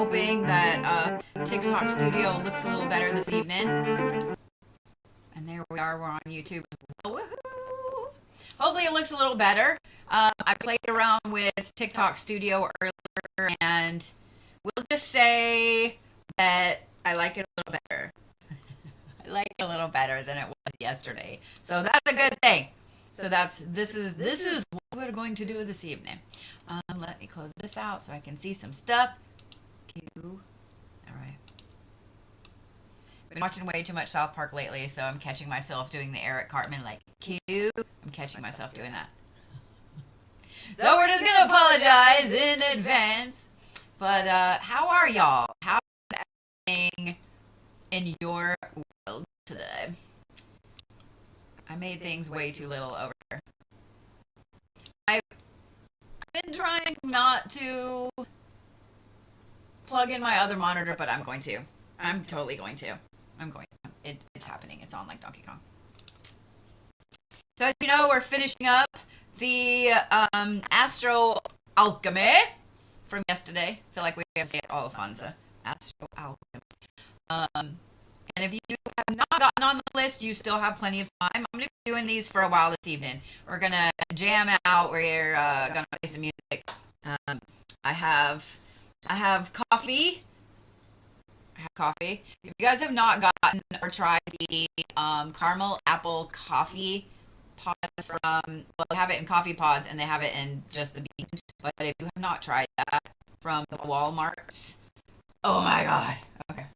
hoping that TikTok Studio looks a little better this evening. And there we are. We're on YouTube. Woohoo! Hopefully it looks a little better. I played around with TikTok Studio earlier, and we'll just say that I like it a little better. I like it a little better than it was yesterday. So that's a good thing. So this is what we're going to do this evening. Let me close this out so I can see some stuff. Q. All right. Been watching way too much South Park lately, so I'm catching myself doing the Eric Cartman like Q. I'm catching myself doing that. So we're just gonna apologize in advance. But how are y'all? How's everything in your world today? I made things way too little over here. I've been trying not to plug in my other monitor, but I'm going to. I'm totally going to. I'm going to. It's happening. It's on like Donkey Kong. So as you know, we're finishing up the AstroAlchemy from yesterday. I feel like we have to say it all, Alfonso. AstroAlchemy. And if you have not gotten on the list, you still have plenty of time. I'm going to be doing these for a while this evening. We're going to jam out. We're going to play some music. I have coffee. I have coffee. If you guys have not gotten or tried the caramel apple coffee pods from, well, they have it in coffee pods and they have it in just the beans. But if you have not tried that from the Walmarts, oh my god. Okay.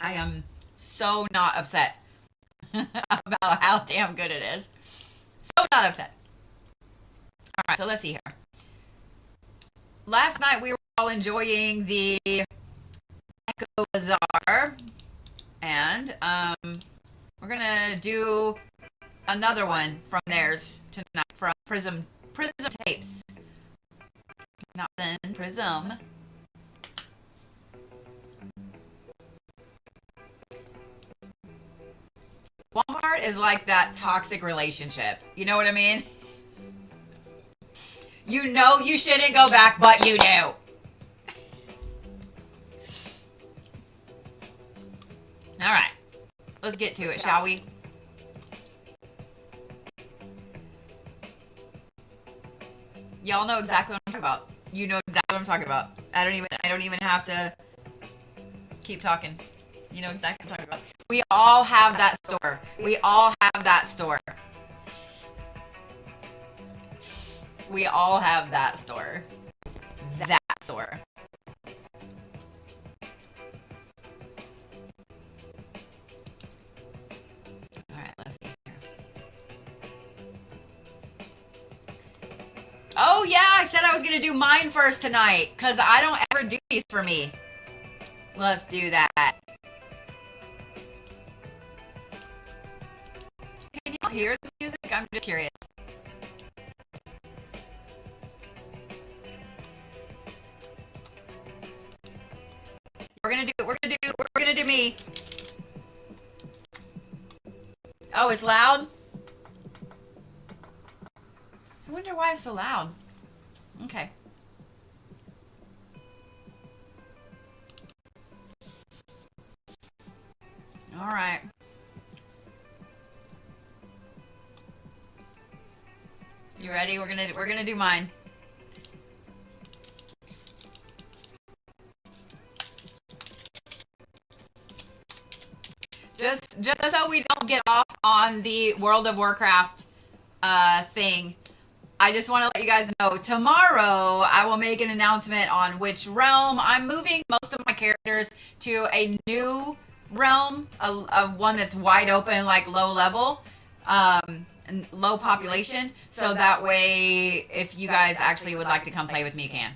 I am so not upset about how damn good it is. So not upset. All right, so let's see here. Last night we were all enjoying the Echo Bazaar, and we're gonna do another one from theirs tonight from Prism Tapes. Nothing Prism. Walmart is like that toxic relationship. You know what I mean? You know you shouldn't go back, but you do. All right. Let's get to it, shall we? Y'all know exactly what I'm talking about. You know exactly what I'm talking about. I don't even have to keep talking. You know exactly what I'm talking about. We all have that store. We all have that store. We all have that store. That store. Alright, let's see here. Oh yeah, I said I was going to do mine first tonight, because I don't ever do these for me. Let's do that. Can you hear the music? I'm just curious. We're gonna do me. Oh, it's loud? I wonder why it's so loud. Okay. All right. You ready? We're gonna do mine. Just so we don't get off on the World of Warcraft thing, I just want to let you guys know, tomorrow I will make an announcement on which realm. I'm moving most of my characters to a new realm, a one that's wide open, like low level, and low population, so that way if you guys actually would like to come play with me, you can.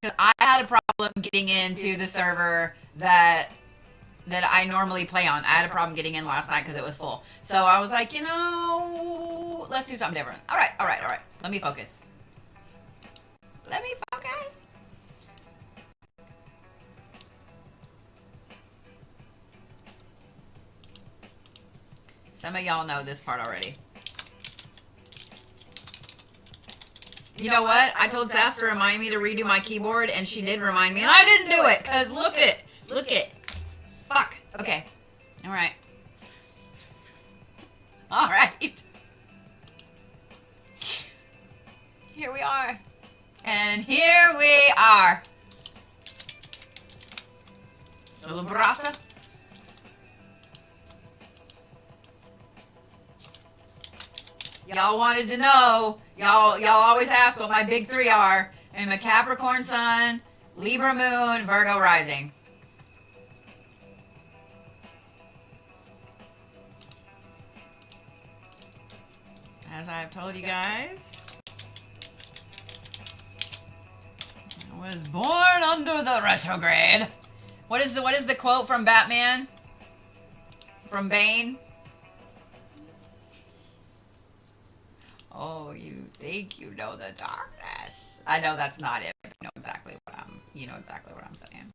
Because I had a problem getting into the server that I normally play on. I had a problem getting in last night because it was full. So I was like, you know, let's do something different. All right. Let me focus. Some of y'all know this part already. You know what? I told Sass to remind me to redo my keyboard, and she did remind me, and I didn't do it, because look it. Look it. Fuck. Okay. All right. All right. Here we are. And here we are. Little brasa. Y'all wanted to know. Y'all always ask what my big three are. I'm a Capricorn Sun, Libra Moon, Virgo Rising. As I've told you guys, I was born under the retrograde. What is the quote from Batman? From Bane? Oh, you think you know the darkness. I know that's not it. But you know exactly what I'm saying.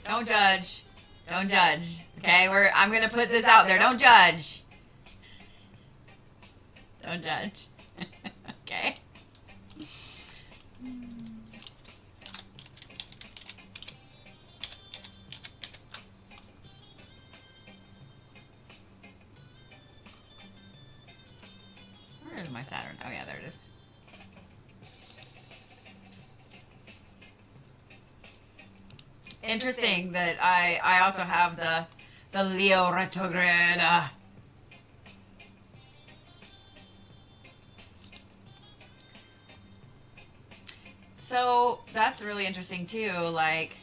Don't judge. Don't judge. Okay, I'm gonna put this out there. Don't judge. Don't judge. Okay. Where is my Saturn? Oh yeah, there it is. Interesting that I also have the Leo retrograde. So that's really interesting too. Like,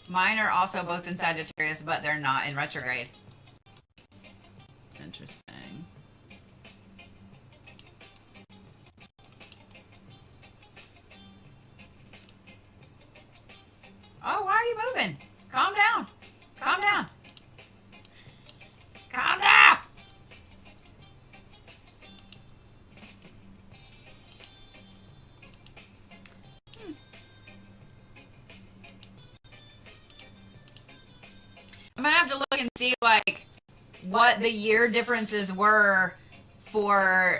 mine are also both in Sagittarius, but they're not in retrograde. Interesting. Oh, why are you moving? Calm down. Calm down. Calm down. I'm gonna have to look and see like what the year differences were for,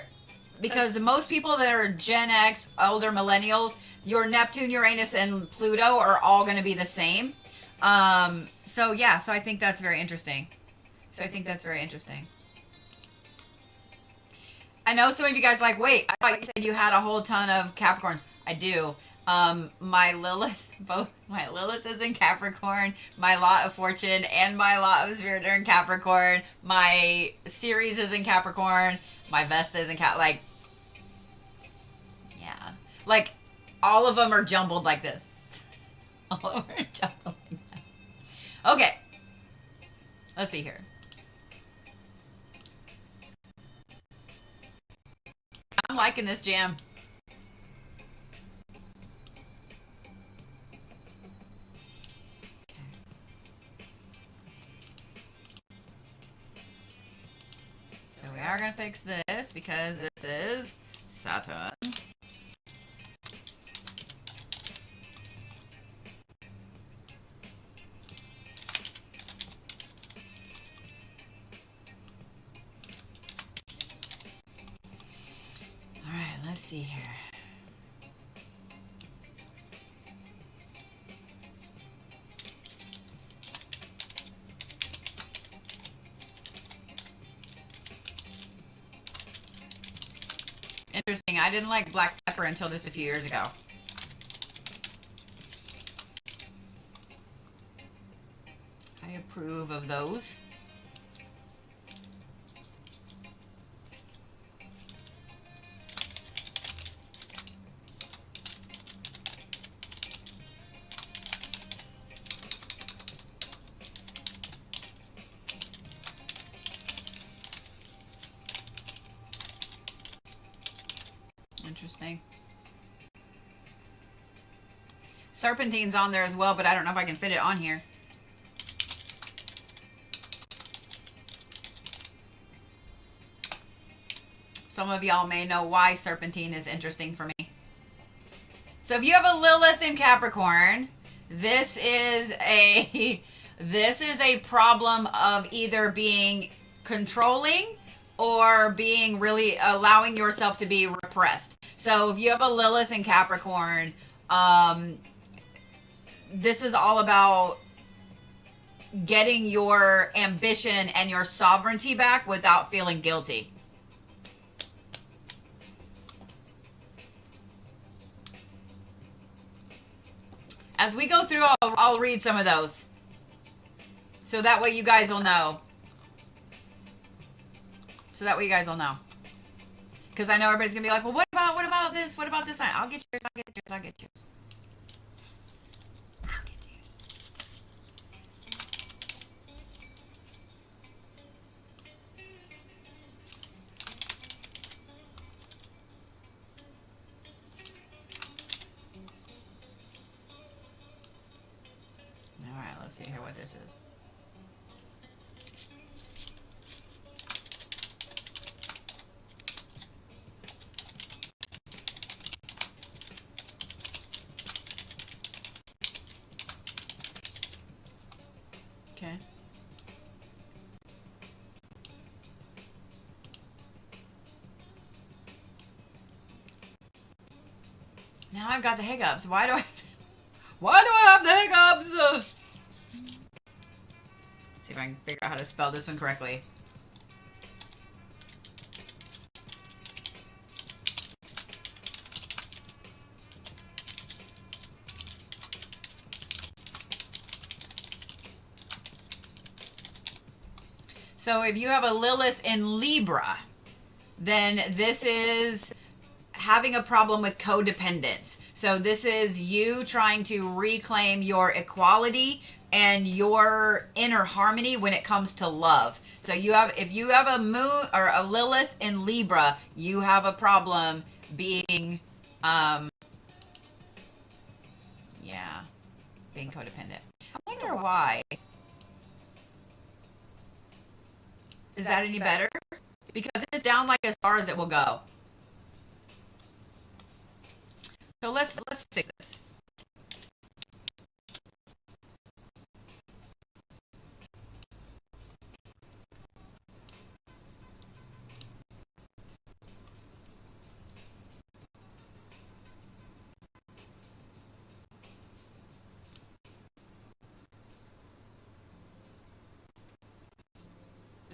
because most people that are Gen X, older millennials, your Neptune, Uranus, and Pluto are all going to be the same. So yeah, so I think that's very interesting. I know some of you guys are like, wait, I thought you said you had a whole ton of Capricorns. I do. My Lilith, both my Lilith is in Capricorn, my lot of fortune and my lot of spirit are in Capricorn, my Ceres is in Capricorn, my Vesta is in like, yeah. Like, all of them are jumbled like this. All of them are jumbled like that. Okay. Let's see here. I'm liking this jam. So we are going to fix this because this is Saturn. Alright, let's see here. Interesting. I didn't like black pepper until just a few years ago. I approve of those. Interesting. Serpentine's on there as well, but I don't know if I can fit it on here. Some of y'all may know why serpentine is interesting for me. So if you have a Lilith in Capricorn, this is a problem of either being controlling or being really allowing yourself to be repressed. So if you have a Lilith in Capricorn, this is all about getting your ambition and your sovereignty back without feeling guilty. As we go through, I'll read some of those. So that way you guys will know. So that way you guys will know. Because I know everybody's going to be like, well, what about this? What about this? I'll get yours. I'll get yours. I'll get yours. I'll get yours. All right, let's see here what this is. Okay. Now I've got the hiccups. Why do I have the hiccups? See if I can figure out how to spell this one correctly. So if you have a Lilith in Libra, then this is having a problem with codependence. So this is you trying to reclaim your equality and your inner harmony when it comes to love. So if you have a moon or a Lilith in Libra, you have a problem being being codependent. I wonder why. Is that any better? Because it's down like as far as it will go. So let's fix this.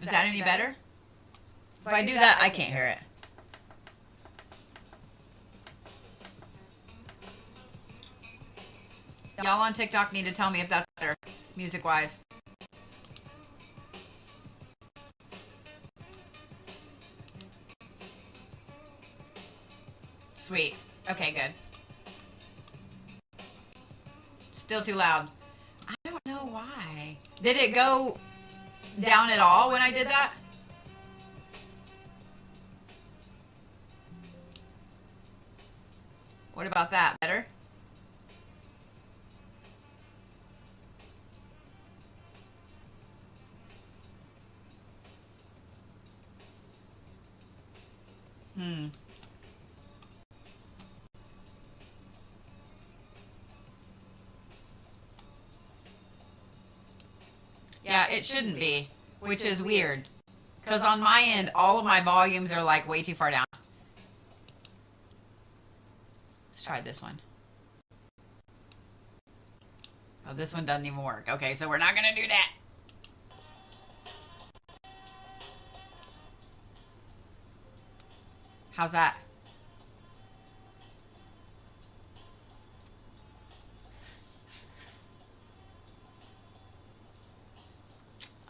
Is that any better? If I do that, I can't hear it. Y'all on TikTok need to tell me if that's better, music-wise. Sweet. Okay, good. Still too loud. I don't know why. Did it go down at all when I did that? What about that? Better? Yeah, it shouldn't be, which is weird. Because on my end, all of my volumes are like way too far down. Let's try this one. Oh, this one doesn't even work. Okay, so we're not going to do that. How's that?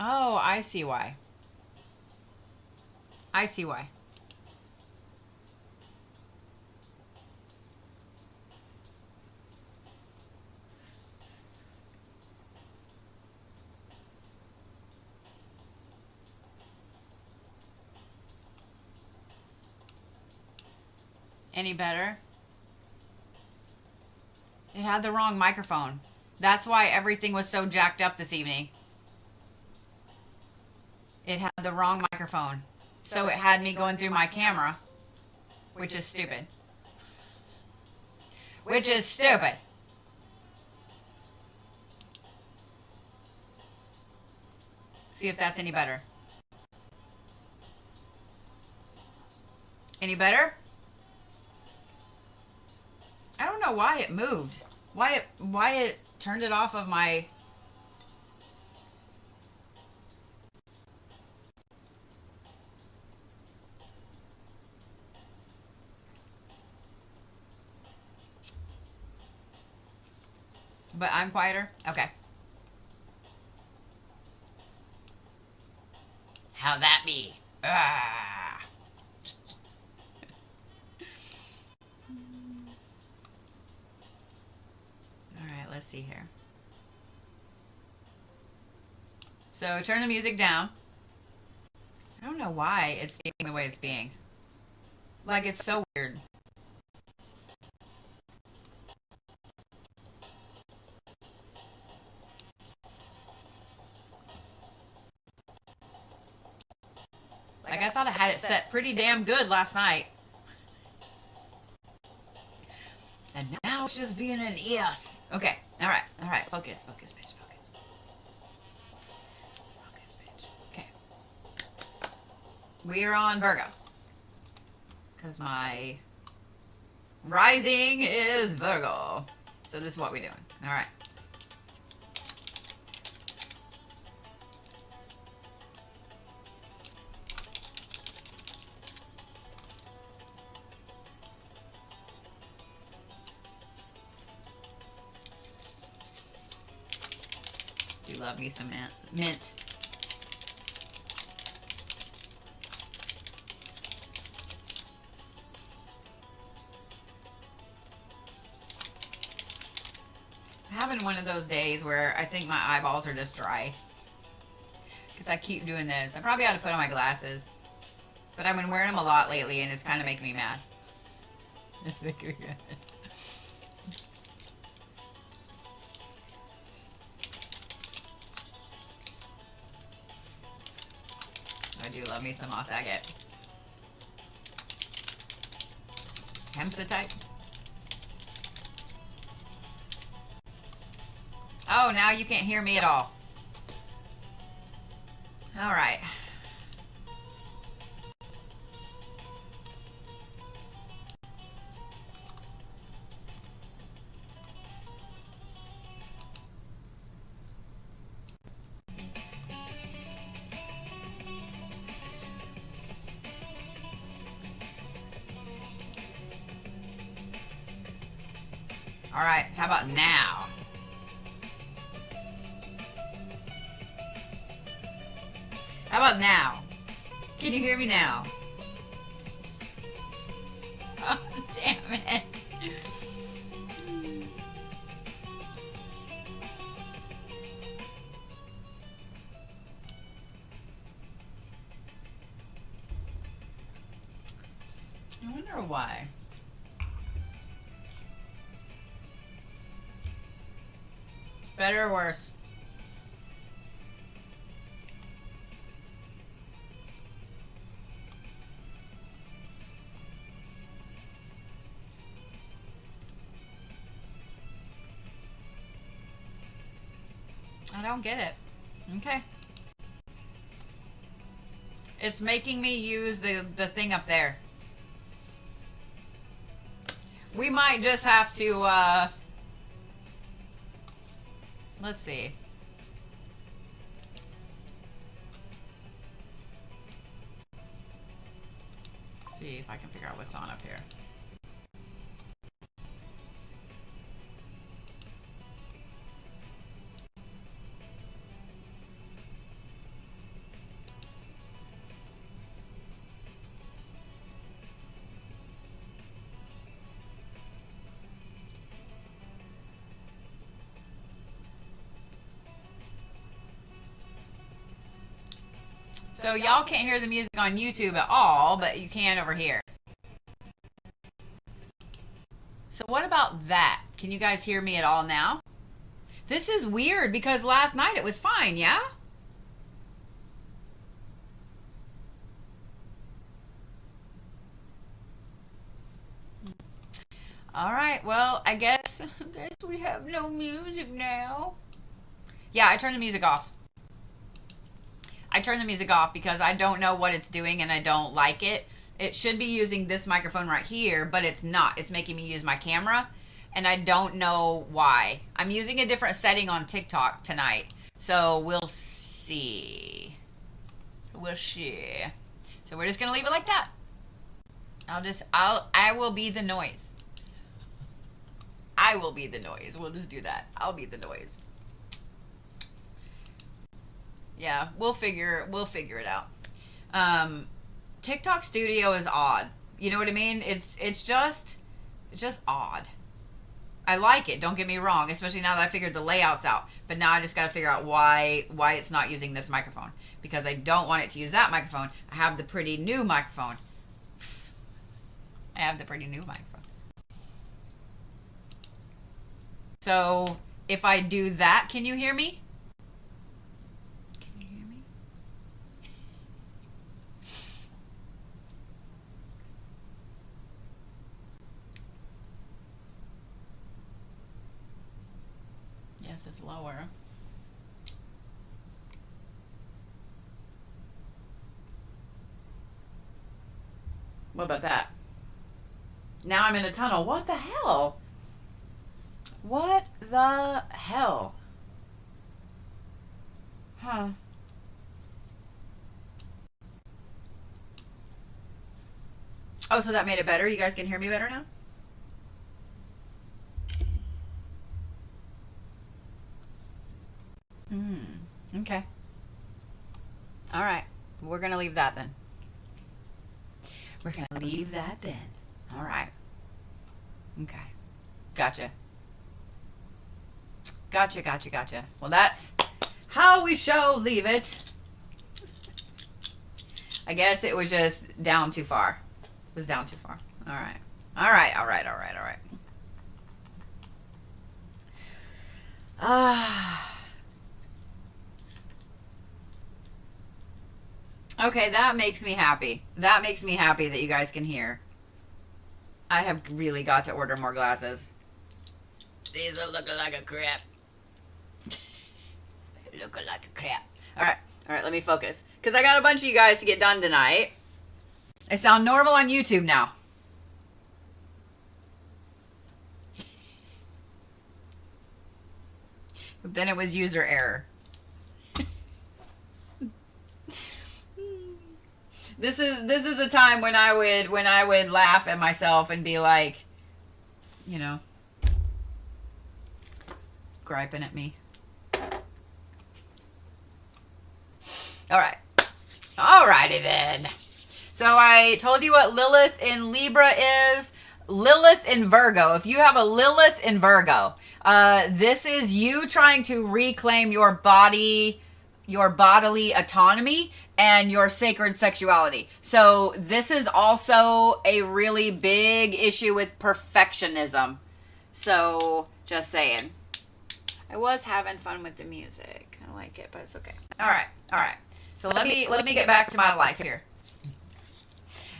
Oh, I see why. I see why. Any better? It had the wrong microphone. That's why everything was so jacked up this evening. It had the wrong microphone. So it had me going through my camera, which is stupid. which is stupid. See if that's any better. Any better? I don't know why it moved. Why it turned it off of my... But I'm quieter? Okay. How'd that be? Ah. Alright, let's see here. So turn the music down. I don't know why it's being the way it's being. Like, it's so weird. Like, I thought I had it set pretty damn good last night. And now it's just being an ES. Okay. Alright. Alright. Focus. Focus, bitch. Focus. Focus, bitch. Okay. We are on Virgo. Because my rising is Virgo. So this is what we're doing. Alright. Do love me some mint. I'm having one of those days where I think my eyeballs are just dry. Because I keep doing this. I probably ought to put on my glasses. But I've been wearing them a lot lately and it's kind of making me mad. I do love me some moss agate. Hemsitite. Oh, now you can't hear me at all. All right. All right, how about now? How about now? Can you hear me now? Oh, damn it. I wonder why. Better or worse? I don't get it. Okay. It's making me use the thing up there. We might just have to, let's see. See if I can figure out what's on up here. So y'all can't hear the music on YouTube at all, but you can over here. So what about that? Can you guys hear me at all now? This is weird because last night it was fine, yeah? All right. Well, I guess we have no music now. Yeah, I turned the music off. I turned the music off because I don't know what it's doing and I don't like it. It should be using this microphone right here, but it's not. It's making me use my camera, and I don't know why. I'm using a different setting on TikTok tonight, so we'll see. We'll see. So we're just gonna leave it like that. I will be the noise. I will be the noise. We'll just do that. I'll be the noise. Yeah, we'll figure it out. TikTok Studio is odd. You know what I mean? It's just odd. I like it, don't get me wrong, especially now that I figured the layouts out. But now I just got to figure out why it's not using this microphone, because I don't want it to use that microphone. I have the pretty new microphone. I have the pretty new microphone. So, if I do that, can you hear me? Can you hear me? Yes, it's lower. What about that? Now I'm in a tunnel. What the hell? What the hell? Huh. Oh, so that made it better? You guys can hear me better now? Okay. All right. We're going to leave that then. We're going to leave that then. All right. Okay. Gotcha. Gotcha. Well, that's how we shall leave it. I guess it was just down too far. It was down too far. All right. Okay, that makes me happy. That makes me happy that you guys can hear. I have really got to order more glasses. These are looking like a crap. Looking like a crap. All right, let me focus. Because I got a bunch of you guys to get done tonight. I sound normal on YouTube now. But then it was user error. This is a time when I would laugh at myself and be like, you know, griping at me. Alrighty then. So I told you what Lilith in Libra is. Lilith in Virgo. If you have a Lilith in Virgo, this is you trying to reclaim your body, your bodily autonomy, and your sacred sexuality. So this is also a really big issue with perfectionism. So just saying. I was having fun with the music. I like it, but it's okay. All right. So let me get back to my life here.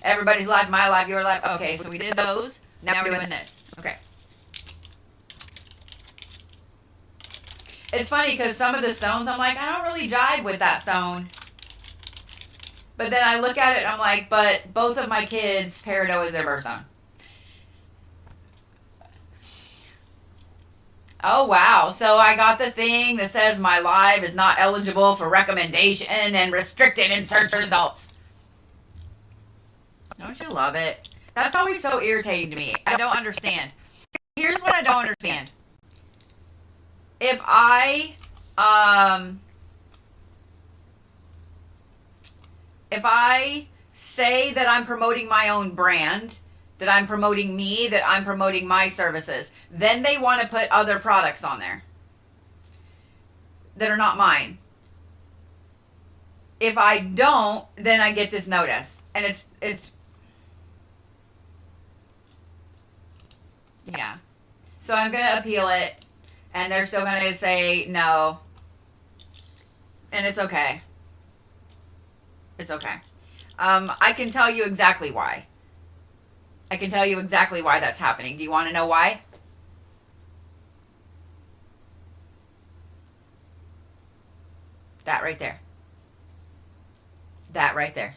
Everybody's life, my life, your life. Okay, so we did those. Now we're doing this. Okay. It's funny because some of the stones, I'm like, I don't really jive with that stone. But then I look at it and I'm like, but both of my kids, peridot is their birthstone. Oh, wow. So I got the thing that says my live is not eligible for recommendation and restricted in search results. Don't you love it? That's always so irritating to me. I don't understand. Here's what I don't understand. If I say that I'm promoting my own brand, that I'm promoting me, that I'm promoting my services, then they want to put other products on there that are not mine. If I don't, then I get this notice. And it's yeah. So I'm going to appeal it, and they're still going to say no. And it's okay. It's okay. I can tell you exactly why. I can tell you exactly why that's happening. Do you want to know why? That right there. That right there.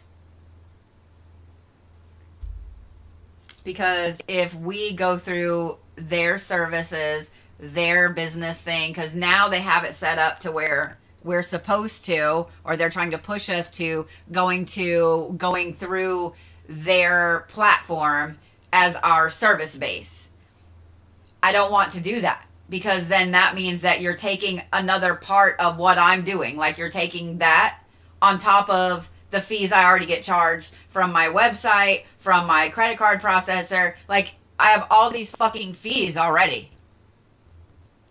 Because if we go through their services, their business thing, because now they have it set up to where we're supposed to, or they're trying to push us to going through their platform as our service base. I don't want to do that, because then that means that you're taking another part of what I'm doing. Like, you're taking that on top of the fees I already get charged from my website, from my credit card processor. Like, I have all these fucking fees already.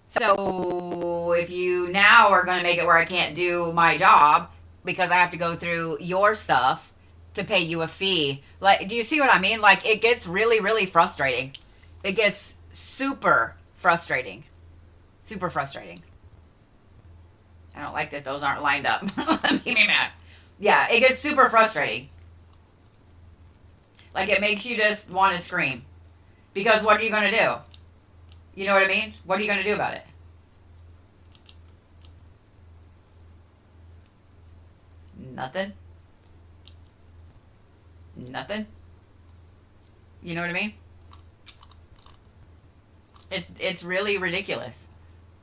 So if you now are going to make it where I can't do my job because I have to go through your stuff to pay you a fee. Like, do you see what I mean? Like, it gets really, really frustrating. It gets super frustrating. Super frustrating. I don't like that those aren't lined up. That made me mad. Yeah, it gets super frustrating. Like, it makes you just want to scream. Because what are you going to do? You know what I mean? What are you going to do about it? Nothing. Nothing. You know what I mean? It's really ridiculous.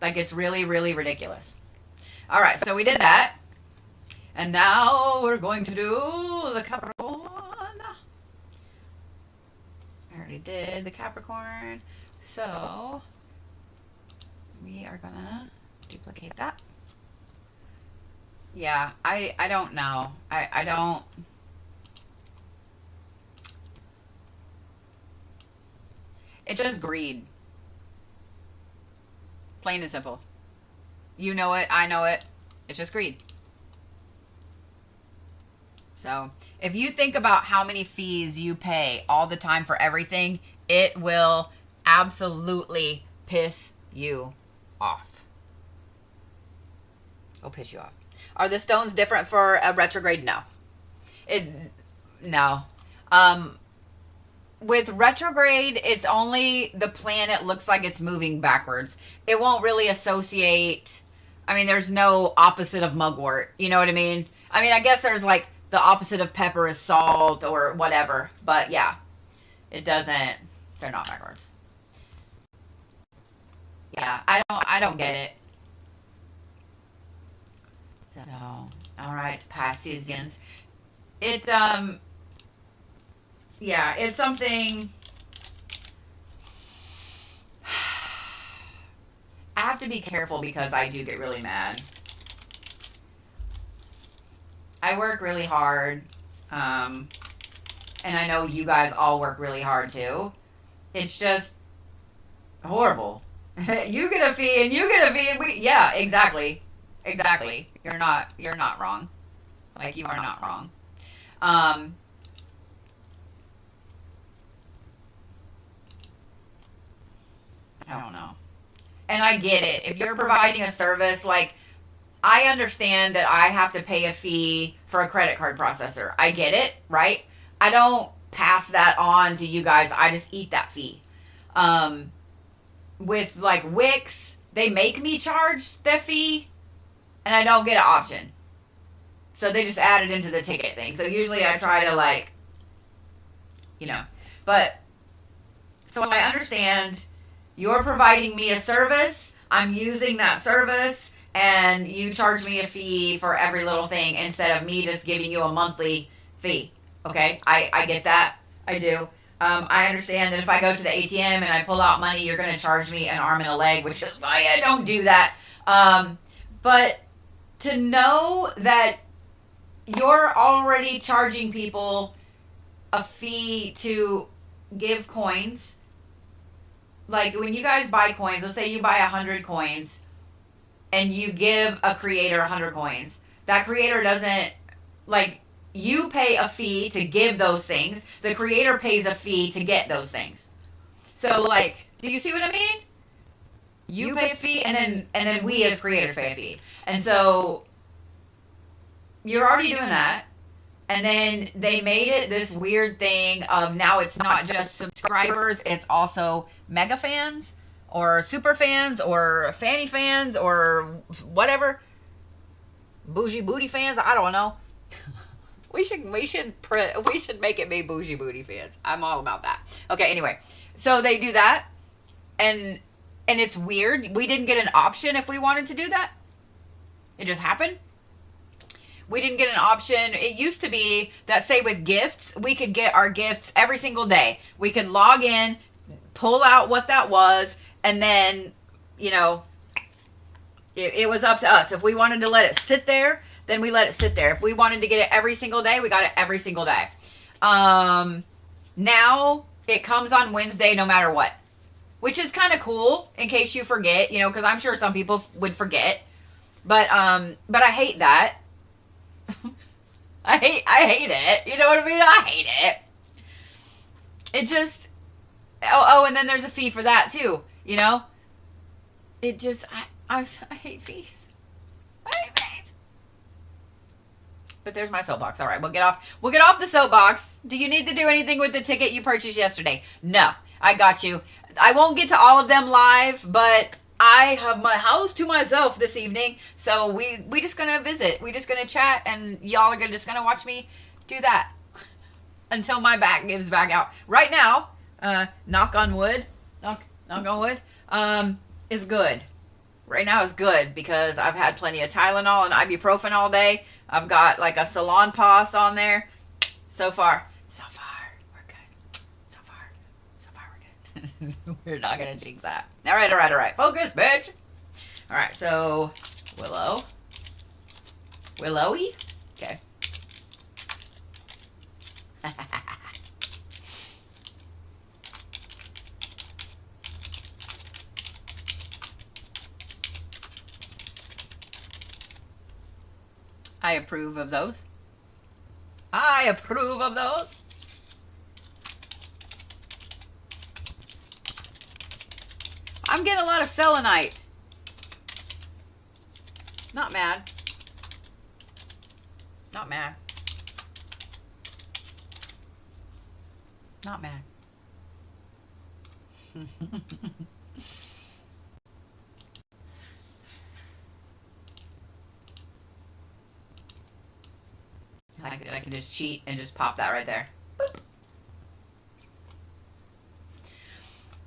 Like, it's really, really ridiculous. All right, so we did that. And now we're going to do the Capricorn. I already did the Capricorn. So we are gonna duplicate that. Yeah, I don't know. I don't. It's just greed. Plain and simple. You know it, I know it. It's just greed. So if you think about how many fees you pay all the time for everything, it will absolutely piss you off. It'll piss you off. Are the stones different for a retrograde? No. No. With retrograde, it's only the planet looks like it's moving backwards. It won't really associate. I mean, there's no opposite of mugwort. You know what I mean? I mean, I guess there's like the opposite of pepper is salt or whatever. But yeah, it doesn't. They're not backwards. Yeah, I don't get it. So, all right, Pisceans. It yeah, it's something. I have to be careful because I do get really mad. I work really hard, and I know you guys all work really hard too. It's just horrible. You get a fee and you get a fee, and yeah, exactly. You're not wrong. Like, you are not wrong. I don't know. And I get it. If you're providing a service, like, I understand that I have to pay a fee for a credit card processor. I get it, right? I don't pass that on to you guys. I just eat that fee. With like Wix, they make me charge the fee, and I don't get an option. So they just add it into the ticket thing. So usually I try to, like, you know, but so I understand you're providing me a service. I'm using that service, and you charge me a fee for every little thing instead of me just giving you a monthly fee. Okay, I get that. I do. I understand that if I go to the ATM and I pull out money, you're going to charge me an arm and a leg, which is why I don't do that. But to know that you're already charging people a fee to give coins, like when you guys buy coins, let's say you buy 100 coins and you give a creator 100 coins. That creator doesn't, like, you pay a fee to give those things. The creator pays a fee to get those things. So, like, do you see what I mean? You pay a fee, and then we as creators pay a fee. And so you're already doing that. And then they made it this weird thing of now it's not just subscribers, it's also mega fans or super fans or fanny fans or whatever. Bougie booty fans, I don't know. We should make it be bougie booty fans. I'm all about that. Okay, anyway. So they do that and it's weird. We didn't get an option if we wanted to do that. It just happened. We didn't get an option. It used to be that, say, with gifts, we could get our gifts every single day. We could log in, pull out what that was, and then, you know, it was up to us. If we wanted to let it sit there, then we let it sit there. If we wanted to get it every single day, we got it every single day. Now it comes on Wednesday no matter what, which is kind of cool in case you forget, you know, because I'm sure some people would forget. But I hate that. I hate it. You know what I mean? I hate it. It just, and then there's a fee for that too, you know? It just, I hate fees. I hate fees. But there's my soapbox. All right, we'll get off the soapbox. Do you need to do anything with the ticket you purchased yesterday? No, I got you. I won't get to all of them live, but I have my house to myself this evening, so we just gonna visit. We just gonna chat, and y'all are just gonna watch me do that until my back gives back out. Right now, knock on wood, knock on wood, is good. Right now is good because I've had plenty of Tylenol and ibuprofen all day. I've got like a Salon Pass on there. So far, we're good. So far, we're good. We're not gonna jinx that. All right. Focus, bitch. All right, so Willowy. Okay. I approve of those. I'm getting a lot of selenite. Not mad. Not mad. Not mad. I can just cheat and just pop that right there. Boop.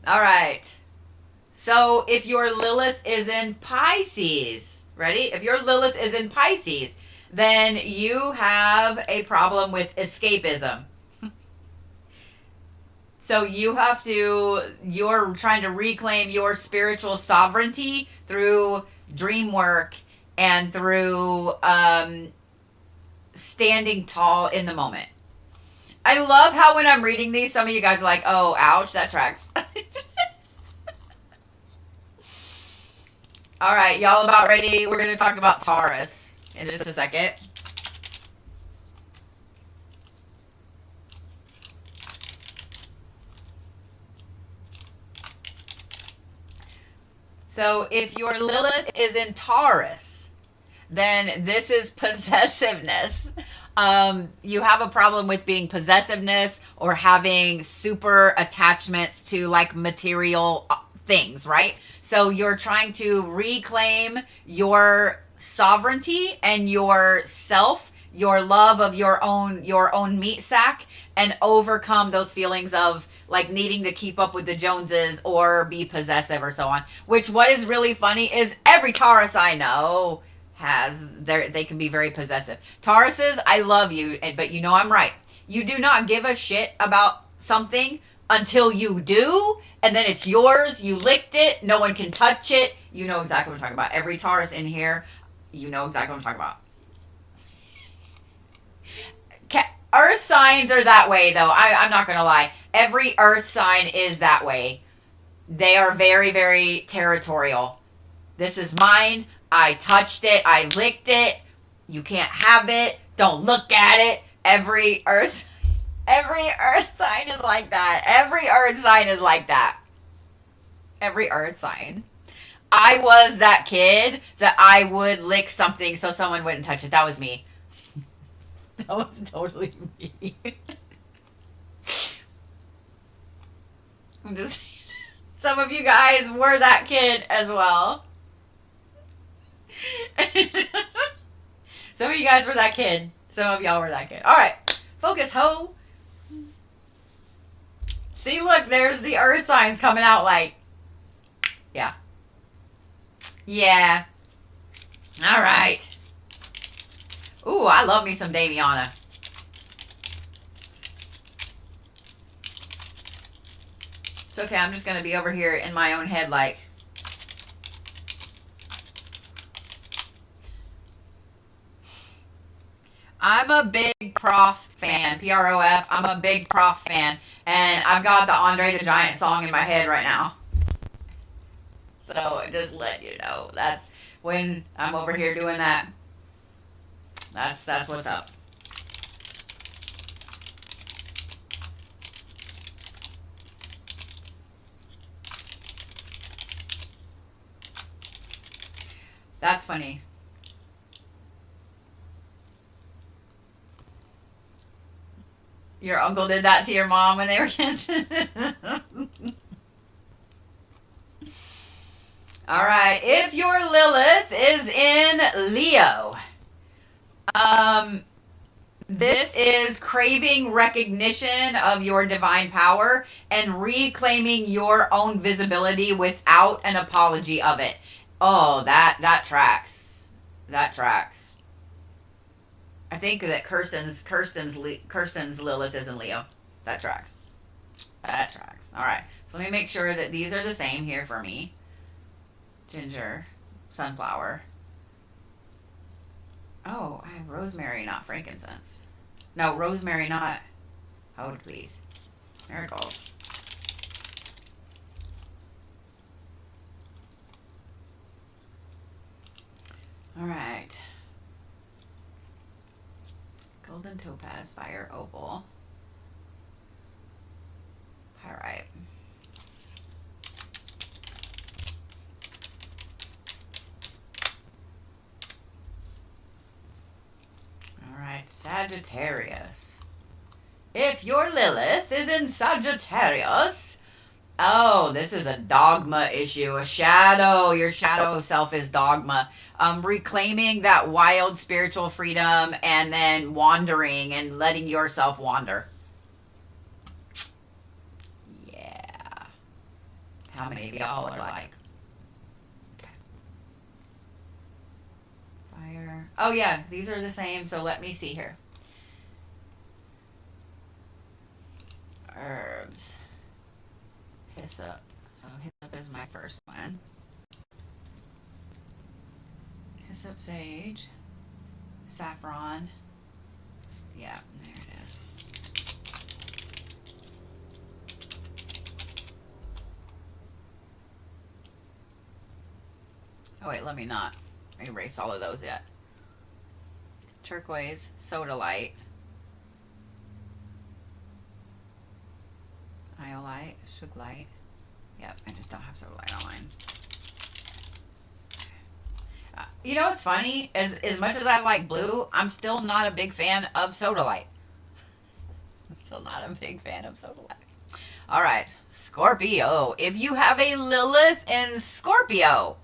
All right. So if your Lilith is in Pisces, ready? If your Lilith is in Pisces, then you have a problem with escapism. So you're trying to reclaim your spiritual sovereignty through dream work and through standing tall in the moment. I love how when I'm reading these, some of you guys are like, oh, ouch, that tracks. All right, y'all about ready? We're going to talk about Taurus in just a second. So if your Lilith is in Taurus, then this is possessiveness. You have a problem with being possessiveness or having super attachments to like material things, right? So you're trying to reclaim your sovereignty and your self, your love of your own meat sack, and overcome those feelings of like needing to keep up with the Joneses or be possessive or so on. Which what is really funny is every Taurus I know they can be very possessive. Tauruses, I love you, but you know I'm right. You do not give a shit about something until you do, and then it's yours. You licked it. No one can touch it. You know exactly what I'm talking about. Every Taurus in here, you know exactly what I'm talking about. Earth signs are that way, though. I'm not going to lie. Every Earth sign is that way. They are very, very territorial. This is mine. I touched it. I licked it. You can't have it. Don't look at it. Every Earth sign is like that. Every Earth sign is like that. Every Earth sign. I was that kid that I would lick something so someone wouldn't touch it. That was me. That was totally me. I'm just saying, some of you guys were that kid as well. Some of you guys were that kid. Some of y'all were that kid. All right. Focus, ho. See, look, there's the earth signs coming out like, yeah. Yeah. All right. Ooh, I love me some Daviana. It's okay, I'm just going to be over here in my own head like, I'm a big Prof fan, P-R-O-F. I'm a big Prof fan. And I've got the Andre the Giant song in my head right now. So just let you know. That's when I'm over here doing that. That's what's up. That's funny. Your uncle did that to your mom when they were kids? All right. If your Lilith is in Leo, this is craving recognition of your divine power and reclaiming your own visibility without an apology of it. Oh, that tracks. That tracks. I think that Kirsten's Lilith is in Leo. That tracks. That tracks. All right. So let me make sure that these are the same here for me. Ginger, sunflower. Oh, I have rosemary, not frankincense. No, rosemary, not. Hold, please. Marigold. All right. Golden topaz, fire opal, pyrite. All right, Sagittarius. If your Lilith is in Sagittarius, oh, this is a dogma issue, a shadow. Your shadow self is dogma. Reclaiming that wild spiritual freedom and then wandering and letting yourself wander. Yeah. How many of y'all are like? Okay. Fire. Oh, yeah, these are the same, so let me see here. Herbs. Hyssop. So hyssop is my first one. Hyssop, sage, saffron. Yeah, there it is. Oh wait, let me not erase all of those yet. Turquoise, sodalite, iolite, suglite. Yep, I just don't have sodalite on mine. You know what's funny? As much as I like blue, I'm still not a big fan of sodalite. I'm still not a big fan of sodalite. All right, Scorpio. If you have a Lilith in Scorpio,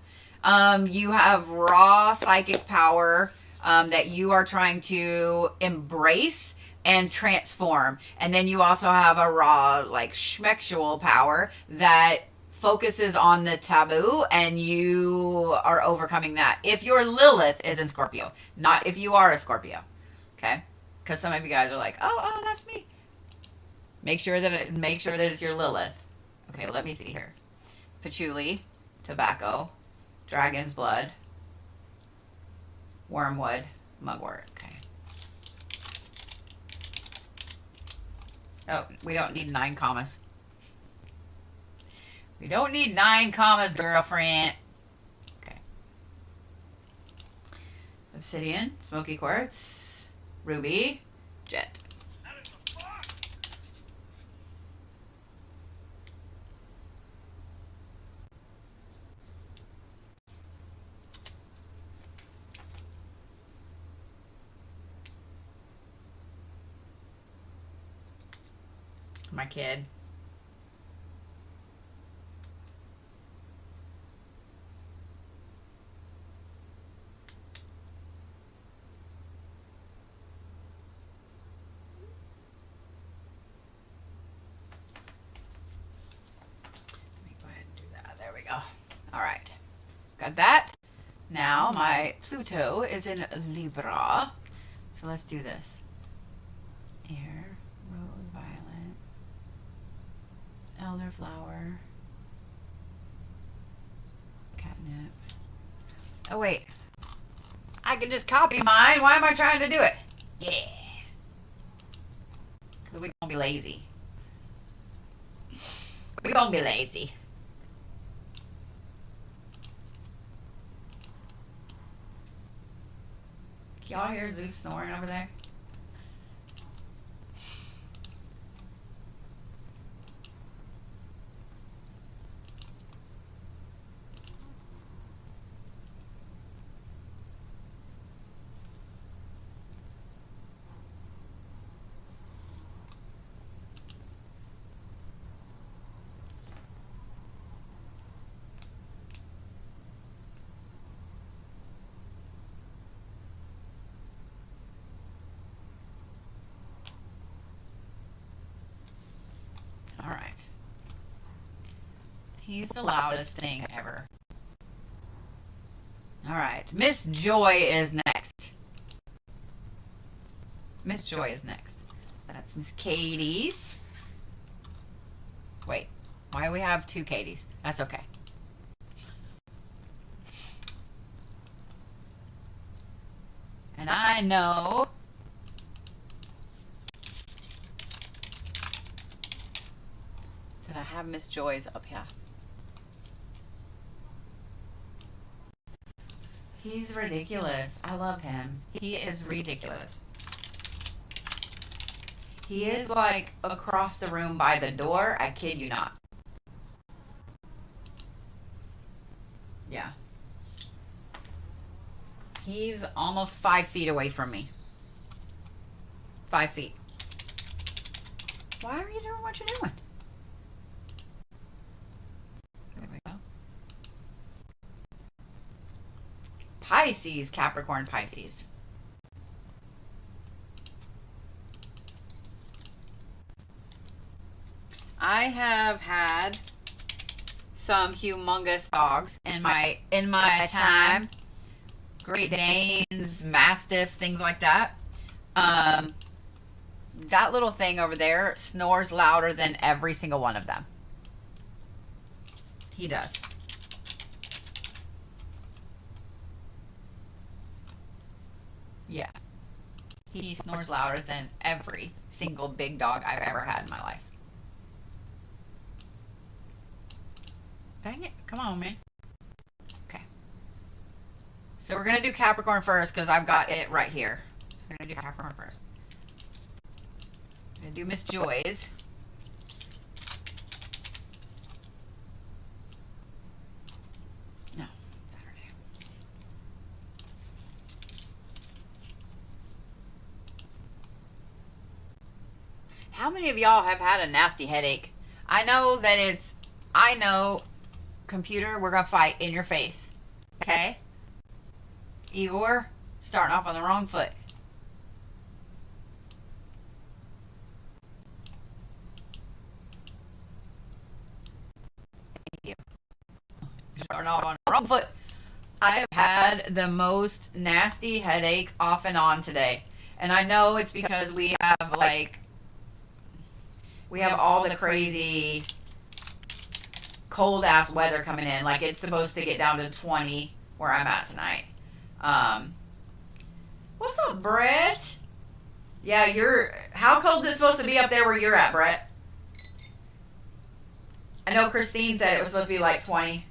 you have raw psychic power that you are trying to embrace and transform. And then you also have a raw, like, schmexual power that focuses on the taboo, and you are overcoming that. If your Lilith is in Scorpio, not if you are a Scorpio, okay? Because some of you guys are like, oh, that's me. Make sure that it's your Lilith. Okay, let me see here. Patchouli, tobacco, dragon's blood, wormwood, mugwort. Okay. Oh, we don't need 9 commas. We don't need 9 commas, girlfriend. Okay. Obsidian, smoky quartz, ruby, jet. my kid. Let me go ahead and do that. There we go. All right. Got that. Now my Pluto is in Libra. So let's do this. Air, rose, violet, elderflower, catnip. Oh wait, I can just copy mine. Why am I trying to do it? Yeah, because we gonna be lazy. We gonna be lazy. Y'all hear Zeus snoring over there? All right. He's the loudest thing ever. All right. Miss Joy is next. Miss Joy is next. That's Miss Katie's. Wait. Why do we have two Katies? That's okay. And I know that I have Miss Joy's up here. He's ridiculous. I love him. He is ridiculous. He is like across the room by the door. I kid you not. Yeah. He's almost 5 feet away from me. 5 feet. Why are you doing what you're doing? There we go. Pisces, Capricorn, Pisces. I have had some humongous dogs in my time. Great Danes, Mastiffs, things like that. That little thing over there snores louder than every single one of them. He does. Yeah. He snores louder than every single big dog I've ever had in my life. Dang it. Come on, man. Okay. So we're going to do Capricorn first because I've got it right here. So we're going to do Capricorn first. I'm going to do Miss Joy's. No. Saturday. How many of y'all have had a nasty headache? I know that it's... I know... Computer, we're gonna fight in your face. Okay? Igor, starting off on the wrong foot. Thank you. Starting off on the wrong foot. I've had the most nasty headache off and on today. And I know it's because we have all the crazy cold ass weather coming in. Like it's supposed to get down to 20 where I'm at tonight. What's up, Brett? Yeah, how cold is it supposed to be up there where you're at, Brett? I know Christine said it was supposed to be like 20.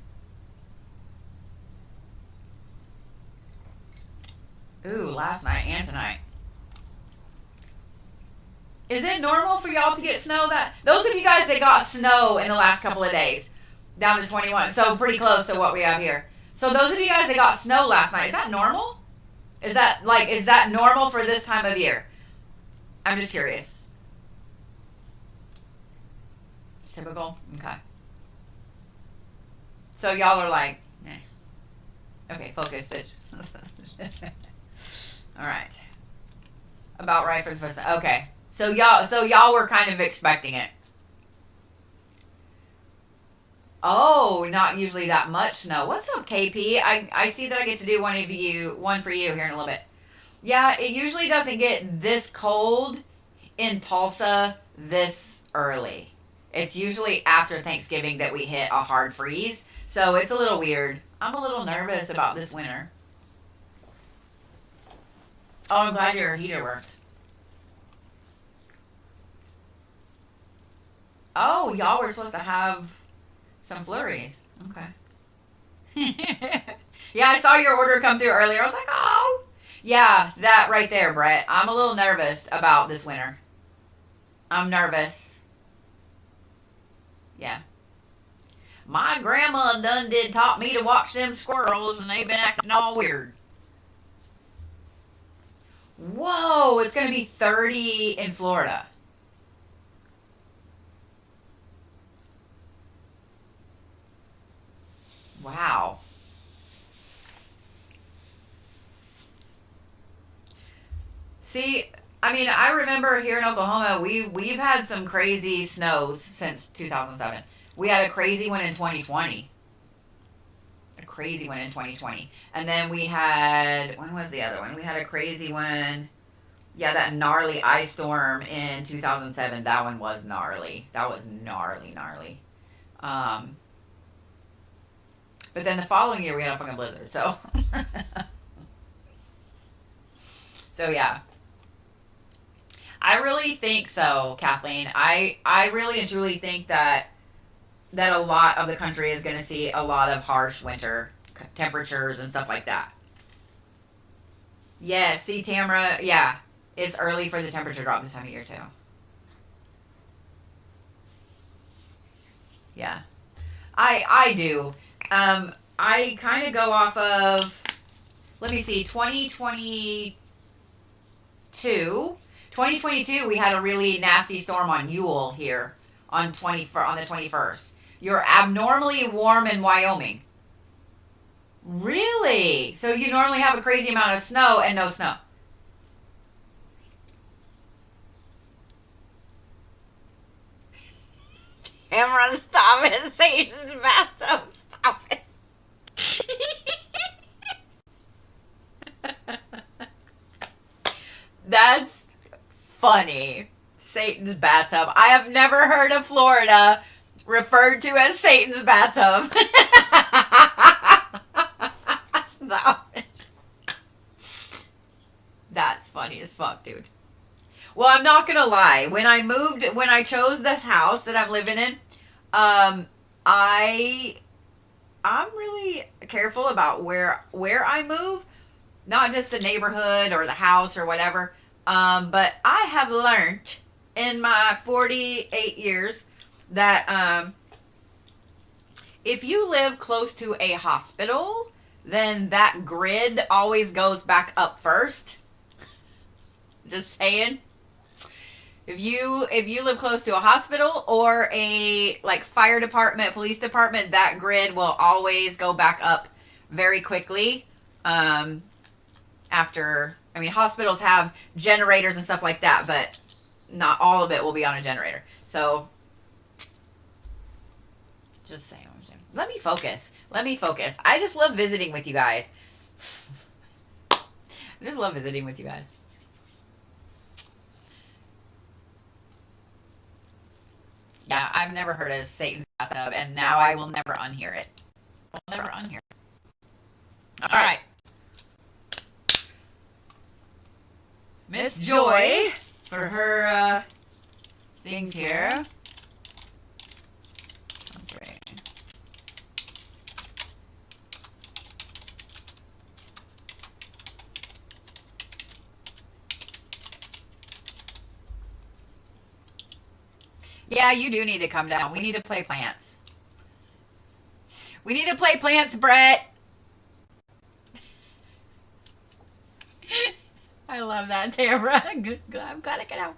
Ooh, last night and tonight. Is it normal for y'all to get snow those of you guys that got snow in the last couple of days? Down to 21, so pretty close to what we have here. So those of you guys that got snow last night, is that normal? Is that normal for this time of year? I'm just curious. Typical? Okay. So y'all are like, eh. Okay, focus, bitch. All right. About right for the first time. Okay. So y'all were kind of expecting it. Oh, not usually that much snow. What's up, KP? I see that I get to do one for you here in a little bit. Yeah, it usually doesn't get this cold in Tulsa this early. It's usually after Thanksgiving that we hit a hard freeze. So it's a little weird. I'm a little nervous about this winter. Oh, I'm glad your heater worked. Oh, y'all were supposed to have some flurries. Okay. Yeah, I saw your order come through earlier. I was like, oh. Yeah, that right there, Brett. I'm a little nervous about this winter. I'm nervous. Yeah. My grandma done taught me to watch them squirrels, and they've been acting all weird. Whoa, it's going to be 30 in Florida. Wow. See, I mean, I remember here in Oklahoma, we've had some crazy snows since 2007. We had a crazy one in 2020. A crazy one in 2020. And then we had, when was the other one? We had a crazy one. Yeah, that gnarly ice storm in 2007. That one was gnarly. That was gnarly. But then the following year we had a fucking blizzard. So, so yeah. I really think so, Kathleen. I really and truly think that a lot of the country is going to see a lot of harsh winter temperatures and stuff like that. Yeah, see, Tamara, yeah. It's early for the temperature drop this time of year, too. Yeah. I do. I kind of go off of, let me see, 2022. 2022, we had a really nasty storm on Yule here on the 21st. You're abnormally warm in Wyoming. Really? So you normally have a crazy amount of snow and no snow. Emma, stop it. Satan's bathtub. Stop it. That's funny. Satan's bathtub. I have never heard of Florida referred to as Satan's bathtub. Stop it. That's funny as fuck, dude. Well, I'm not gonna lie. When I chose this house that I'm living in, I'm really careful about where I move. Not just the neighborhood or the house or whatever. But I have learned in my 48 years that if you live close to a hospital, then that grid always goes back up first. Just saying. If you live close to a hospital or a like fire department, police department, that grid will always go back up very quickly. After, I mean, hospitals have generators and stuff like that, but not all of it will be on a generator. So, just saying. Let me focus. I just love visiting with you guys. I just love visiting with you guys. Yeah, I've never heard of Satan's bathtub, and now I will never unhear it. I'll never unhear it. All right. Miss Joy, for her things here. Okay. Yeah, you do need to come down. We need to play plants. We need to play plants, Brett. I love that, Tamara. I'm glad I could help.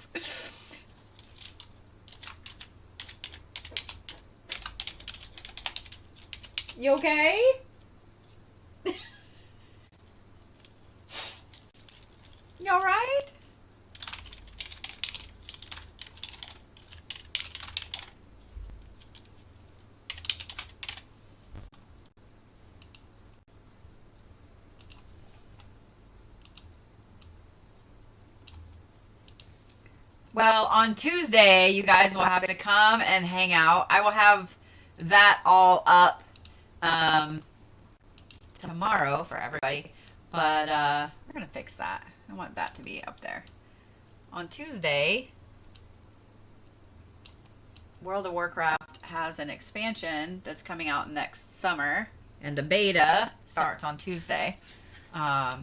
You okay? You all right? Well, on Tuesday, you guys will have to come and hang out. I will have that all up tomorrow for everybody. But we're going to fix that. I want that to be up there. On Tuesday, World of Warcraft has an expansion that's coming out next summer. And the beta starts on Tuesday. So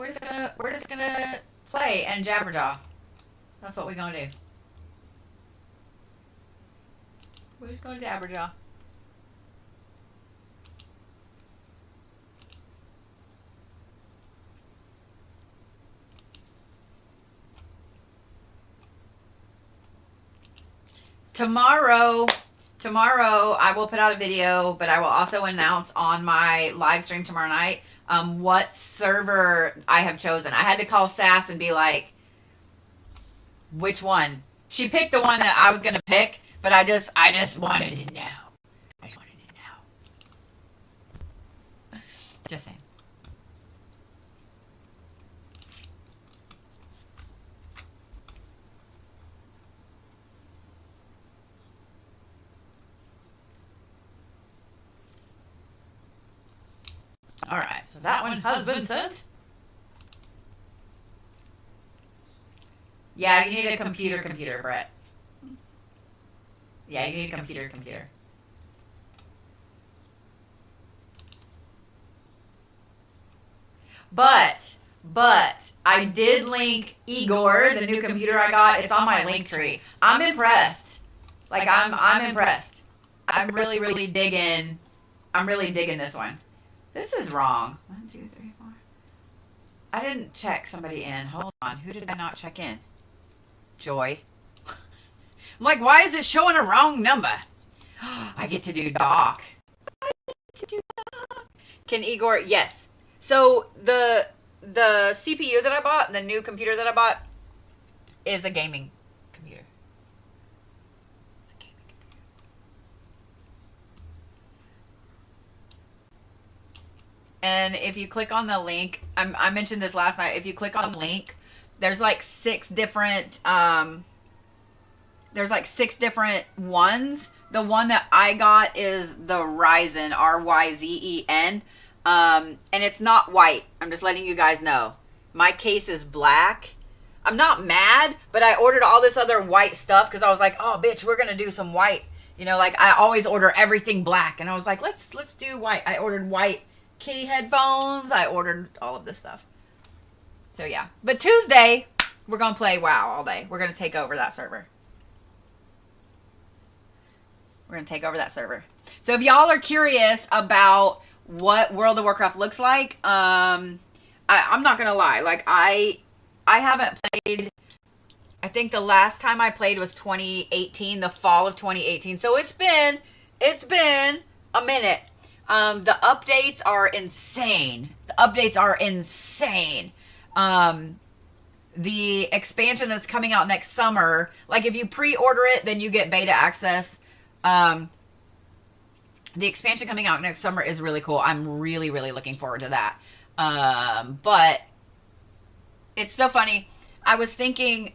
we're just gonna play and jabberjaw. That's what we're gonna do. We're just gonna jabberjaw. Tomorrow I will put out a video, but I will also announce on my live stream tomorrow night what server I have chosen. I had to call Sass and be like, which one? She picked the one that I was gonna pick, but I just wanted to know. I just wanted to know. Just saying. All right, so that one has been sent. Yeah, you need a computer, Brett. Yeah, you need a computer. But I did link Igor, the new computer I got. It's on my link tree. I'm impressed. Like I'm impressed. I'm really digging this one. This is wrong. 1, 2, 3, 4. I didn't check somebody in. Hold on. Who did I not check in? Joy. I'm like, why is it showing a wrong number? I get to do Doc. Can Igor? Yes. So the CPU that I bought, the new computer that I bought, is a gaming computer. It's a gaming computer. And if you click on the link, I mentioned this last night. If you click on the link, there's like 6 different ones. The one that I got is the Ryzen, Ryzen. And it's not white. I'm just letting you guys know. My case is black. I'm not mad, but I ordered all this other white stuff because I was like, oh bitch, we're gonna do some white. You know, like I always order everything black, and I was like, let's do white. I ordered white kitty headphones. I ordered all of this stuff. So yeah. But Tuesday, we're gonna play WoW all day. We're gonna take over that server. So if y'all are curious about what World of Warcraft looks like, I'm not gonna lie. Like I haven't played. I think the last time I played was 2018, the fall of 2018. So it's been a minute. The updates are insane. The expansion that's coming out next summer, like if you pre-order it, then you get beta access. The expansion coming out next summer is really cool. I'm really looking forward to that. But it's so funny. I was thinking,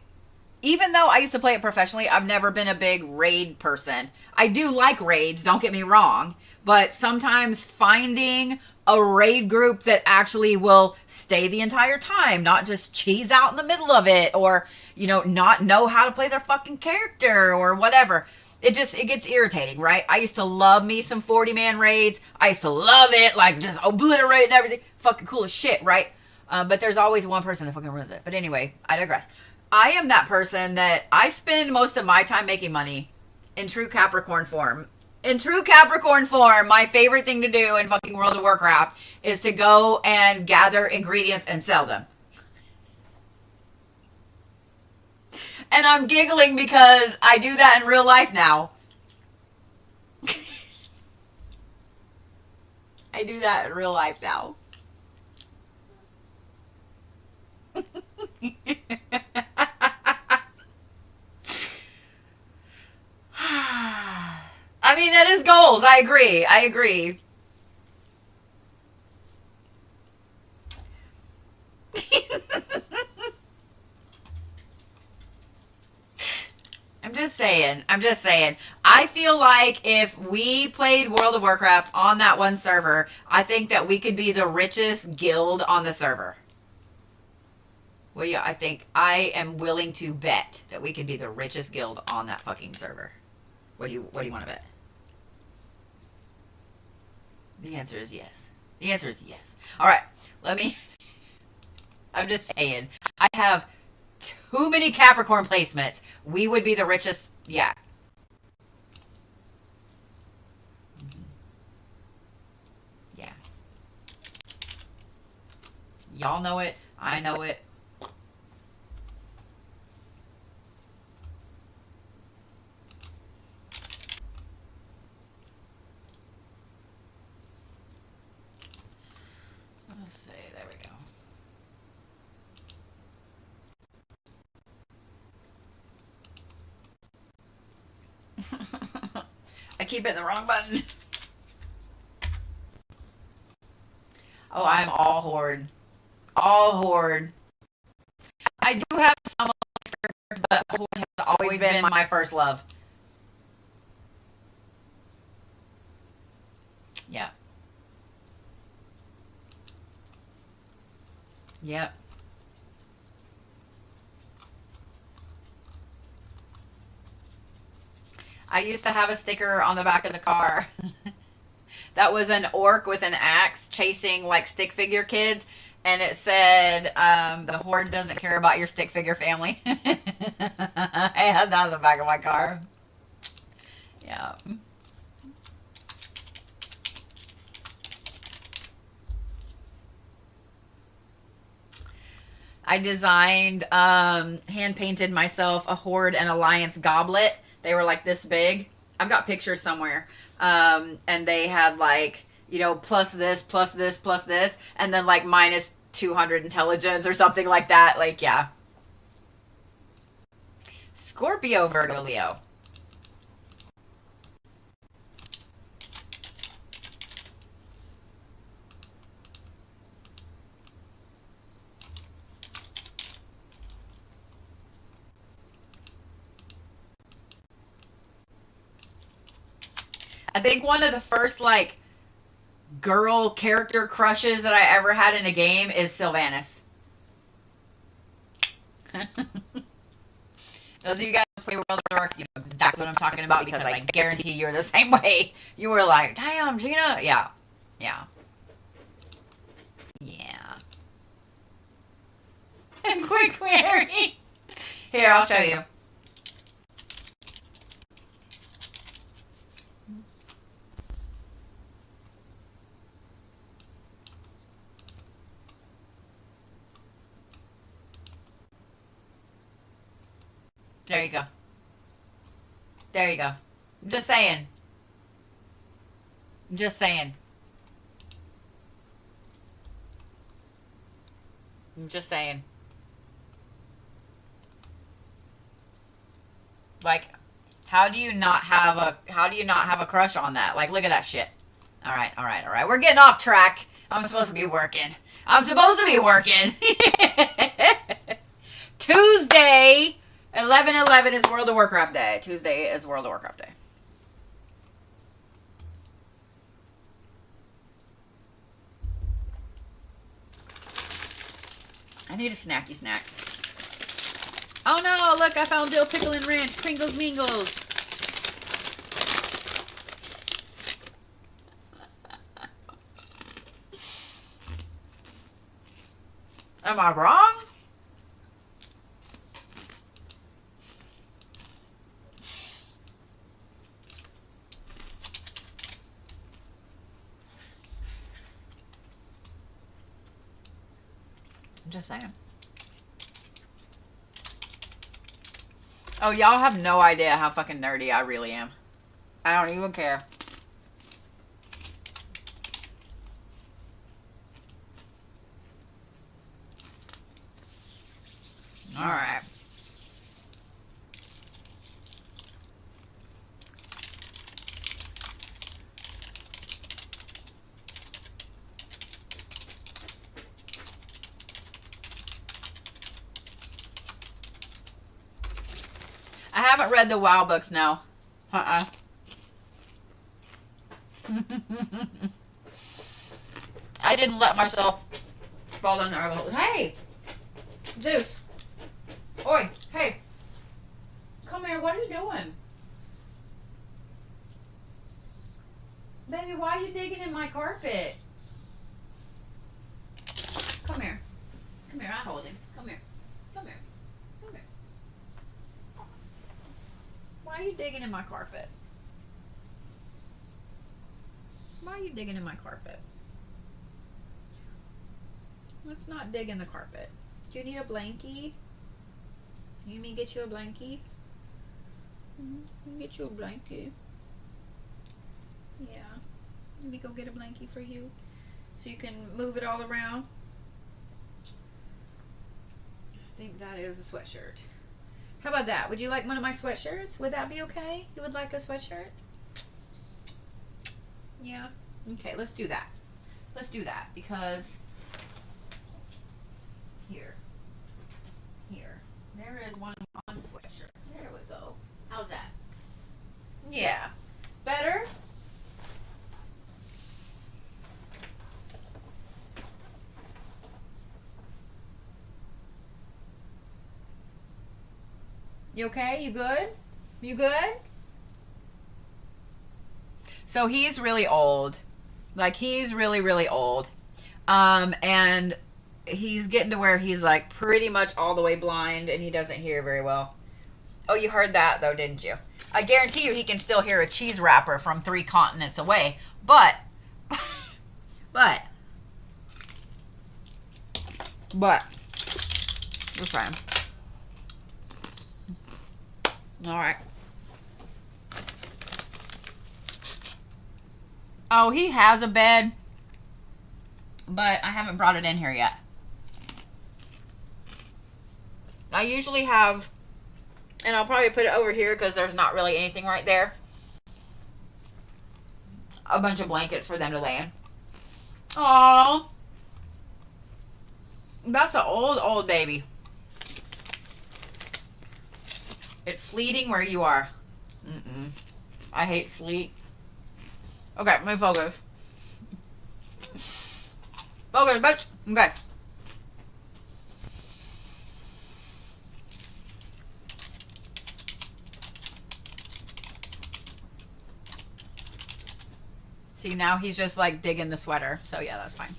even though I used to play it professionally, I've never been a big raid person. I do like raids, don't get me wrong. But sometimes finding a raid group that actually will stay the entire time, not just cheese out in the middle of it, or, you know, not know how to play their fucking character or whatever. It gets irritating, right? I used to love me some 40-man raids. I used to love it, like just obliterate and everything. Fucking cool as shit, right? But there's always one person that fucking ruins it. But anyway, I digress. I am that person that I spend most of my time making money in true Capricorn form. My favorite thing to do in fucking World of Warcraft is to go and gather ingredients and sell them. And I'm giggling because I do that in real life now. I do that in real life now. I mean, that is goals. I agree. I agree. I'm just saying. I'm just saying. I feel like if we played World of Warcraft on that one server, I think that we could be the richest guild on the server. What do you? I think I am willing to bet that we could be the richest guild on that fucking server. What do you want to bet? The answer is yes. The answer is yes. All right. Let me. I'm just saying. I have too many Capricorn placements. We would be the richest. Yeah. Yeah. Y'all know it. I know it. Let's see. There we go. I keep hitting the wrong button. Oh, I'm all horde. All horde. I do have some, but horde has always been my first love. Yeah. Yep. I used to have a sticker on the back of the car that was an orc with an axe chasing like stick figure kids, and it said, the horde doesn't care about your stick figure family. I had that on the back of my car. Yeah. I designed, hand painted myself a Horde and Alliance goblet. They were like this big. I've got pictures somewhere. And they had like, you know, plus this, plus this, plus this, and then like minus 200 intelligence or something like that. Like, yeah. Scorpio, Virgo, Leo. I think one of the first, like, girl character crushes that I ever had in a game is Sylvanas. Those of you guys who play World of Warcraft, you know exactly what I'm talking about, because I guarantee you're the same way. You were like, damn, Gina. Yeah. Yeah. Yeah. And quick, Mary. Here, I'll show you. There you go. There you go. I'm just saying. I'm just saying. I'm just saying. Like, how do you not have a crush on that? Like, look at that shit. All right, all right, all right. We're getting off track. I'm supposed to be working. I'm supposed to be working. Tuesday, 11/11 is World of Warcraft Day. Tuesday is World of Warcraft Day. I need a snacky snack. Oh no, look, I found dill pickle and ranch. Pringles Mingles. Am I wrong? I'm just saying. Oh, y'all have no idea how fucking nerdy I really am. I don't even care. All right. I haven't read the WoW books now. I didn't let myself fall down the rabbit hole. Hey! Zeus! Oi! Hey! Come here, what are you doing? Baby, why are you digging in my carpet? Come here. Come here, I hold him. Come here. Come here. Come here. Why are you digging in my carpet? Why are you digging in my carpet? Let's not dig in the carpet. Do you need a blankie? You mean get you a blankie? Let me get you a blankie. Yeah. Let me go get a blankie for you so you can move it all around. I think that is a sweatshirt. How about that? Would you like one of my sweatshirts? Would that be okay? You would like a sweatshirt? Yeah. Okay, let's do that. Let's do that because here. There is one on sweatshirt. There we go. How's that? Yeah. Better? You okay? You good? You good? So he's really old. Like he's really, really old. And he's getting to where he's like pretty much all the way blind and he doesn't hear very well. Oh, you heard that though, didn't you? I guarantee you he can still hear a cheese wrapper from 3 continents away. But we're fine. All right. Oh, he has a bed, but I haven't brought it in here yet. I usually have, and I'll probably put it over here because there's not really anything right there. A bunch of blankets for them to lay in. Aww. That's an old baby. It's sleeting where you are. I hate sleet. Okay, let me focus. Focus, bitch. Okay. See, now he's just like digging the sweater. So yeah, that's fine.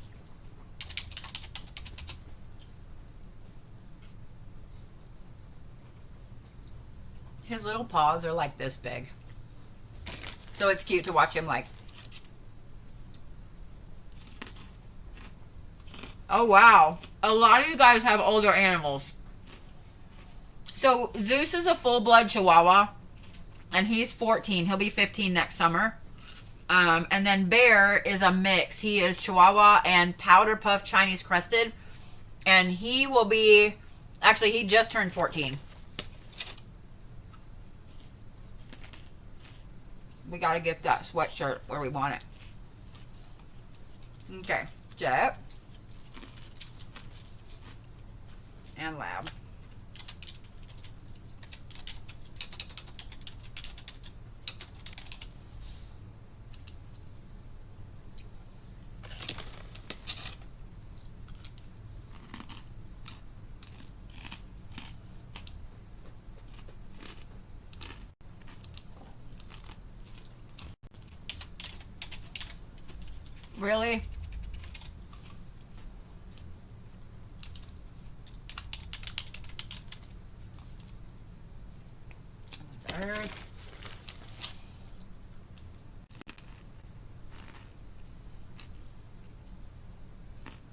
His little paws are like this big. So it's cute to watch him like. Oh wow. A lot of you guys have older animals. So Zeus is a full-blood Chihuahua. And he's 14. He'll be 15 next summer. And then Bear is a mix. He is Chihuahua and Powder Puff Chinese Crested. And he will be... Actually, he just turned 14. We gotta get that sweatshirt where we want it. Okay. Jet. And Lab. Really? That's Earth.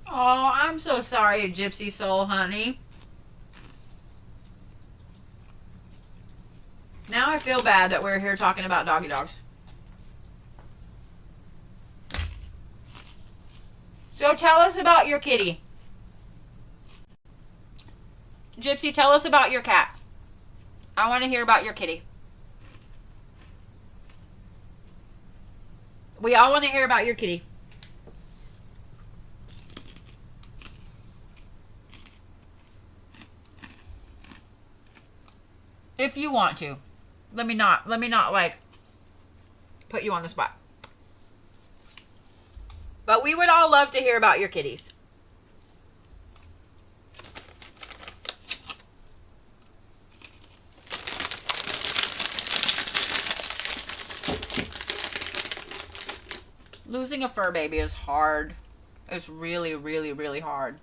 Oh, I'm so sorry, Gypsy Soul, honey. Now I feel bad that we're here talking about doggy dogs. So tell us about your kitty. Gypsy, tell us about your cat. I want to hear about your kitty. We all want to hear about your kitty. If you want to. Let me not like put you on the spot. But we would all love to hear about your kitties. Losing a fur baby is hard. It's really, really, really hard.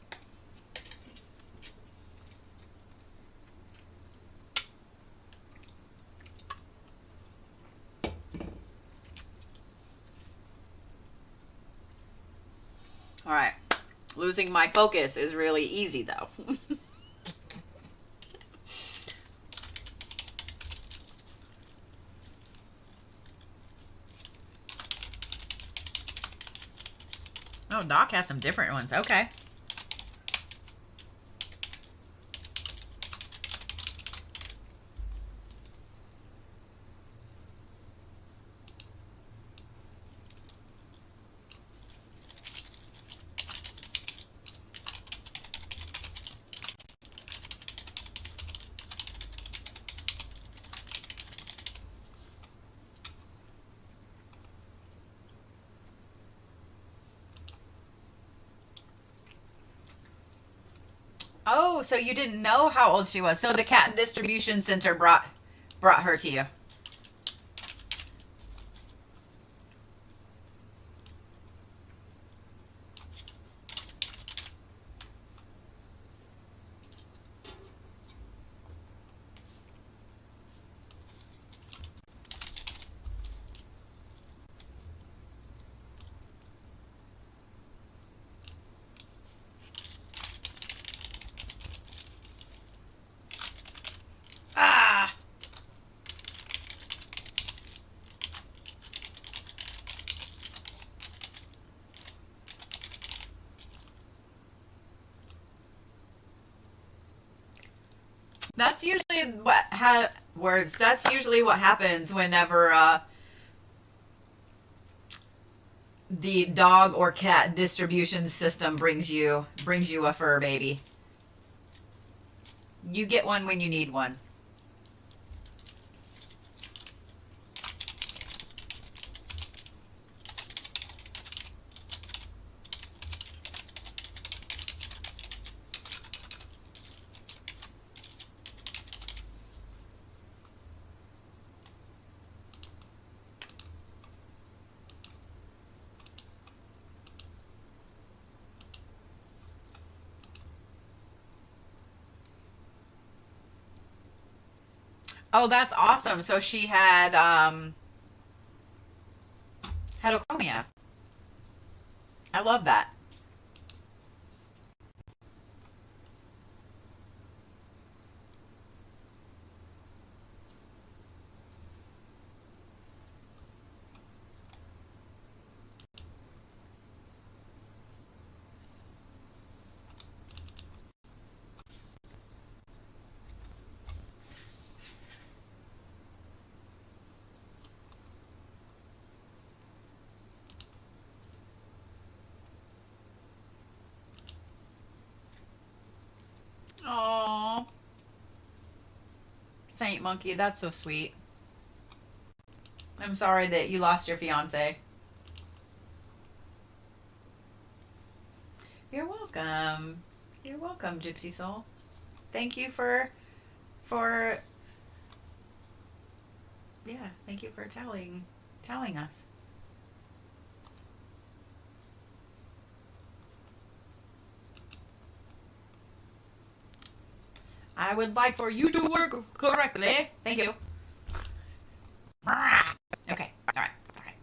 All right. Losing my focus is really easy, though. Oh, Doc has some different ones. Okay. Oh, so you didn't know how old she was. So the cat distribution center brought her to you. Ah. That's usually that's usually what happens whenever the dog or cat distribution system brings you a fur baby. You get one when you need one. Oh, that's awesome. So she had heterochromia. I love that. Oh, Saint Monkey, that's so sweet. I'm sorry that you lost your fiance. You're welcome. You're welcome, Gypsy Soul. Thank you for yeah, thank you for telling us. I would like for you to work correctly. Thank you. Okay. All right. Okay.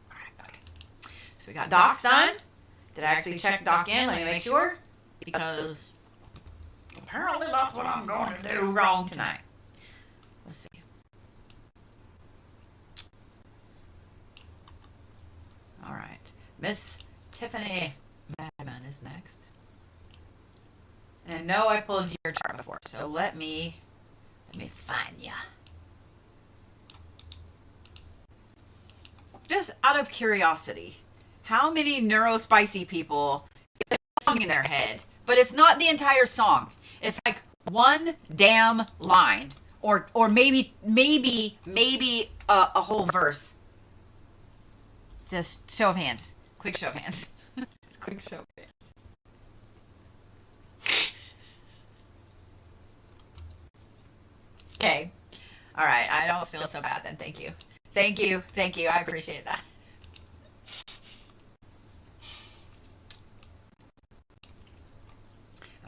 So we got Doc's done. Did I actually check Doc in? Let me make sure. Because apparently that's what I'm going to do wrong tonight. Let's see. All right. Miss Tiffany M is next. And I know I pulled your chart before, so let me find ya. Just out of curiosity, how many neurospicy people get a song in their head, but it's not the entire song. It's like one damn line, or maybe a whole verse. Just show of hands, quick show of hands. Quick show of hands. Okay. All right. I don't feel so bad then. Thank you. Thank you. Thank you. I appreciate that.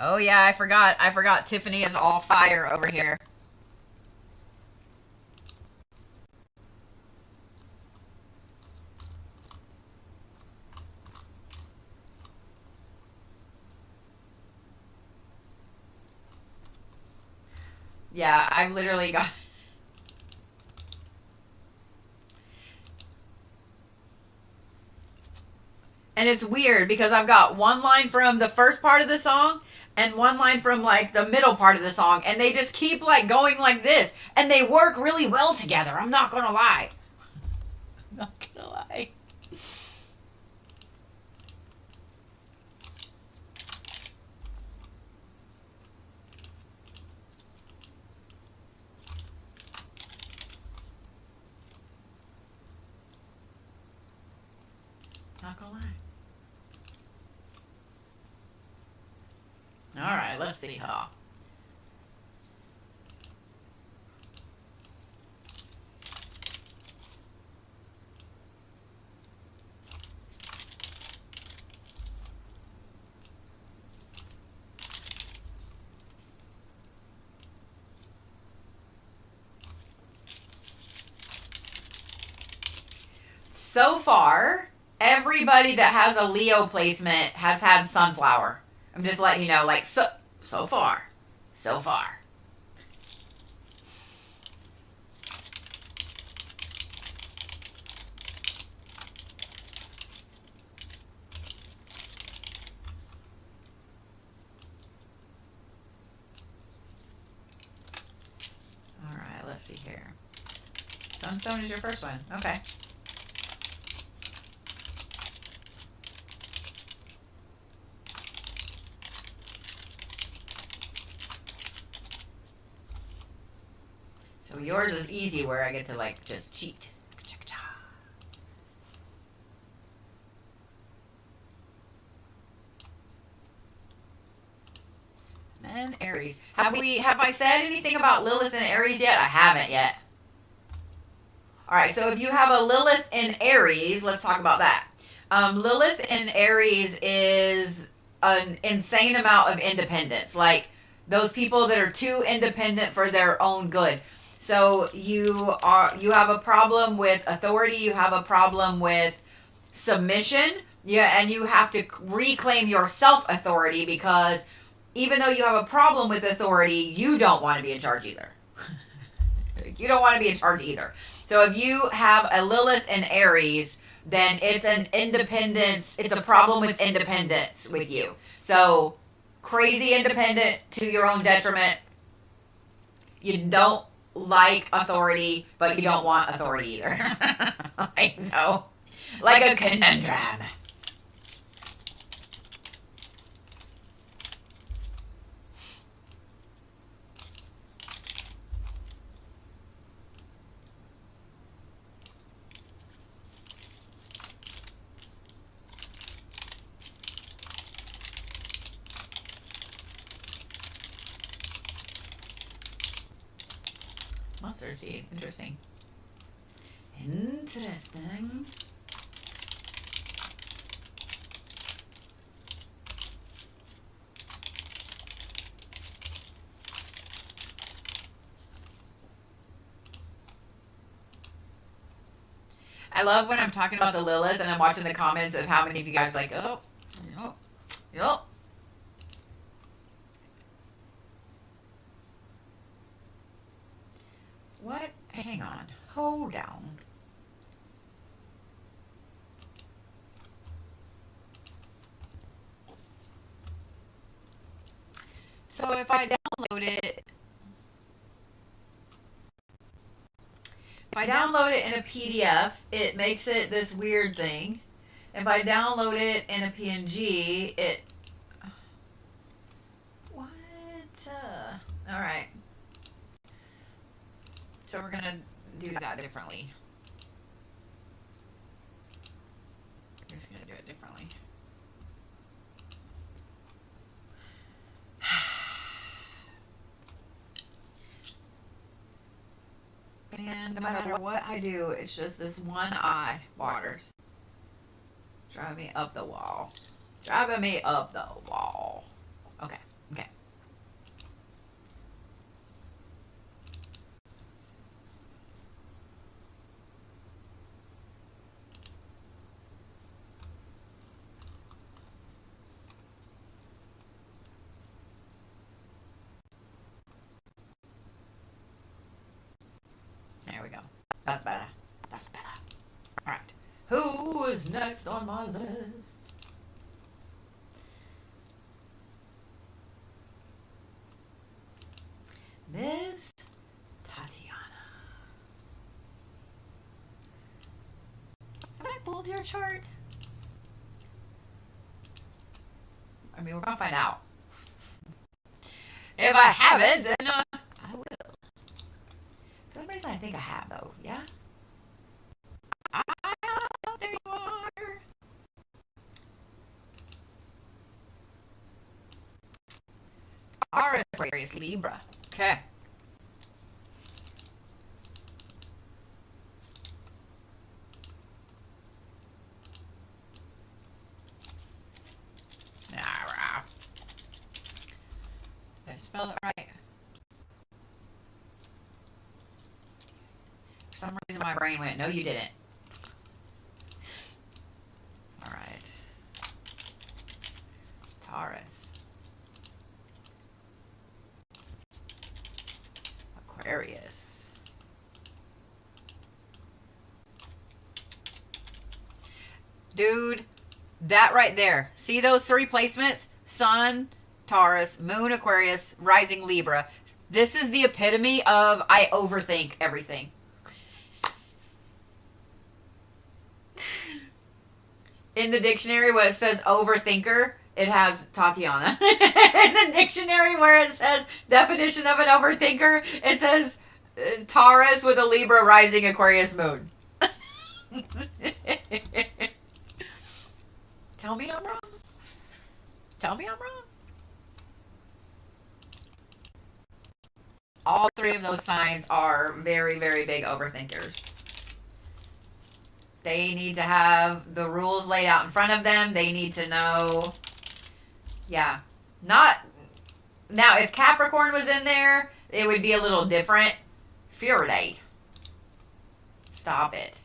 Oh yeah, I forgot. Tiffany is all fire over here. Yeah, I've literally got... And it's weird because I've got one line from the first part of the song and one line from like the middle part of the song, and they just keep like going like this, and they work really well together. I'm not gonna lie. I'm not gonna lie. Not gonna lie. All right, let's see how. So far, everybody that has a Leo placement has had sunflower. I'm just letting you know, like, so far. So far. All right, let's see here. Sunstone is your first one. Okay. So yours is easy where I get to like just cheat. And Aries. Have I said anything about Lilith and Aries yet? I haven't yet. Alright, so if you have a Lilith in Aries, let's talk about that. Lilith in Aries is an insane amount of independence. Like those people that are too independent for their own good. So you have a problem with authority, you have a problem with submission, yeah, and you have to reclaim your self-authority because even though you have a problem with authority, you don't want to be in charge either. You don't want to be in charge either. So if you have a Lilith in Aries, then it's an independence, it's a problem with independence with you. So crazy independent to your own detriment. You don't like authority, but you don't want authority either. Like so. Like a conundrum. Mustard seed. Interesting. Interesting. I love when I'm talking about the Lilith and I'm watching the comments of how many of you guys are like, oh, yep. What? Hang on. Hold down. So if I download it, in a PDF, it makes it this weird thing. If I download it in a PNG, it... What? All right. So we're going to do that differently. We're just going to do it differently. And no matter what I do, it's just this one eye waters. Driving me up the wall. Driving me up the wall. Okay, okay. There we go. That's better. That's better. All right. Who is next on my list? Miss Tatiana. Have I pulled your chart? I mean, we're gonna find out. If I haven't, then I will. For some reason, I think I have, though. Yeah? There you are. Taurus, Aquarius, Libra. Okay. Did I spell it right? For some reason, my brain went, no, you didn't. All right. Taurus. Aquarius. Dude, that right there. See those three placements? Sun, Taurus, Moon, Aquarius, Rising, Libra. This is the epitome of I overthink everything. In the dictionary where it says overthinker, it has Tatiana. In the dictionary where it says definition of an overthinker, it says Taurus with a Libra, Rising, Aquarius, Moon. Tell me I'm wrong. Tell me I'm wrong. All three of those signs are very, very big overthinkers. They need to have the rules laid out in front of them. They need to know. Yeah. Not. Now, if Capricorn was in there, it would be a little different. Fury. Stop it.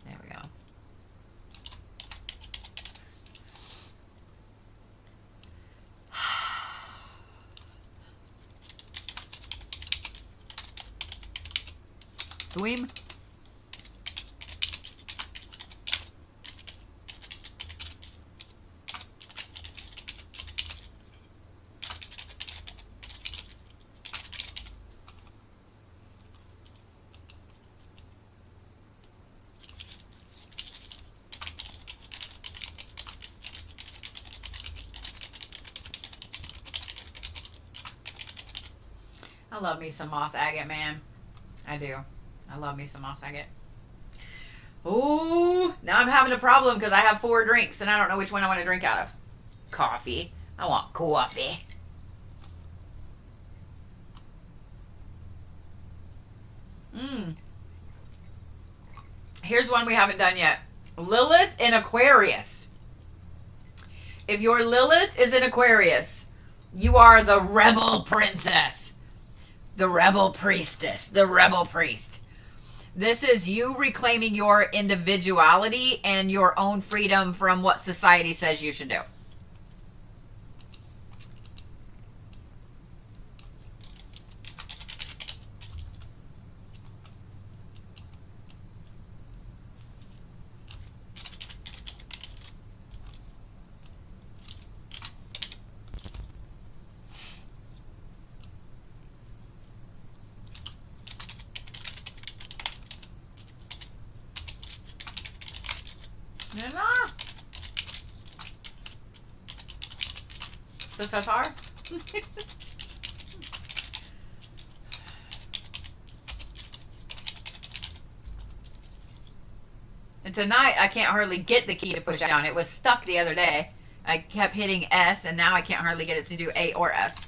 There we go. Swim. I love me some moss agate, man. I do. I love me some moss agate. Ooh, now I'm having a problem because I have 4 drinks and I don't know which one I want to drink out of. Coffee. I want coffee. Here's one we haven't done yet. Lilith in Aquarius. If your Lilith is in Aquarius, you are the rebel princess. The rebel priestess. The rebel priest. This is you reclaiming your individuality and your own freedom from what society says you should do. Nana. Sitar. And tonight I can't hardly get the key to push down. It was stuck the other day. I kept hitting S and now I can't hardly get it to do A or S.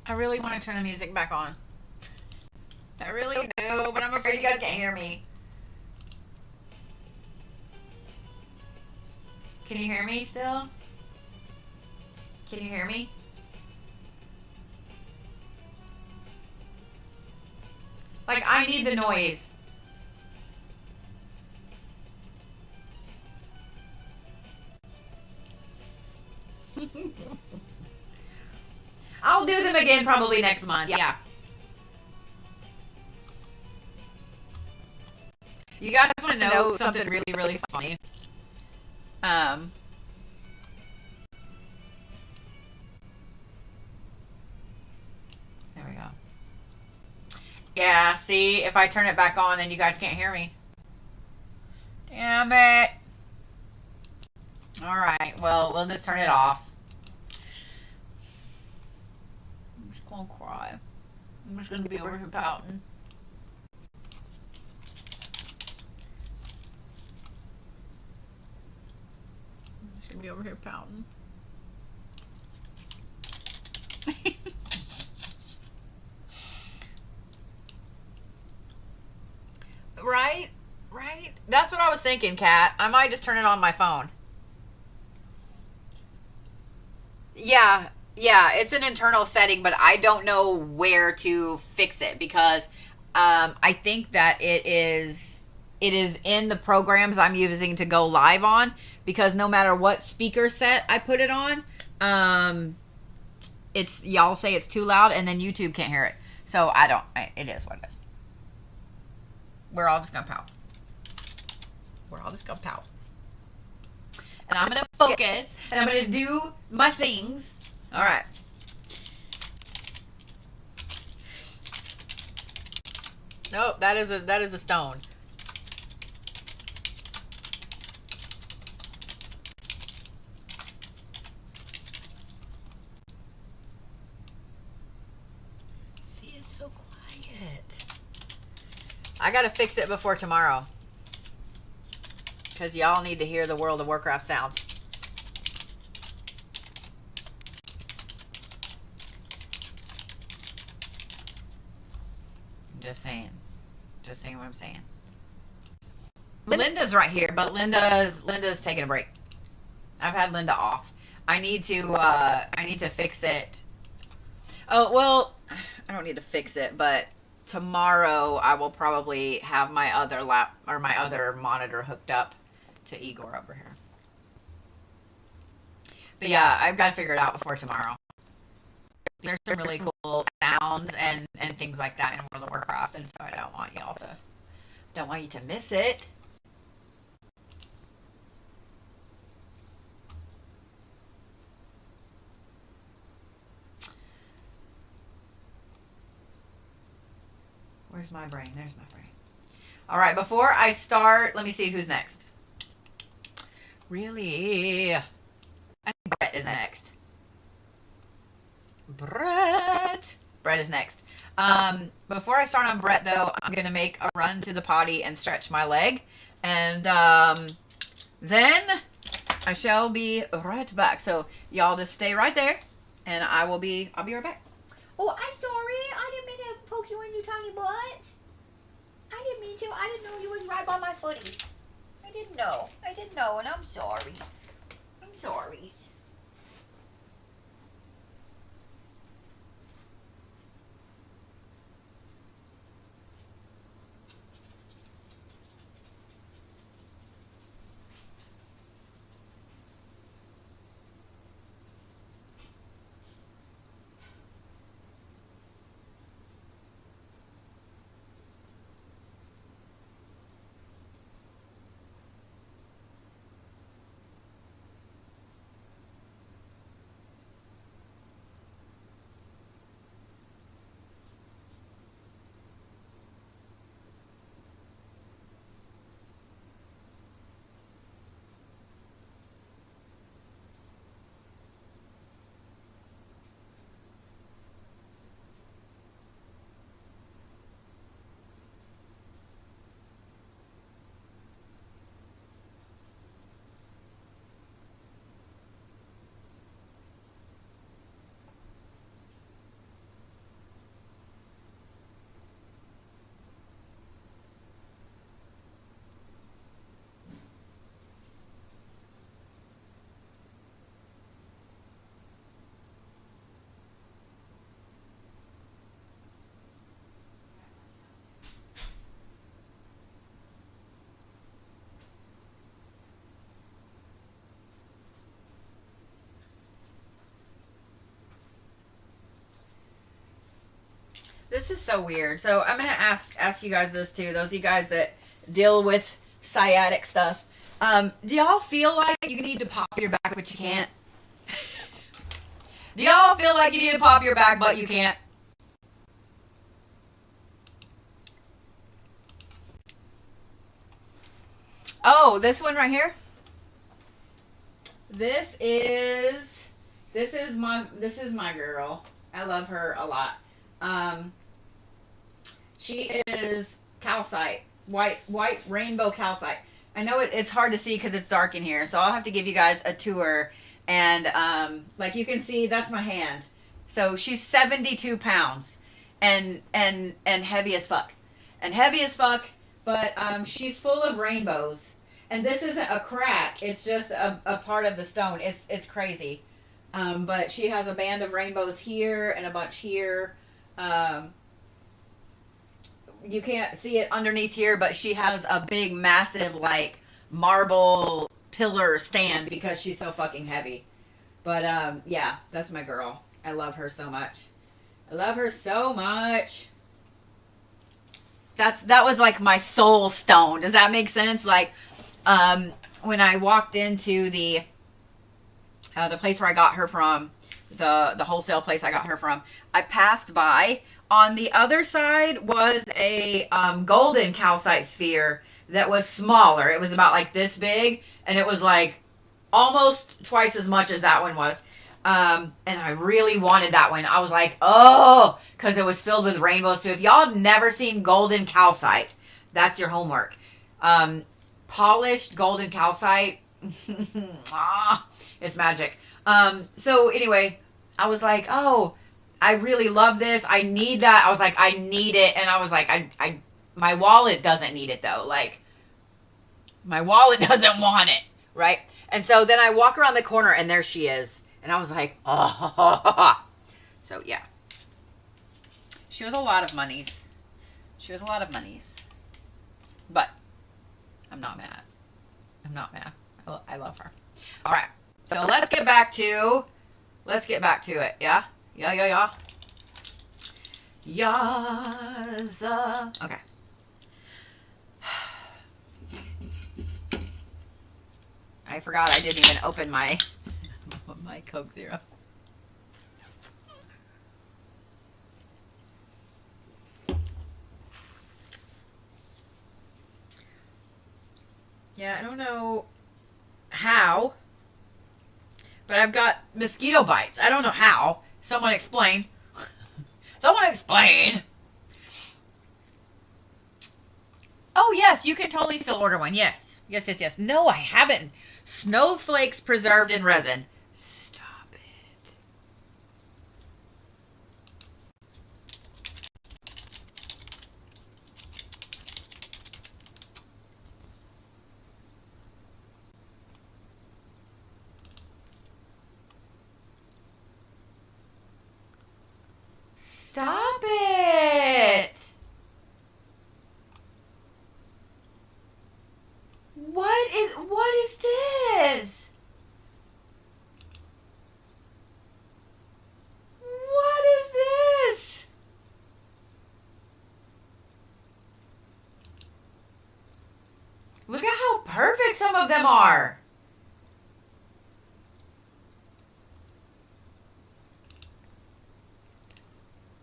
I really want to turn the music back on. I really do, but I'm afraid you guys can't hear me. Can you hear me still? Can you hear me? Like, I need the noise. I'll do them again probably next month. Yeah. You guys want to know something really, really funny? There we go. Yeah, see, if I turn it back on, then you guys can't hear me. Damn it. All right, well, we'll just turn it off. I'm just gonna cry. I'm just gonna be over here pouting. I'm just gonna be over here pouting. Right? Right? That's what I was thinking, Kat. I might just turn it on my phone. Yeah, it's an internal setting, but I don't know where to fix it because I think that it is in the programs I'm using to go live on, because no matter what speaker set I put it on, it's, y'all say it's too loud and then YouTube can't hear it. So it is what it is. We're all just gonna pout. We're all just gonna pout. And I'm going to focus, and I'm going to do my things. All right. Nope, that is a stone. See, it's so quiet. I got to fix it before tomorrow, because y'all need to hear the World of Warcraft sounds. I'm just saying. Just saying what I'm saying. Linda's right here, but Linda's taking a break. I've had Linda off. I need to fix it. Oh, well, I don't need to fix it, but tomorrow I will probably have my other my other monitor hooked up to Igor over here. But yeah, I've got to figure it out before tomorrow. There's some really cool sounds and things like that in World of Warcraft, and so I don't want you to miss it. Where's my brain? There's my brain. All right, before I start, let me see who's next. Really? I think Brett is next. Brett is next. Before I start on Brett, though, I'm going to make a run to the potty and stretch my leg. And then I shall be right back. So y'all just stay right there, and I'll be right back. Oh, I'm sorry. I didn't mean to poke you in your tiny butt. I didn't mean to. I didn't know you was right by my footies. I didn't know, and I'm sorry. I'm sorry. This is so weird. So I'm going to ask you guys this too. Those of you guys that deal with sciatic stuff. Do y'all feel like you need to pop your back, but you can't? Do y'all feel like you need to pop your back, but you can't? Oh, this one right here? This is my girl. I love her a lot. She is calcite, white rainbow calcite. I know it's hard to see because it's dark in here, so I'll have to give you guys a tour. And like you can see, that's my hand. So she's 72 pounds and heavy as fuck. And heavy as fuck, but she's full of rainbows. And this isn't a crack, it's just a part of the stone. It's crazy. But she has a band of rainbows here and a bunch here. You can't see it underneath here, but she has a big, massive, like, marble pillar stand because she's so fucking heavy. But, yeah, that's my girl. I love her so much. I love her so much. That was, like, my soul stone. Does that make sense? Like, when I walked into the place where I got her from, the wholesale place I got her from, I passed by. On the other side was a golden calcite sphere that was smaller. It was about like this big, and it was like almost twice as much as that one was. And I really wanted that one. I was like, oh, because it was filled with rainbows. So if y'all have never seen golden calcite, that's your homework. Polished golden calcite. It's magic. So anyway, I was like, oh, I really love this. I need that. I was like, I need it. And I was like, my wallet doesn't need it though. Like, my wallet doesn't want it. Right. And so then I walk around the corner and there she is. And I was like, oh. So yeah. She was a lot of monies. But I'm not mad. I love her. All right. So let's get back to it. Yeah. Yeah. Yes. Okay. I forgot I didn't even open my Coke Zero. Yeah, I don't know how, but I've got mosquito bites. I don't know how. Someone explain. Someone explain. Oh, yes, you can totally still order one. Yes. No, I haven't. Snowflakes preserved in resin. Stop it. Stop it. What is this? What is this? Look at how perfect some of them are.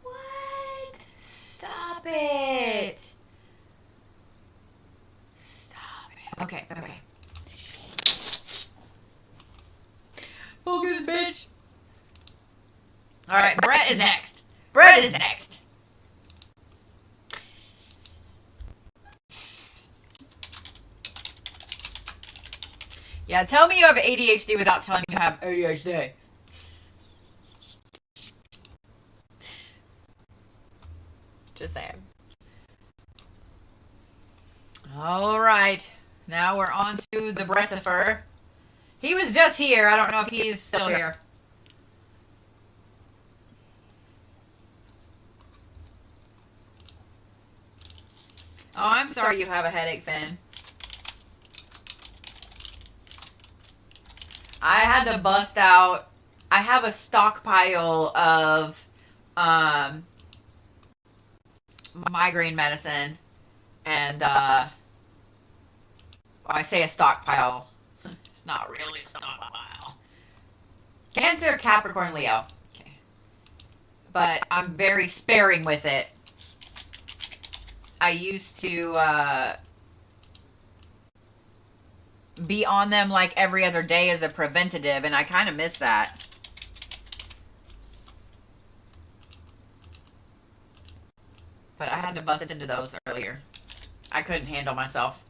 What? Stop it. Okay. Focus, bitch. All right, Brett is next. Yeah, tell me you have ADHD without telling me you have ADHD. Just saying. All right. Now we're on to the Bretifer. He was just here. I don't know if he's still here. Oh, I'm sorry you have a headache, Finn. I had to bust out. I have a stockpile of migraine medicine, and I say a stockpile. It's not really a stockpile. Cancer, Capricorn, Leo. Okay. But I'm very sparing with it. I used to be on them like every other day as a preventative, and I kind of miss that. But I had to bust into those earlier. I couldn't handle myself.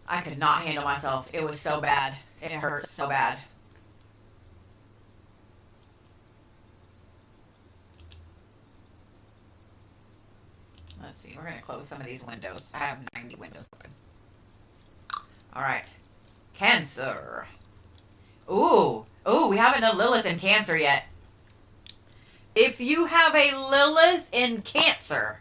I could not handle myself. It was so bad. It hurt so bad. Let's see. We're going to close some of these windows. I have 90 windows open. All right. Cancer. Ooh. Ooh, we haven't done Lilith in Cancer yet. If you have a Lilith in Cancer,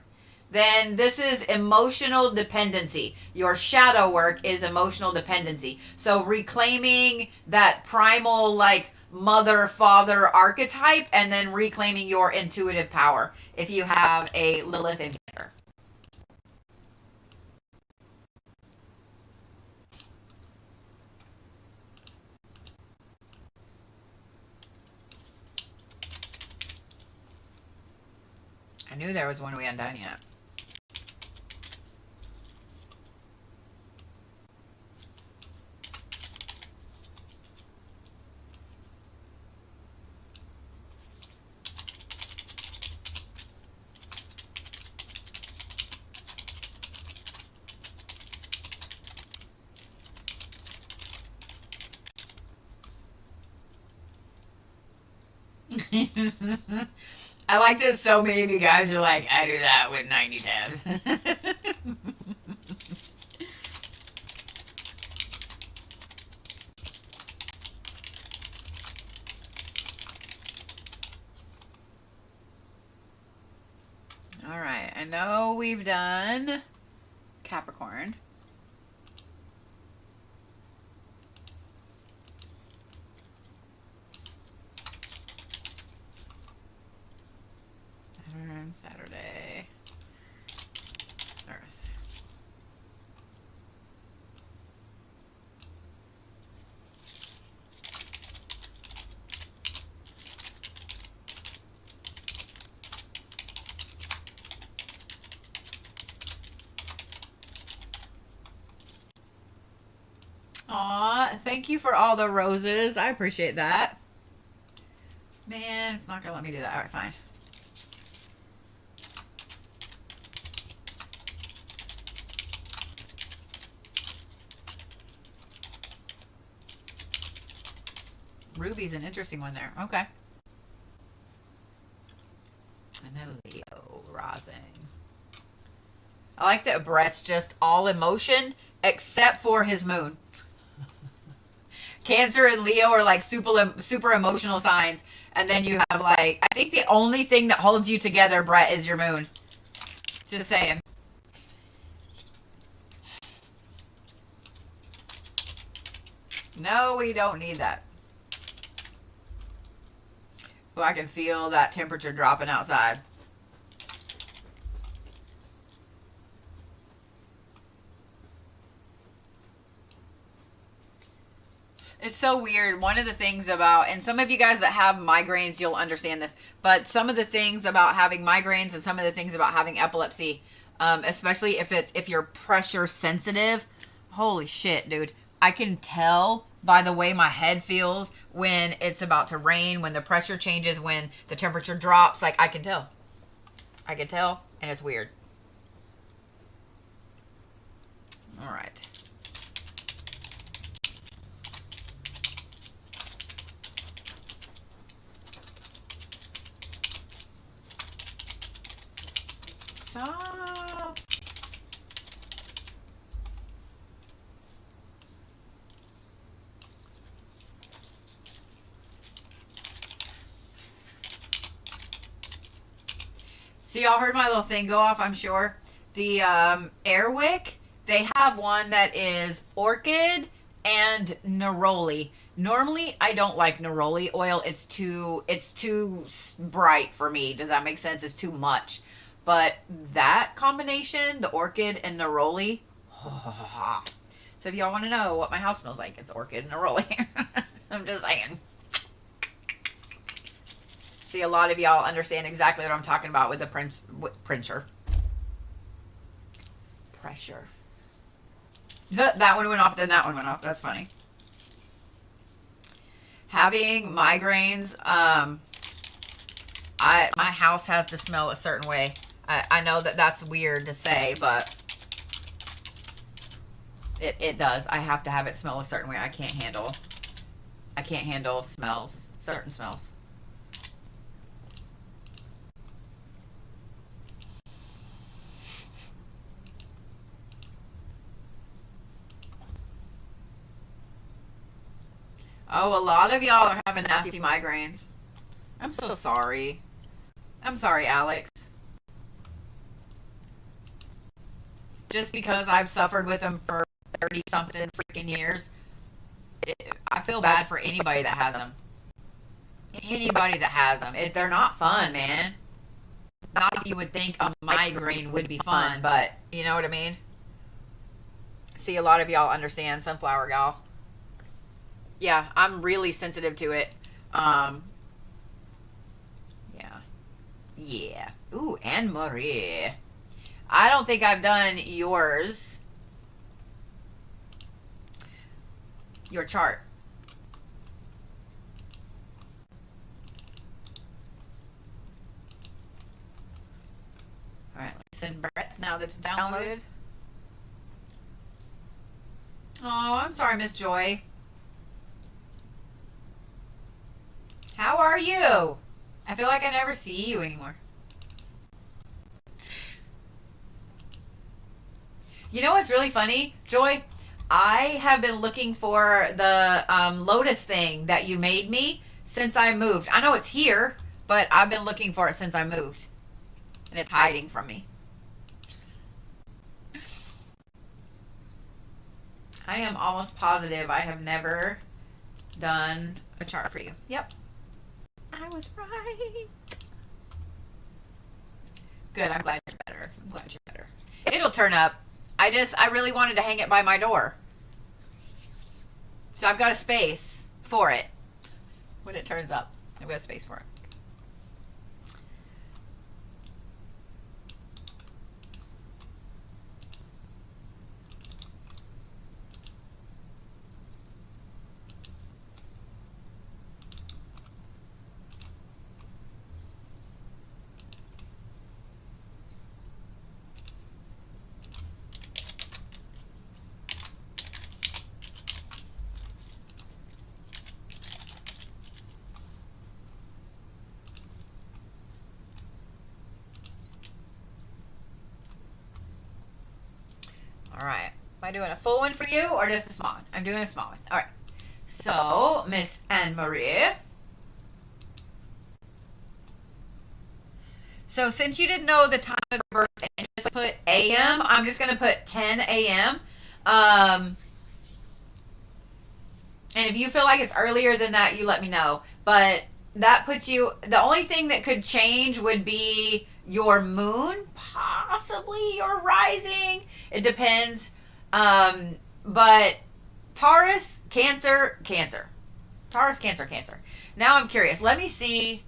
then this is emotional dependency. Your shadow work is emotional dependency. So reclaiming that primal, like, mother-father archetype, and then reclaiming your intuitive power if you have a Lilith in Cancer. I knew there was one we hadn't done yet. I like that so many of you guys are like, I do that with 90 tabs. All right, I know we've done Capricorn. Saturday, Earth. Aw, thank you for all the roses. I appreciate that. Man, it's not gonna let me do that. All right, fine. Ruby's an interesting one there. Okay. And then Leo rising. I like that Brett's just all emotion except for his moon. Cancer and Leo are like super emotional signs. And then you have like, I think the only thing that holds you together, Brett, is your moon. Just saying. No, we don't need that. Well, I can feel that temperature dropping outside. It's so weird. One of the things about, and some of you guys that have migraines, you'll understand this, but some of the things about having migraines and some of the things about having epilepsy, especially if you're pressure sensitive, holy shit, dude. I can tell by the way my head feels when it's about to rain, when the pressure changes, when the temperature drops. Like, I can tell. I can tell, and it's weird. All right. So... So y'all heard my little thing go off, I'm sure. The Airwick, they have one that is orchid and neroli. Normally, I don't like neroli oil. It's too bright for me. Does that make sense? It's too much. But that combination, the orchid and neroli. So if y'all want to know what my house smells like, it's orchid and neroli. I'm just saying. See, a lot of y'all understand exactly what I'm talking about with the pressure. That one went off, then that one went off. That's funny. Having migraines, my house has to smell a certain way. I know that that's weird to say, but it does. I have to have it smell a certain way. I can't handle smells, certain smells. Oh, a lot of y'all are having nasty migraines. I'm so sorry. I'm sorry, Alex. Just because I've suffered with them for 30-something freaking years, I feel bad for anybody that has them. Anybody that has them. They're not fun, man. Not that you would think a migraine would be fun, but you know what I mean? See, a lot of y'all understand Sunflower Gal. Yeah, I'm really sensitive to it. Yeah. Yeah. Ooh, Annmarie. I don't think I've done yours. Your chart. Alright, let's send Brett's now that it's downloaded. Oh, I'm sorry, Miss Joy. How are you? I feel like I never see you anymore. You know what's really funny, Joy? I have been looking for the lotus thing that you made me since I moved. I know it's here, but I've been looking for it since I moved. And it's hiding from me. I am almost positive I have never done a chart for you. Yep. I was right. Good, I'm glad you're better. I'm glad you're better. It'll turn up. I really wanted to hang it by my door. So I've got a space for it. When it turns up, I've got a space for it. All right. Am I doing a full one for you or just a small one? I'm doing a small one. All right. So, Miss Annmarie. So, since you didn't know the time of birth and just put AM, I'm just going to put 10 AM. And if you feel like it's earlier than that, you let me know. But that puts you, the only thing that could change would be your moon, possibly your rising. It depends. But Taurus, Cancer, Cancer. Taurus, Cancer, Cancer. Now I'm curious. Let me see.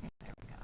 There we go.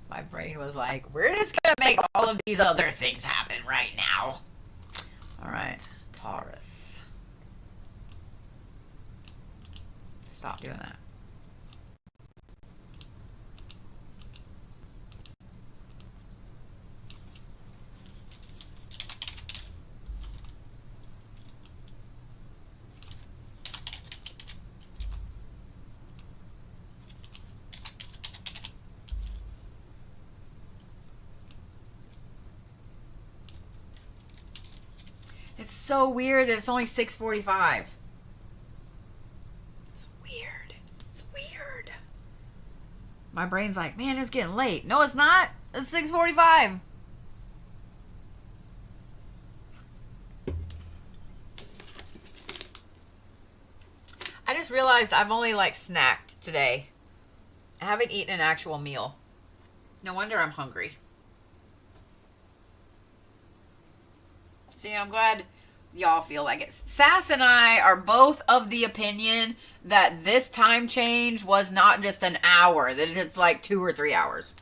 My brain was like, we're just going to make all of these other things happen right now. All right, Taurus. Stop doing that. so weird that it's only 6:45. It's weird. It's weird. My brain's like, man, it's getting late. No, it's not. It's 6:45. I just realized I've only like snacked today. I haven't eaten an actual meal. No wonder I'm hungry. See, I'm glad y'all feel like it. Sass and I are both of the opinion that this time change was not just an hour, that it's like 2 or 3 hours.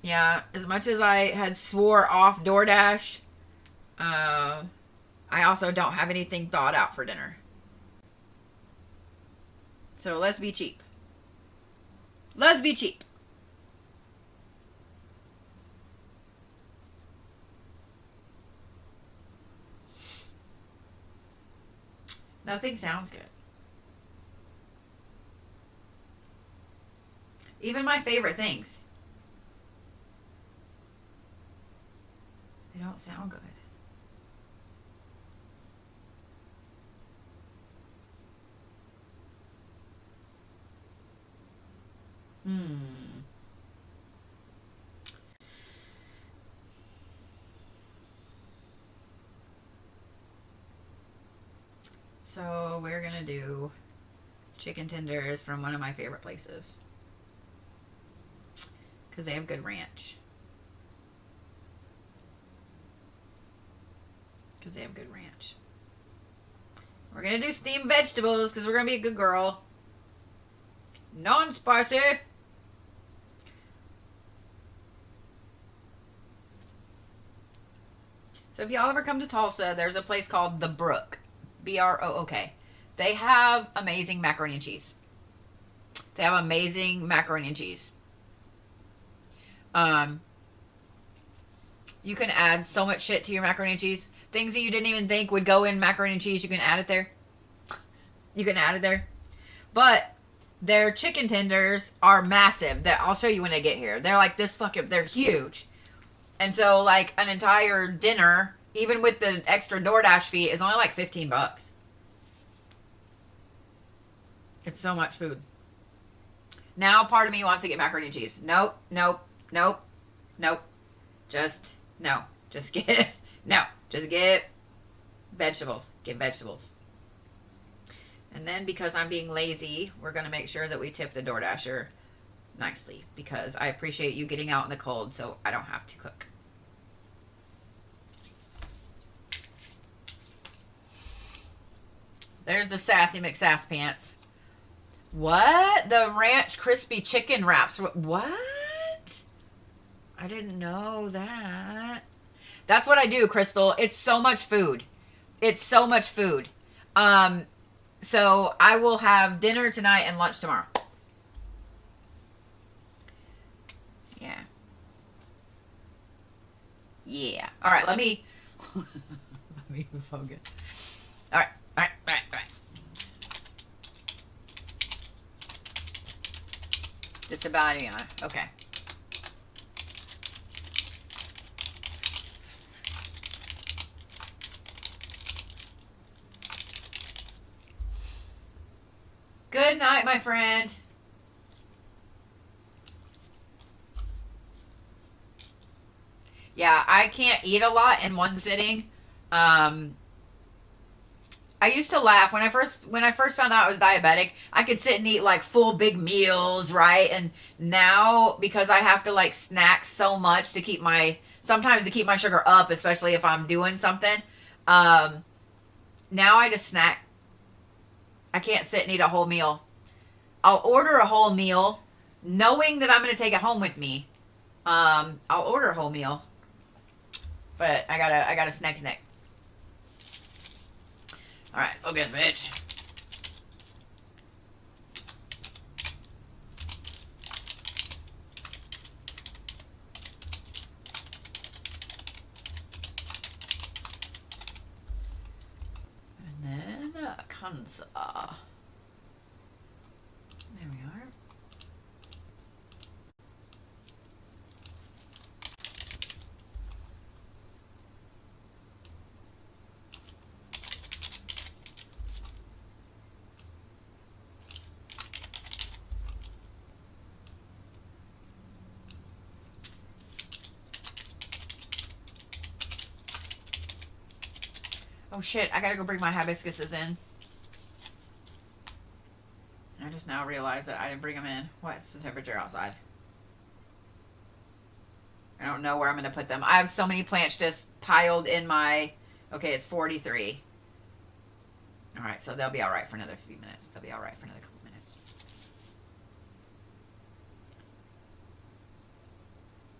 Yeah, as much as I had swore off DoorDash, I also don't have anything thought out for dinner. So let's be cheap. Let's be cheap. Nothing sounds good. Even my favorite things. They don't sound good. So we're gonna do chicken tenders from one of my favorite places because they have good ranch. We're gonna do steamed vegetables because we're gonna be a good girl. Non-spicy. So if y'all ever come to Tulsa, there's a place called The Brook. B-R-O-O-K. They have amazing macaroni and cheese. You can add so much shit to your macaroni and cheese. Things that you didn't even think would go in macaroni and cheese, you can add it there. But their chicken tenders are massive. I'll show you when they get here. They're like this fucking, they're huge. And so like an entire dinner, even with the extra DoorDash fee, is only like $15. It's so much food. Now part of me wants to get macaroni and cheese. Nope. Just get vegetables. Get vegetables. And then because I'm being lazy, we're going to make sure that we tip the DoorDasher nicely. Because I appreciate you getting out in the cold so I don't have to cook. There's the Sassy McSass pants. What? The ranch crispy chicken wraps. What? I didn't know that. That's what I do, Crystal. It's so much food. So I will have dinner tonight and lunch tomorrow. Yeah. All right, let me focus. All right. Just about, okay. Good night, my friend. Yeah, I can't eat a lot in one sitting. I used to laugh when I first found out I was diabetic. I could sit and eat like full big meals, right? And now because I have to like snack so much to keep my sugar up, especially if I'm doing something. Now I just snack. I can't sit and eat a whole meal. I'll order a whole meal knowing that I'm going to take it home with me. I'll order a whole meal, but I gotta snack. All right, focus, bitch. And then Cancer. There we are. shit, I gotta go bring my hibiscuses in. I just now realized that I didn't bring them in. What's the temperature outside? I don't know where I'm going to put them. I have so many plants just piled in my... Okay, it's 43. All right, so they'll be all right for another few minutes. They'll be all right for another couple minutes.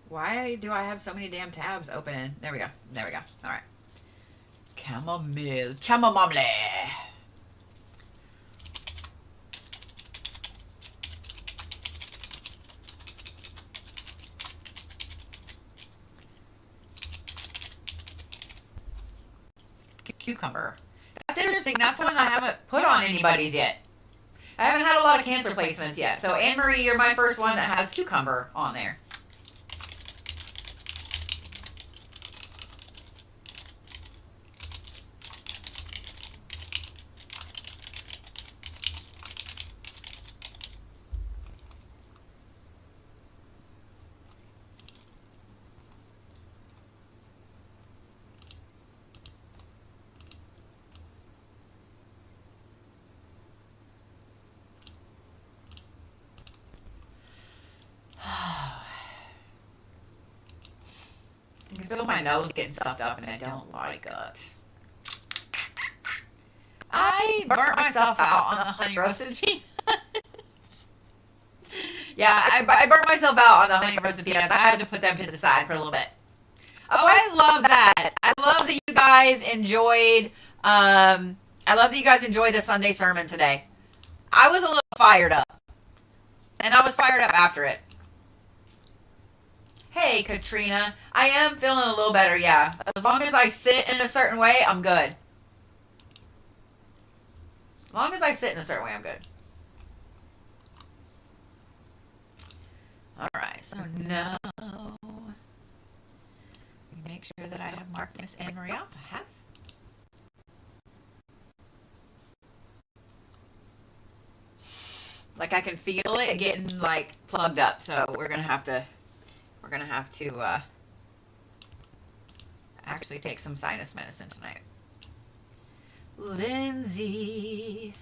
Why do I have so many damn tabs open? There we go. There we go. All right. Chamomile. Chamomile. Cucumber. That's interesting. That's one I haven't put on anybody's yet. I haven't had a lot of Cancer placements yet. So Annmarie, you're my first one that has cucumber on there. I feel my nose getting stuffed up and I don't like it. I burnt myself out on the honey roasted peanuts. Yeah, I burnt myself out on the honey roasted peanuts. I had to put them to the side for a little bit. Oh, I love that. I love that you guys enjoyed, the Sunday sermon today. I was a little fired up. And I was fired up after it. Hey, Katrina. I am feeling a little better, yeah. As long as I sit in a certain way, I'm good. As long as I sit in a certain way, I'm good. Alright, so now... make sure that I have marked Miss Annmarie up. I have. Like, I can feel it getting, like, plugged up. So, we're going to have to actually take some sinus medicine tonight. Lindsay,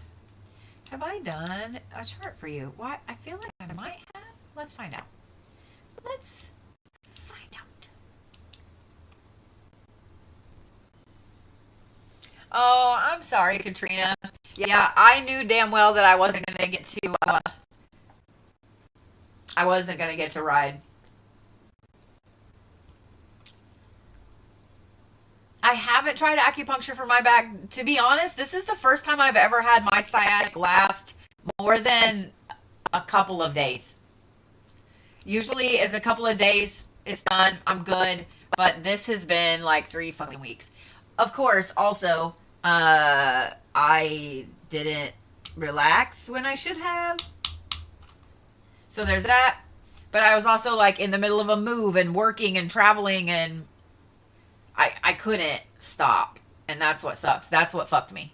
have I done a chart for you? What? I feel like I might have. Let's find out. Let's find out. Oh, I'm sorry, Katrina. Yeah, I knew damn well that I wasn't going to get to ride. I haven't tried acupuncture for my back. To be honest, this is the first time I've ever had my sciatic last more than a couple of days. Usually, it's a couple of days, it's done, I'm good. But this has been like 3 fucking weeks. Of course, also, I didn't relax when I should have. So there's that. But I was also like in the middle of a move and working and traveling and I couldn't stop. And that's what sucks. That's what fucked me.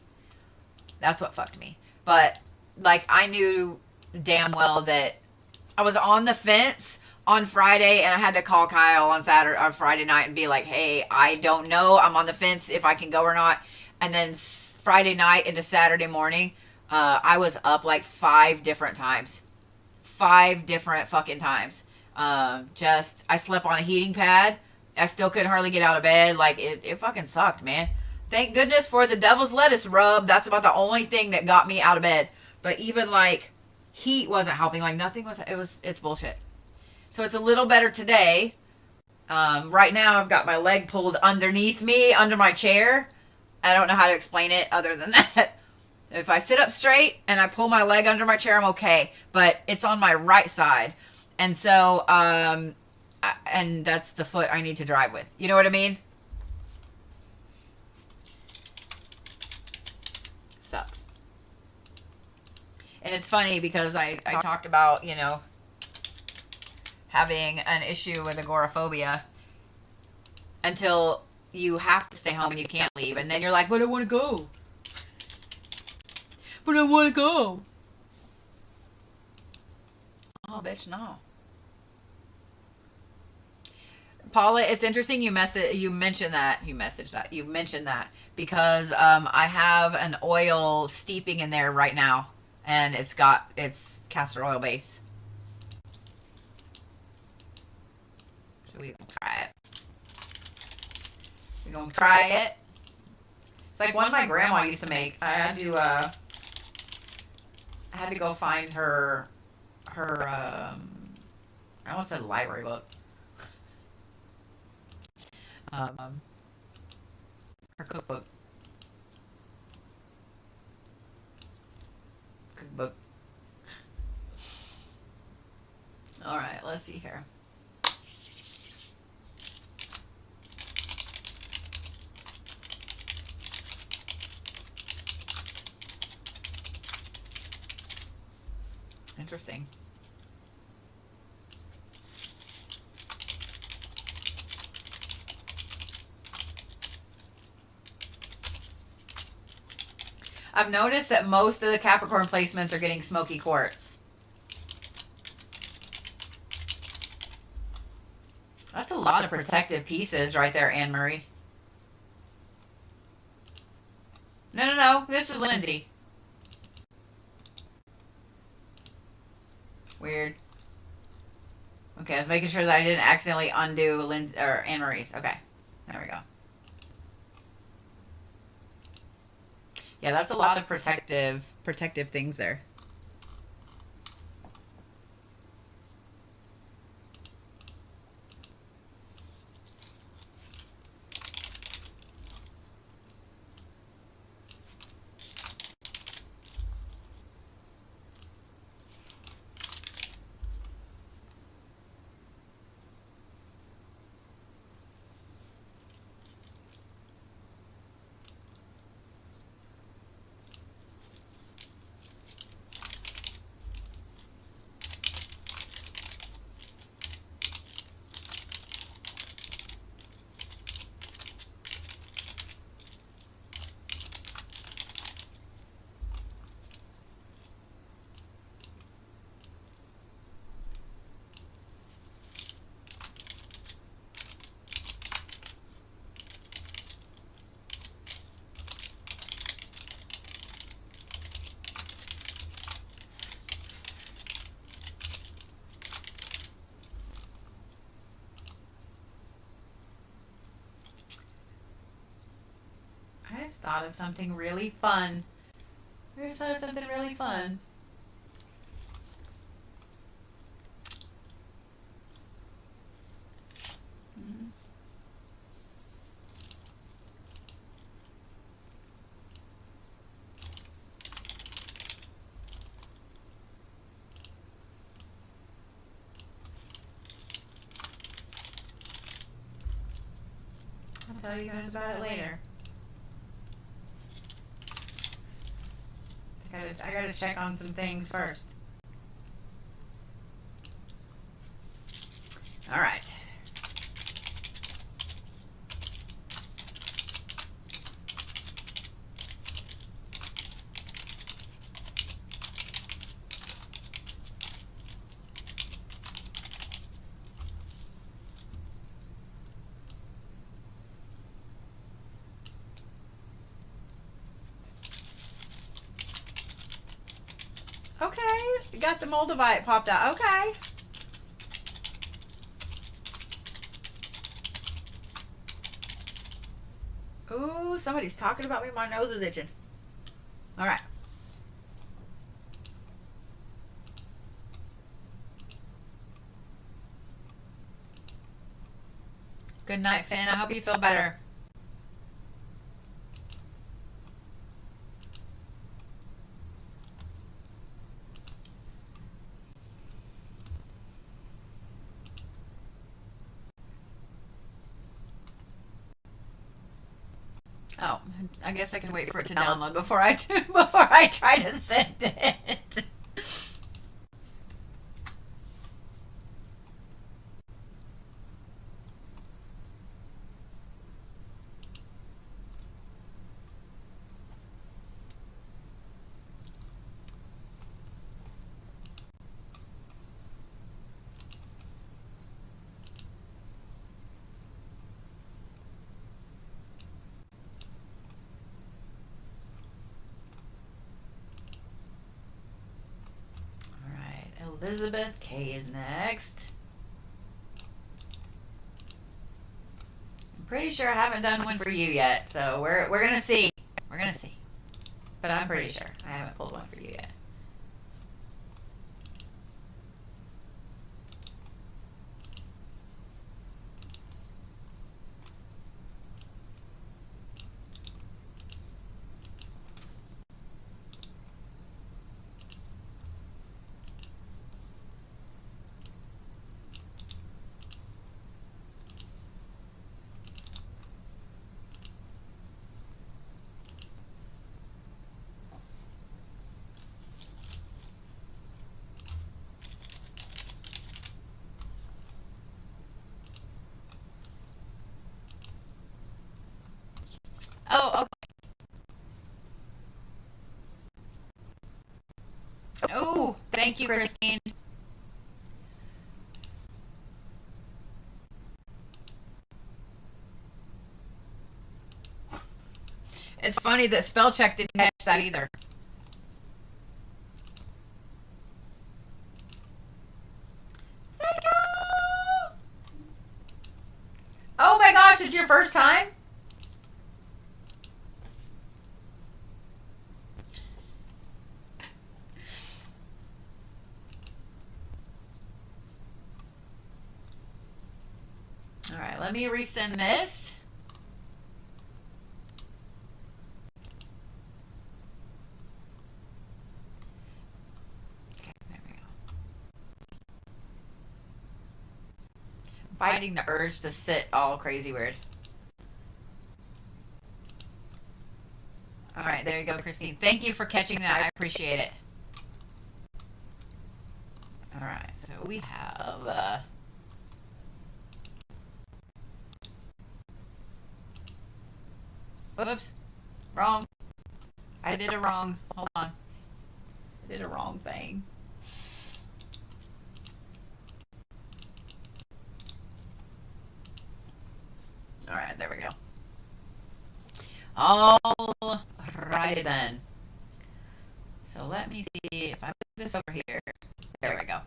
That's what fucked me. But like I knew damn well that I was on the fence on Friday and I had to call Kyle on Friday night and be like, hey, I don't know. I'm on the fence if I can go or not. And then Friday night into Saturday morning, I was up like 5 different times. 5 different fucking times. I slept on a heating pad. I still couldn't hardly get out of bed. Like, it fucking sucked, man. Thank goodness for the devil's lettuce rub. That's about the only thing that got me out of bed. But even, like, heat wasn't helping. Like, nothing was, it's bullshit. So it's a little better today. Right now, I've got my leg pulled underneath me, under my chair. I don't know how to explain it other than that. If I sit up straight and I pull my leg under my chair, I'm okay. But it's on my right side. And so, and that's the foot I need to drive with. You know what I mean? Sucks. And it's funny because I talked about, you know, having an issue with agoraphobia until you have to stay home and you can't leave. And then you're like, but I want to go. But I want to go. Oh, bitch, no. Paula, it's interesting you mentioned that because I have an oil steeping in there right now, and it's castor oil base. So we gonna try it. We're gonna try it. It's like one my grandma used to make. I had to go find her I almost said library book. Her cookbook. All right, let's see here. Interesting. I've noticed that most of the Capricorn placements are getting smoky quartz. That's a lot of protective pieces right there, Annmarie. No. This is Lenzie. Weird. Okay, I was making sure that I didn't accidentally undo Annmarie's. Okay, there we go. Yeah, that's a lot of protective things there. I just thought of something really fun. I just thought of something really fun. I'll tell you guys about it later. I gotta check on some things first. All right. Okay, got the Moldavite popped out. Okay. Ooh, somebody's talking about me. My nose is itching. All right. Good night, Finn. I hope you feel better. Oh, I guess I can wait for it to download before I try to send it. Elizabeth K is next. I'm pretty sure I haven't done one for you yet, so we're gonna see. We're gonna see. But I'm pretty sure I haven't pulled one for you yet. Oh, okay. Oh, thank you, Christine. It's funny that spell check didn't catch that either. Thank you. Oh my gosh, it's your first time? All right, let me resend this. Okay, there we go. I'm fighting the urge to sit all crazy weird. All right, there you go, Christine. Thank you for catching that. I appreciate it. All right, so we have... Whoops. Wrong. I did it wrong. Hold on. I did a wrong thing. Alright, there we go. Alrighty then. So let me see if I put this over here. There we go.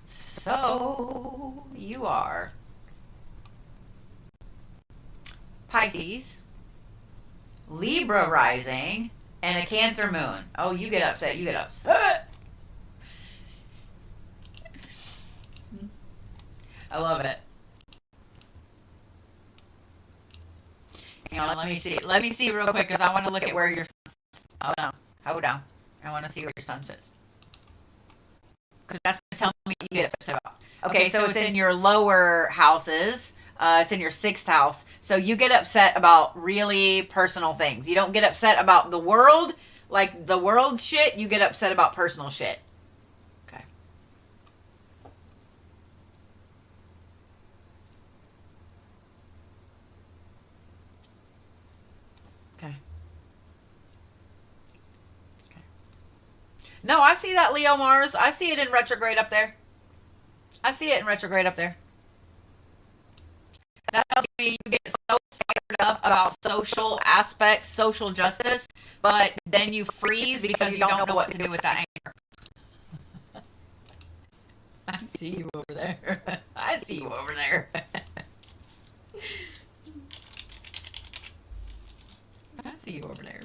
So you are Pisces, Libra rising, and a Cancer moon. Oh, you get upset. You get upset. I love it. Hang on, let me see. Let me see real quick because I want to look at where your sun sits. Hold on. Hold on. I want to see where your sun sits. Because that's going to tell me what you get upset about. Okay, so it's in your lower houses. It's in your 6th house. So you get upset about really personal things. You don't get upset about the world, like the world shit. You get upset about personal shit. Okay. Okay. Okay. No, I see that Leo Mars. I see it in retrograde up there. I see it in retrograde up there. That tells me you get so fired up about social aspects, social justice, but then you freeze because you don't know what to do with that anger. I see you over there. I see you over there. I see you over there.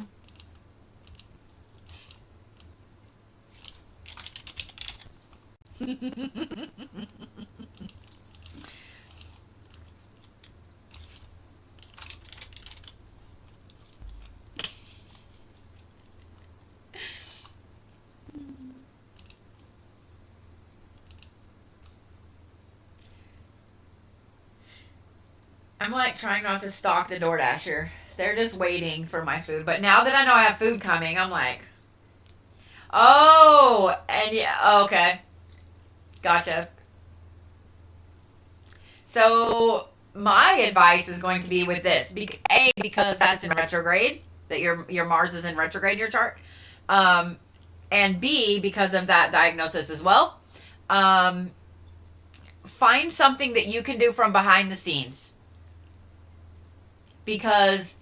I'm like trying not to stalk the DoorDasher. They're just waiting for my food. But now that I know I have food coming, I'm like, oh, and yeah, okay. Gotcha. So my advice is going to be with this. A, because that's in retrograde, that your Mars is in retrograde in your chart. And B, because of that diagnosis as well. Find something that you can do from behind the scenes. Because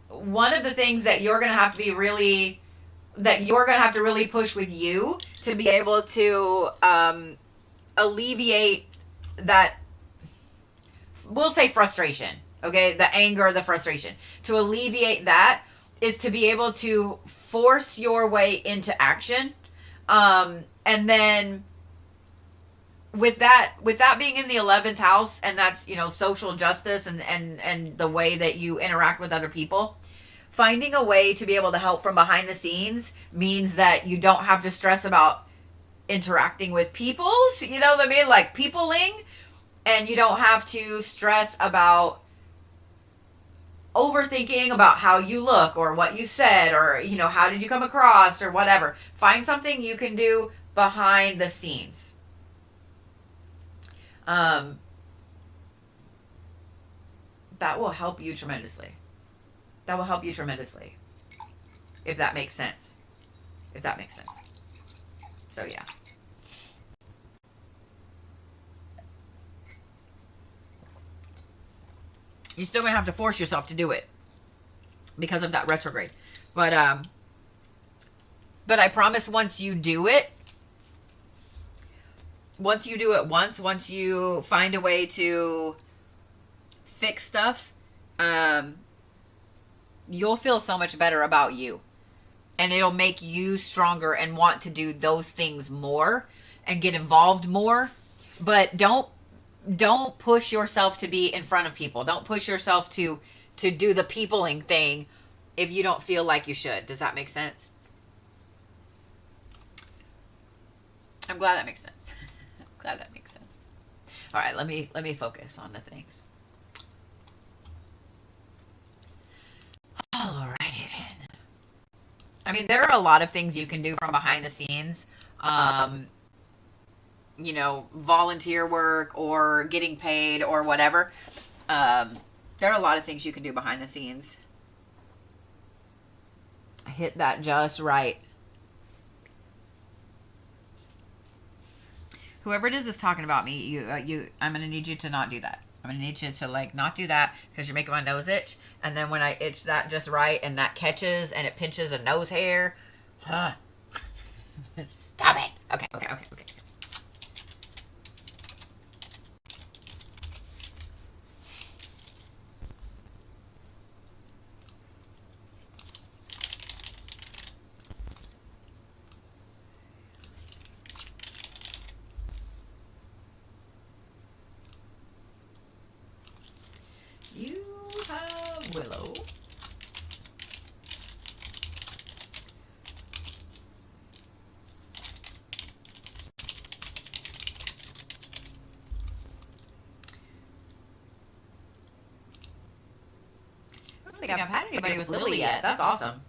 one of the things that you're going to have to be really, that you're going to have to really push with you to be able to alleviate that, we'll say frustration, okay? The anger, the frustration. To alleviate that is to be able to force your way into action. And then with that being in the 11th house, and that's, you know, social justice and the way that you interact with other people, finding a way to be able to help from behind the scenes means that you don't have to stress about interacting with peoples, you know what I mean? Like peopling. And you don't have to stress about overthinking about how you look or what you said or, you know, how did you come across or whatever. Find something you can do behind the scenes. That will help you tremendously. That will help you tremendously. If that makes sense. If that makes sense. So, yeah. You're still going to have to force yourself to do it because of that retrograde. But I promise once you do it, once you find a way to fix stuff, you'll feel so much better about you. And it'll make you stronger and want to do those things more and get involved more. But don't push yourself to be in front of people. Don't push yourself to do the peopling thing if you don't feel like you should. Does that make sense? I'm glad that makes sense. I'm glad that makes sense. All right, let me focus on the things. All right. I mean, there are a lot of things you can do from behind the scenes. You know, volunteer work or getting paid or whatever. There are a lot of things you can do behind the scenes. I hit that just right. Whoever it is talking about me, I'm going to need you to not do that. I'm going to need you to, like, not do that because you're making my nose itch. And then when I itch that just right and that catches and it pinches a nose hair, stop it. Okay. You have Willow. I don't think I've had anybody with Lily yet. That's awesome.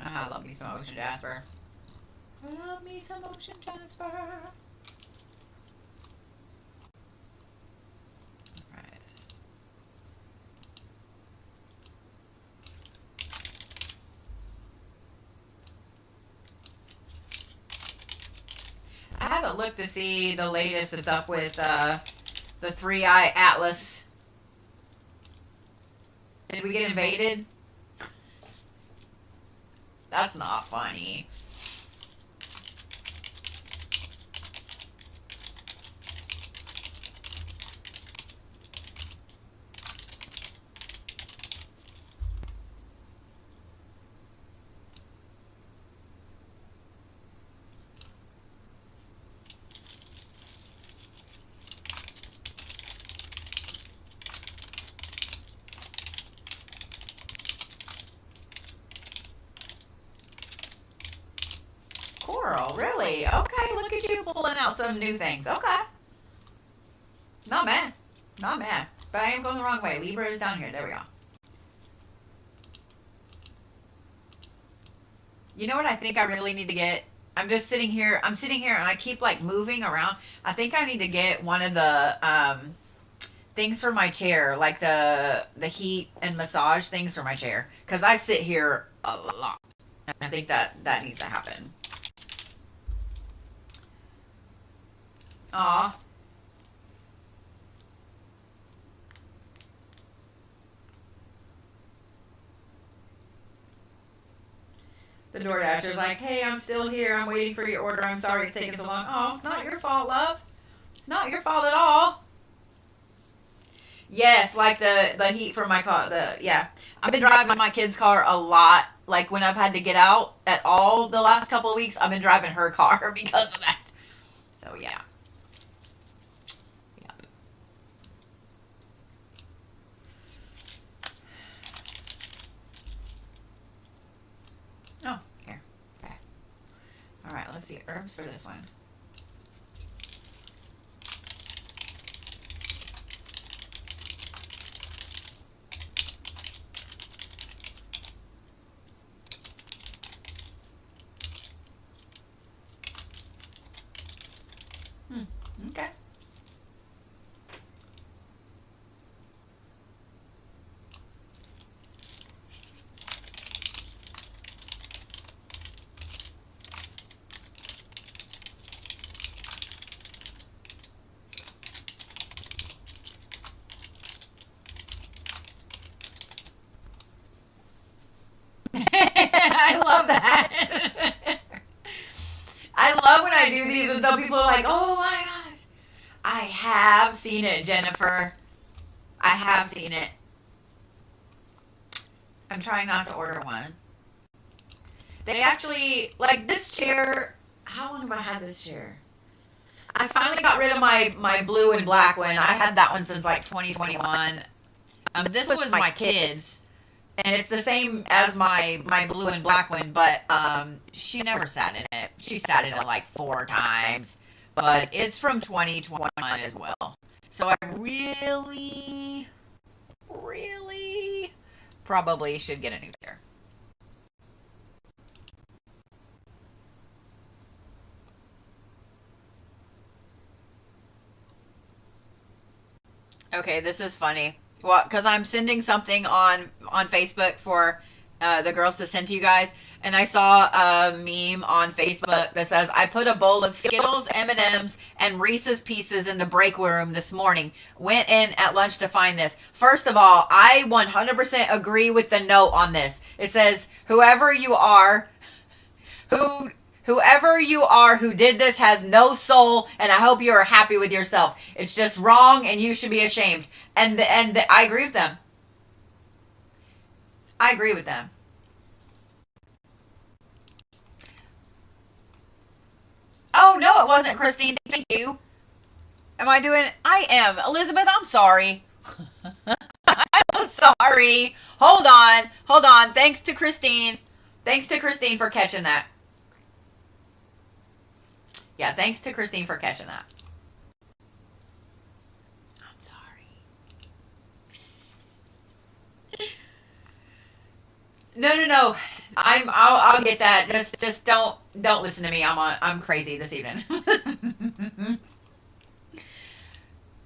I love me some Ocean Jasper. I love me some Ocean Jasper. Alright. I haven't looked to see the latest that's up with the 3-eye Atlas. Did we get invaded? That's not funny. Coral, really? Okay, look at you pulling out some new things. Okay. Not mad. Not mad. But I am going the wrong way. Libra is down here. There we go. You know what I think I really need to get? I'm just sitting here. I'm sitting here and I keep like moving around. I think I need to get one of the things for my chair, like the heat and massage things for my chair, because I sit here a lot. And I think that needs to happen. Aw. The DoorDasher's like, hey, I'm still here. I'm waiting for your order. I'm sorry it's taking so long. Oh, it's not your fault, love. Not your fault at all. Yes, like the heat from my car. Yeah. I've been driving my kid's car a lot. Like when I've had to get out at all the last couple of weeks, I've been driving her car because of that. So yeah. Yep. Oh, here. Okay. All right, let's see herbs for this one. Okay. I love that. I love when I do these and some people are like, oh my gosh. I have seen it, Jennifer. I have seen it. I'm trying not to order one. They actually, like this chair, how long have I had this chair? I finally got rid of my blue and black one. I had that one since like 2021. This was my kid's. And it's the same as my blue and black one, but she never sat in it. She sat in it like 4 times. But it's from 2021 as well. So I really probably should get a new chair. Okay, this is funny. Well, because I'm sending something on Facebook for the girls to send to you guys, and I saw a meme on Facebook that says, I put a bowl of Skittles, M&Ms, and Reese's Pieces in the break room this morning. Went in at lunch to find this. First of all, I 100% agree with the note on this. It says, whoever you are who did this has no soul, and I hope you are happy with yourself. It's just wrong, and you should be ashamed. And I agree with them. I agree with them. Oh, no, it wasn't, Christine. Thank you. I am. Elizabeth, I'm sorry. I'm sorry. Hold on. Thanks to Christine for catching that. Yeah, thanks to Christine for catching that. I'm sorry. No. I'll get that. Just don't listen to me. I'm crazy this evening.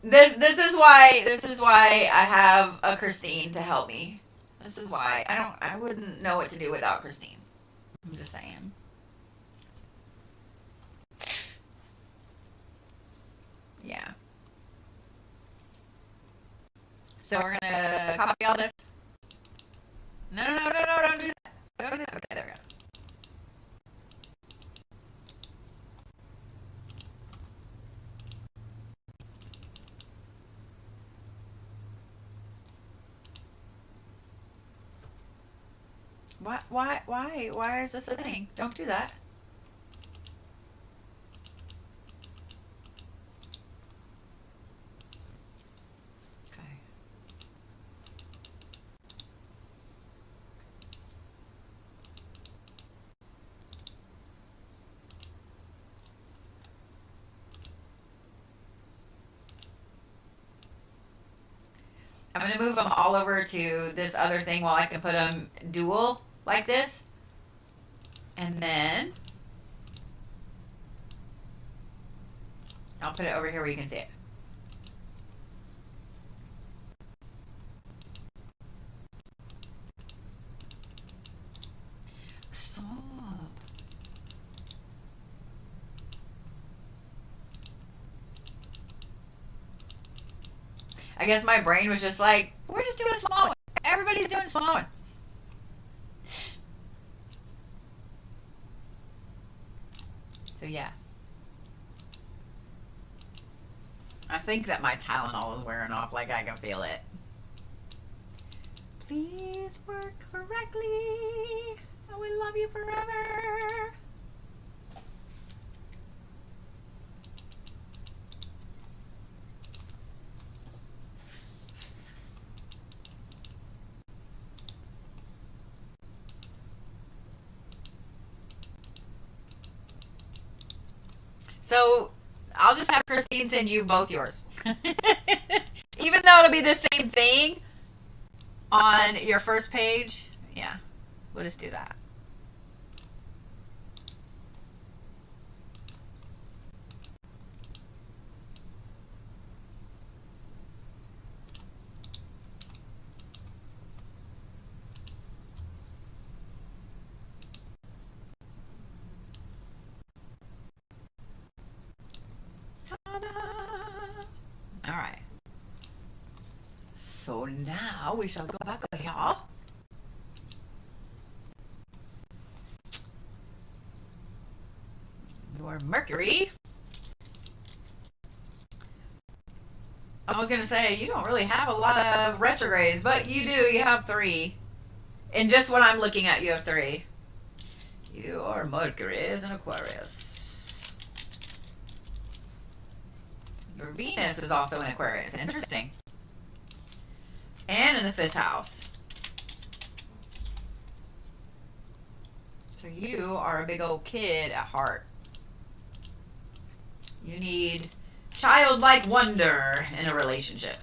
This is why I have a Christine to help me. This is why I wouldn't know what to do without Christine. I'm just saying. Yeah. So we're gonna copy all this. No, don't do that. Don't do that. Okay, there we go. Why is this a thing? Don't do that. I'm going to move them all over to this other thing while I can put them dual like this. And then I'll put it over here where you can see it. I guess my brain was just like, we're just doing a small one. Everybody's doing a small one. So yeah. I think that my Tylenol is wearing off, like I can feel it. Please work correctly. I will love you forever. So I'll just have Christine send you both yours. Even though it'll be the same thing on your first page. Yeah, we'll just do that. All right. So now we shall go back here. Your Mercury. I was going to say, you don't really have a lot of retrogrades, but you do. You have 3. And just what I'm looking at, you have 3. Your Mercury is an Aquarius. Your Venus is also in Aquarius. Interesting. And in the 5th house. So you are a big old kid at heart. You need childlike wonder in a relationship.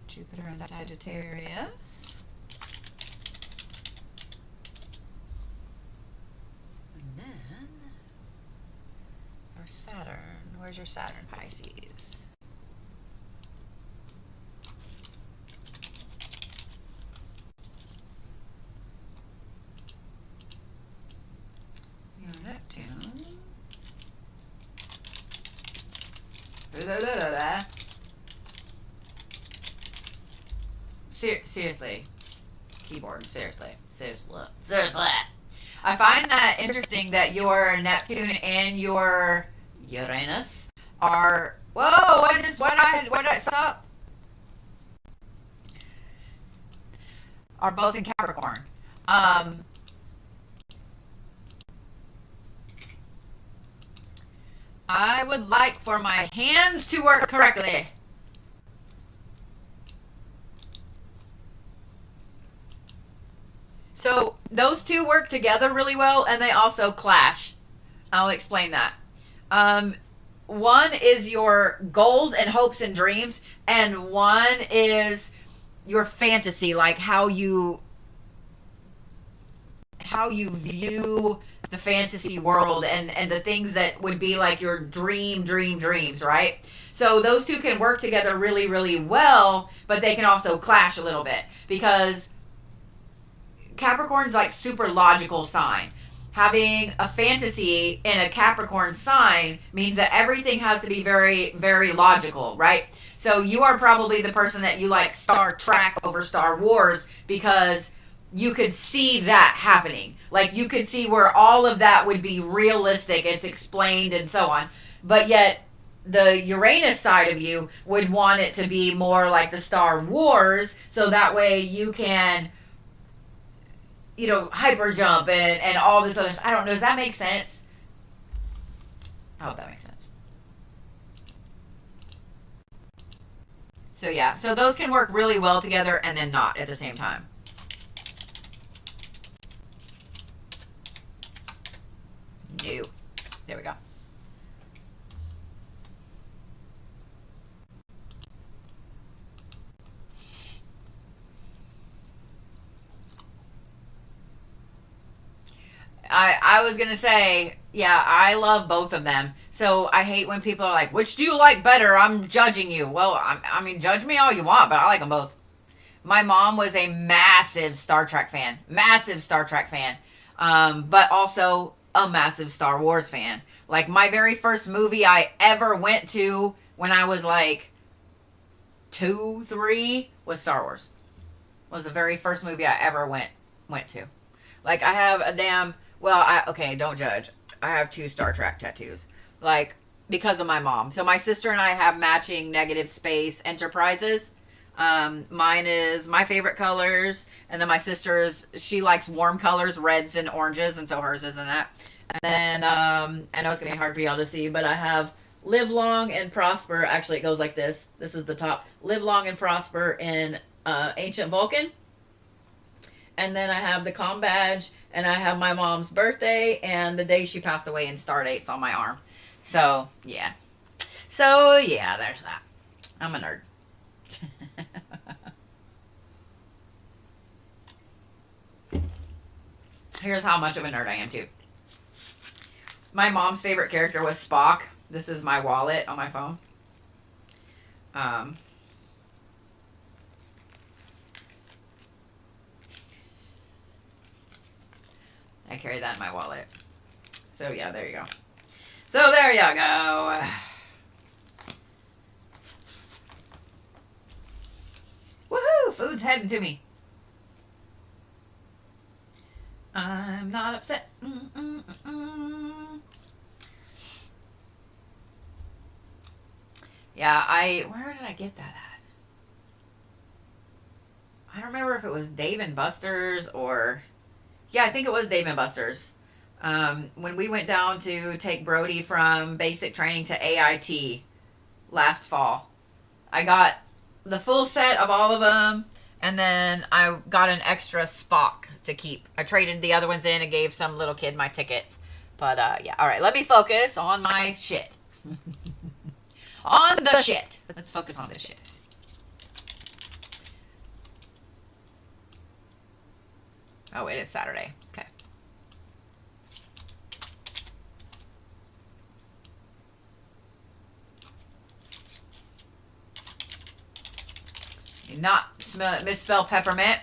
Jupiter in Sagittarius. And then our Saturn. Where's your Saturn, Pisces? Your Neptune. Seriously. Keyboard, seriously. I find that interesting that your Neptune and your Uranus are... Whoa, why did I stop? Are both in Capricorn. I would like for my hands to work correctly. So those two work together really well, and they also clash. I'll explain that. One is your goals and hopes and dreams, and one is your fantasy, like how you view the fantasy world and the things that would be like your dreams, right? So those two can work together really, really well, but they can also clash a little bit because Capricorn's like super logical sign. Having a fantasy in a Capricorn sign means that everything has to be very, very logical, right? So you are probably the person that you like Star Trek over Star Wars because you could see that happening. Like you could see where all of that would be realistic, it's explained and so on. But yet the Uranus side of you would want it to be more like the Star Wars, so that way you can, you know, hyper jump and all this other stuff. I don't know. Does that make sense? I hope that makes sense. So yeah, so those can work really well together and then not at the same time. No. There we go. I was going to say, yeah, I love both of them. So I hate when people are like, which do you like better? I'm judging you. Well, I mean, judge me all you want, but I like them both. My mom was a massive Star Trek fan. But also a massive Star Wars fan. Like, my very first movie I ever went to when I was like 2, 3 was Star Wars. Was the very first movie I ever went to. Like, I have a damn, well, okay, don't judge. I have 2 Star Trek tattoos. Like, because of my mom. So my sister and I have matching negative space Enterprises. Mine is my favorite colors, and then my sister's, she likes warm colors, reds and oranges, and so hers isn't that. And then, I know it's gonna be hard for y'all to see, but I have live long and prosper. Actually, it goes like this. This is the top. Live long and prosper in ancient Vulcan. And then I have the comm badge, and I have my mom's birthday and the day she passed away in star dates on my arm. So, yeah. So, yeah, there's that. I'm a nerd. Here's how much of a nerd I am, too. My mom's favorite character was Spock. This is my wallet on my phone. I carry that in my wallet. So, yeah, there you go. So, there you go. Woohoo! Food's heading to me. I'm not upset. Yeah, where did I get that at? I don't remember if it was Dave and Buster's or, yeah, I think it was Dave and Buster's. When we went down to take Brody from basic training to AIT last fall, I got the full set of all of them, and then I got an extra Spock to keep. I traded the other ones in and gave some little kid my tickets. But, yeah. All right, let me focus on my shit. On the shit. Let's focus on this shit. Oh, it is Saturday. Okay. Do not misspell peppermint.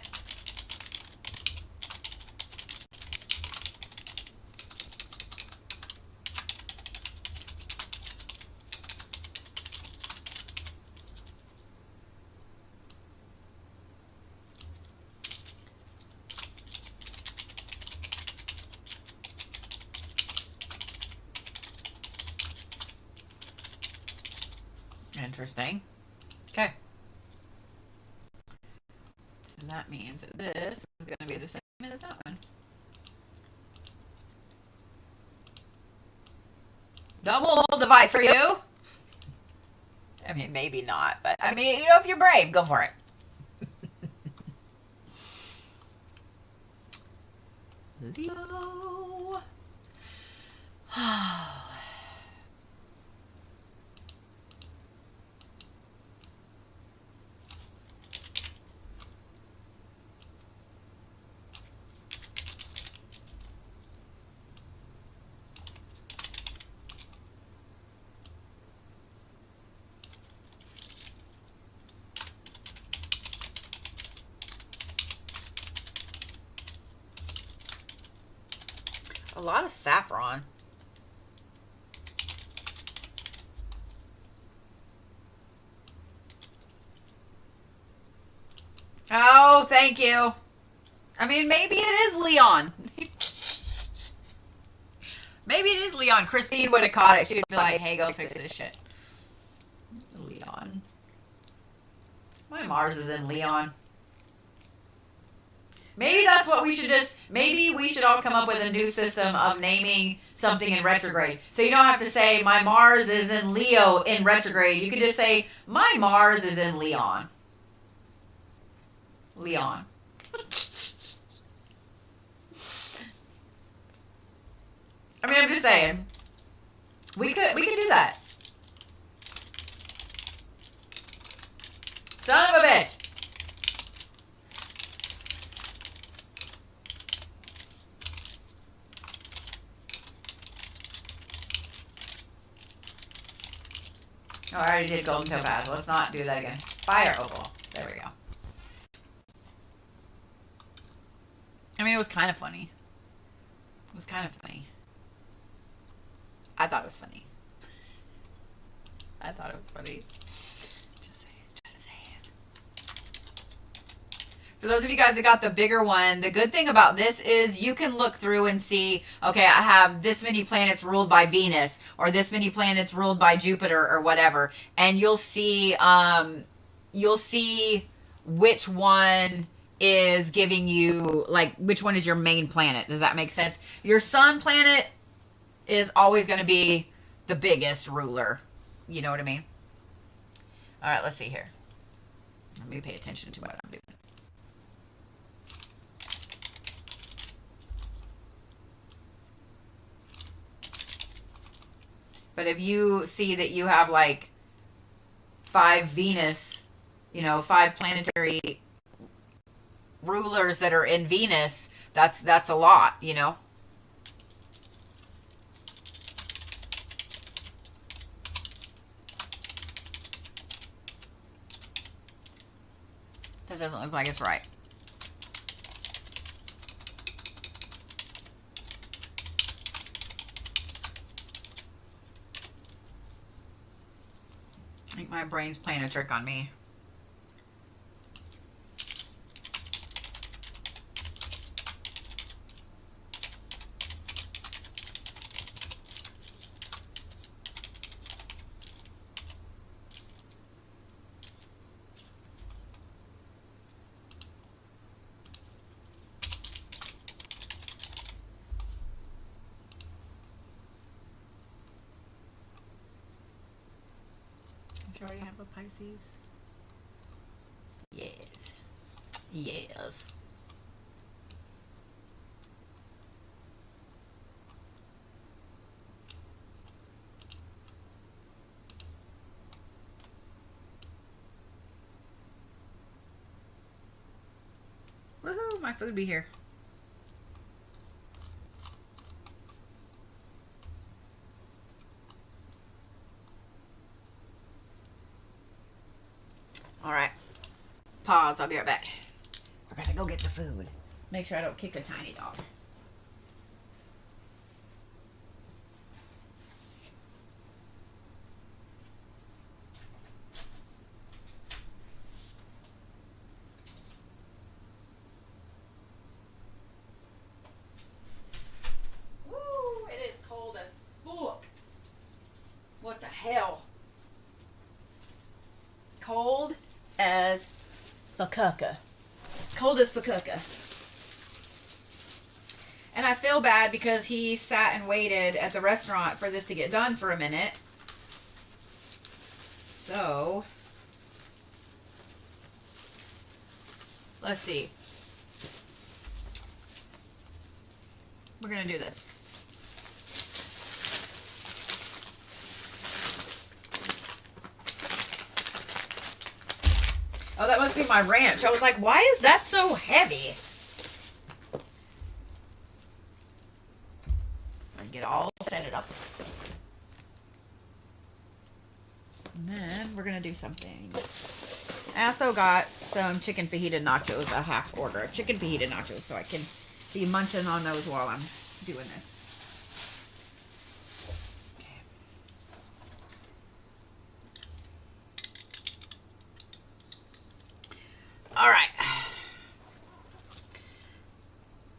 Interesting. Okay. So that means that this is going to be the same as that one. Double divide for you. I mean, maybe not, but I mean, you know, if you're brave, go for it. Leo. A lot of saffron. Oh, thank you. I mean, maybe it is Leon. Maybe it is Leon. Christine would have caught it. She would be like, hey, go fix this shit. Leon. My Mars is in Leon. Maybe that's what we should just, maybe we should all come up with a new system of naming something in retrograde. So you don't have to say, my Mars is in Leo in retrograde. You can just say, my Mars is in Leon. Leon. I mean, I'm just saying. We could do that. Son of a bitch. Oh, I already did golden topaz. Let's not do that again. Fire opal. There we go. I mean, it was kind of funny. It was kind of funny. I thought it was funny. I thought it was funny. Just saying, just saying. For those of you guys that got the bigger one, the good thing about this is you can look through and see, okay, I have this many planets ruled by Venus, or this many planets ruled by Jupiter, or whatever, and you'll see which one is giving you, like, which one is your main planet. Does that make sense? Your sun planet is always going to be the biggest ruler. You know what I mean? All right, let's see here. Let me pay attention to what I'm doing. But if you see that you have like 5 Venus, you know, 5 planetary rulers that are in Venus, that's a lot, you know. That doesn't look like it's right. I think my brain's playing a trick on me. You already have a Pisces? Yes. Yes. Woohoo, my food be here. All right, pause, I'll be right back. We're gonna go get the food. Make sure I don't kick a tiny dog. Woo, it is cold as fuck. What the hell? Cold as fuckucka. Cold as fuckucka. And I feel bad because he sat and waited at the restaurant for this to get done for a minute. So, let's see. We're going to do this. Oh, that must be my ranch. I was like, why is that so heavy? I get all set it up. And then we're going to do something. I also got some chicken fajita nachos, a half order of chicken fajita nachos, so I can be munching on those while I'm doing this. All right.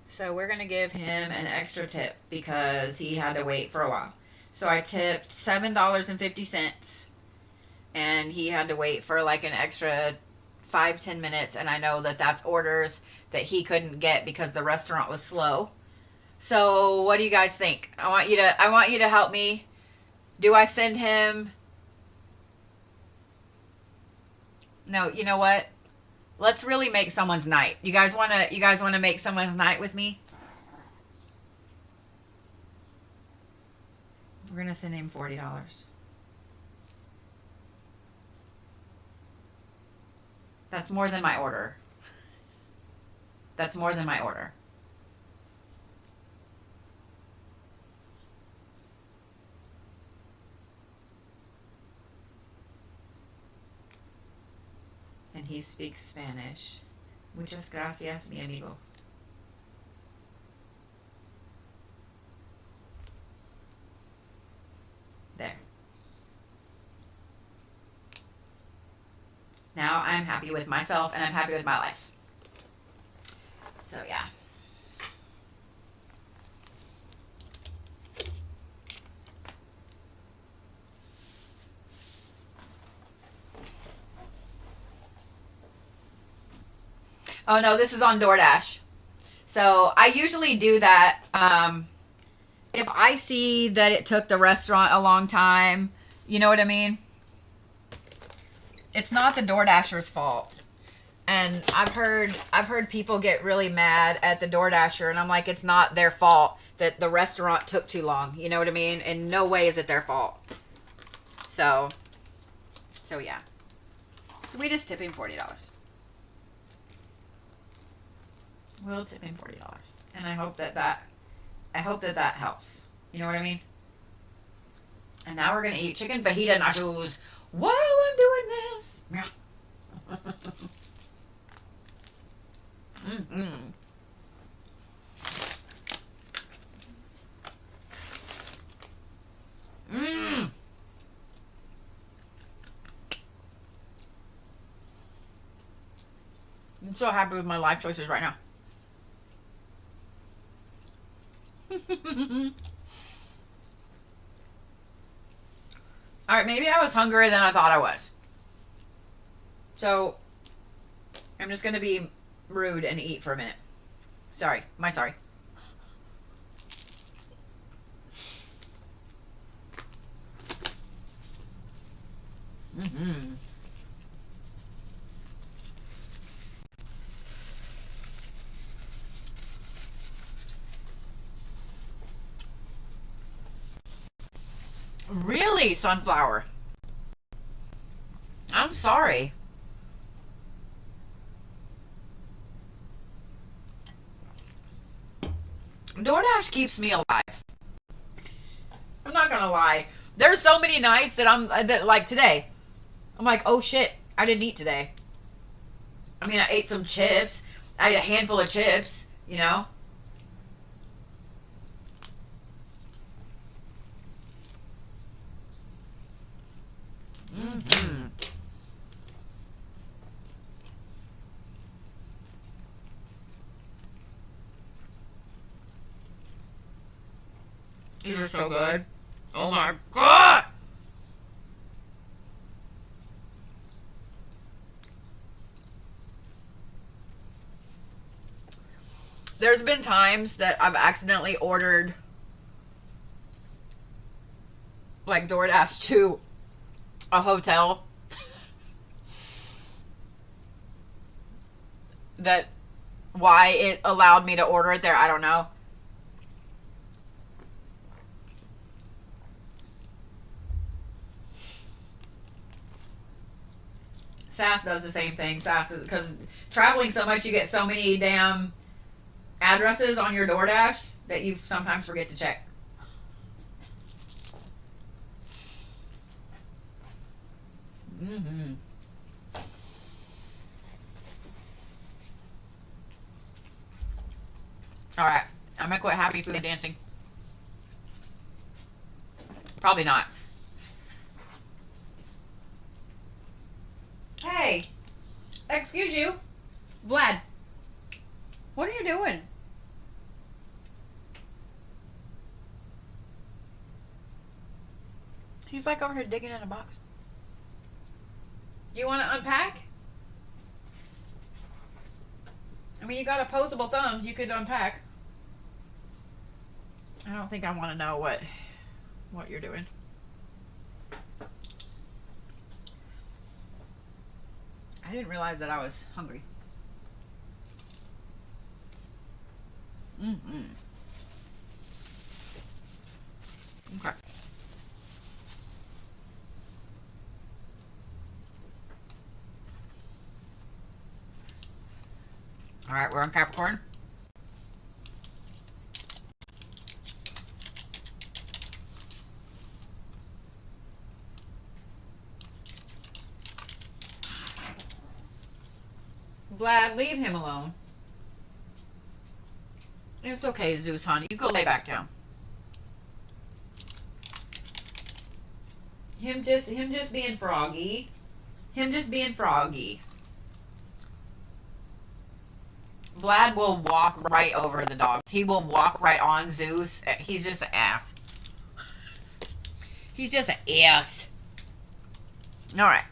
So we're going to give him an extra tip because he had to wait for a while. So I tipped $7.50 and he had to wait for like an extra 5-10 minutes. And I know that that's orders that he couldn't get because the restaurant was slow. So what do you guys think? I want you to help me. Do I send him? No, you know what? Let's really make someone's night. You guys want to make someone's night with me? We're going to send him $40. That's more than my order. That's more than my order. And he speaks Spanish. Muchas gracias, mi amigo. There. Now I'm happy with myself and I'm happy with my life. So yeah. Oh no, this is on DoorDash. So I usually do that if I see that it took the restaurant a long time. You know what I mean? It's not the DoorDasher's fault. And I've heard people get really mad at the DoorDasher, and I'm like, it's not their fault that the restaurant took too long. You know what I mean? In no way is it their fault. So yeah. So we just tip him $40. We'll tip him $40, and I hope that helps. You know what I mean? And now we're gonna eat chicken fajita nachos while I'm doing this. Mm-hmm. Mmm. I'm so happy with my life choices right now. Alright, maybe I was hungrier than I thought I was. So, I'm just going to be rude and eat for a minute. Sorry. Sorry. Mm-hmm. Really, Sunflower? I'm sorry. DoorDash keeps me alive. I'm not gonna lie. There's so many nights that like today, I'm like, oh shit, I didn't eat today. I mean, I ate some chips. I ate a handful of chips, you know? Mm-hmm. These are so good. Oh my god! There's been times that I've accidentally ordered like DoorDash to a hotel that why it allowed me to order it there, I don't know. SAS does the same thing. SAS is, because traveling so much, you get so many damn addresses on your DoorDash that you sometimes forget to check. Mm-hmm. Alright. I'm gonna quit happy food and dancing. Probably not. Hey. Excuse you. Vlad. What are you doing? He's like over here digging in a box. Do you want to unpack? I mean, you got opposable thumbs. You could unpack. I don't think I want to know what you're doing. I didn't realize that I was hungry. Mm-hmm. Okay. All right, we're on Capricorn. Vlad, leave him alone. It's okay, Zeus, honey. You go lay back down. Him just being froggy. Him just being froggy. Vlad will walk right over the dogs. He will walk right on Zeus. He's just an ass. He's just an ass. All right.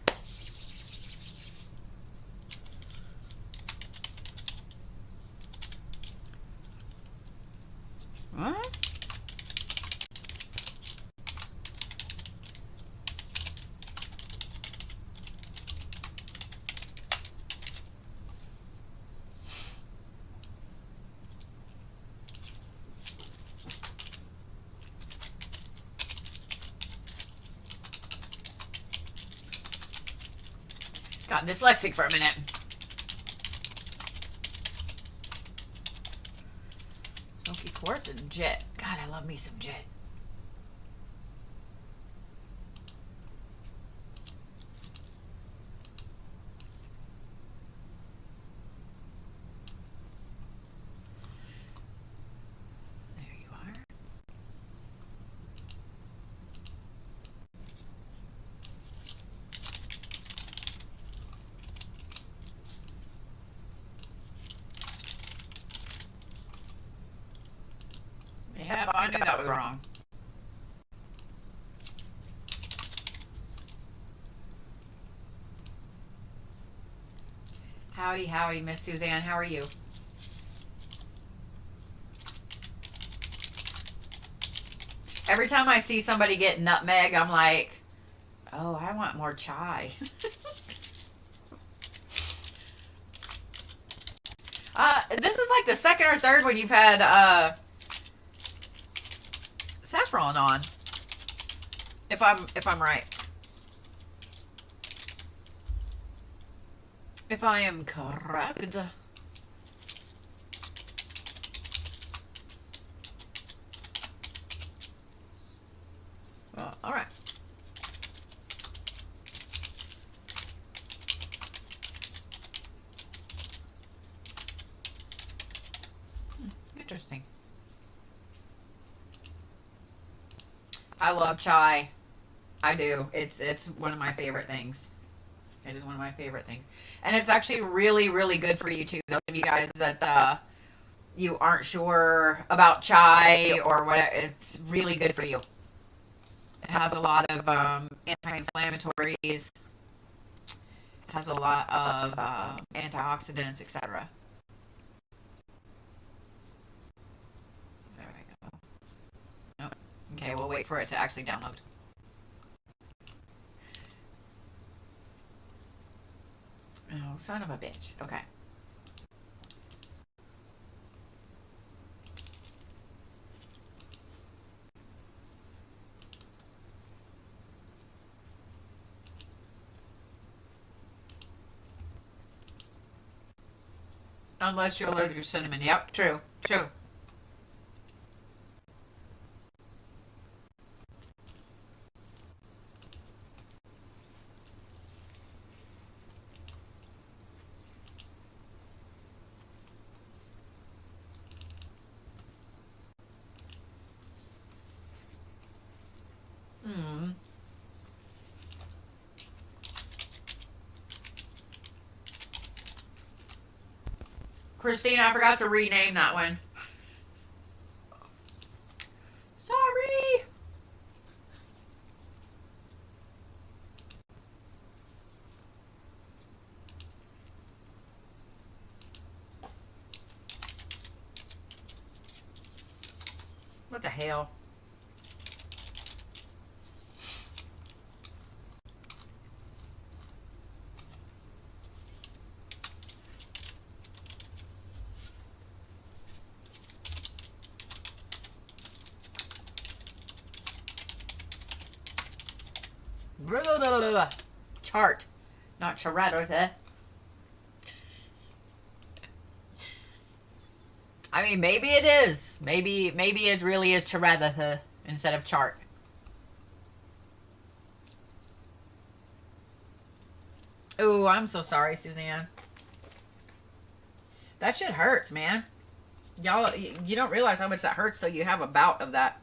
What? Got dyslexic for a minute. Smoky quartz and jet. God, I love me some jet. There you are. Yeah, I knew that was wrong. Howdy, howdy, Miss Suzanne. How are you? Every time I see somebody get nutmeg, I'm like, oh, I want more chai. This is like the second or third one you've had saffron on, if I'm right. If I am correct. Well, all right. Interesting. I love chai. I do. It's one of my favorite things. It is one of my favorite things. And it's actually really, really good for you too. Those of you guys that you aren't sure about chai or whatever, it's really good for you. It has a lot of anti-inflammatories. Has a lot of antioxidants, etc. There we go. Nope. Okay, we'll wait for it to actually download. Oh, son of a bitch. Okay. Unless you're allergic to cinnamon. Yep, true. True. Christina, I forgot to rename that one. Sorry. What the hell? Chart, not charade. I mean, maybe it is. Maybe it really is charade instead of chart. Oh, I'm so sorry, Suzanne. That shit hurts, man. Y'all, you don't realize how much that hurts till you have a bout of that.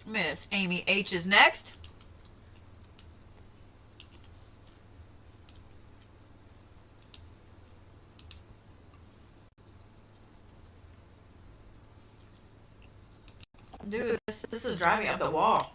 Miss Amy H is next. Dude, this is driving up the wall.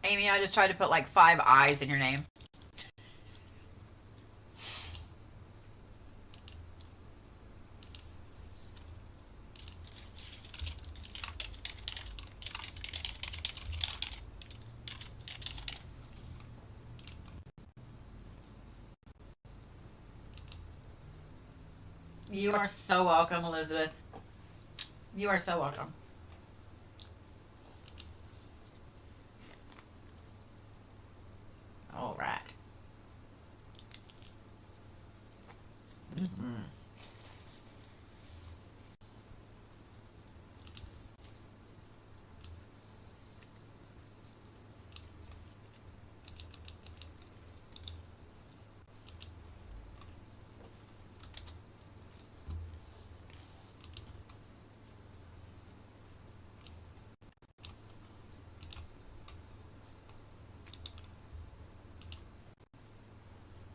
Amy, I just tried to put like 5 I's in your name. You are so welcome, Elizabeth. You are so welcome. All right. Mm-hmm.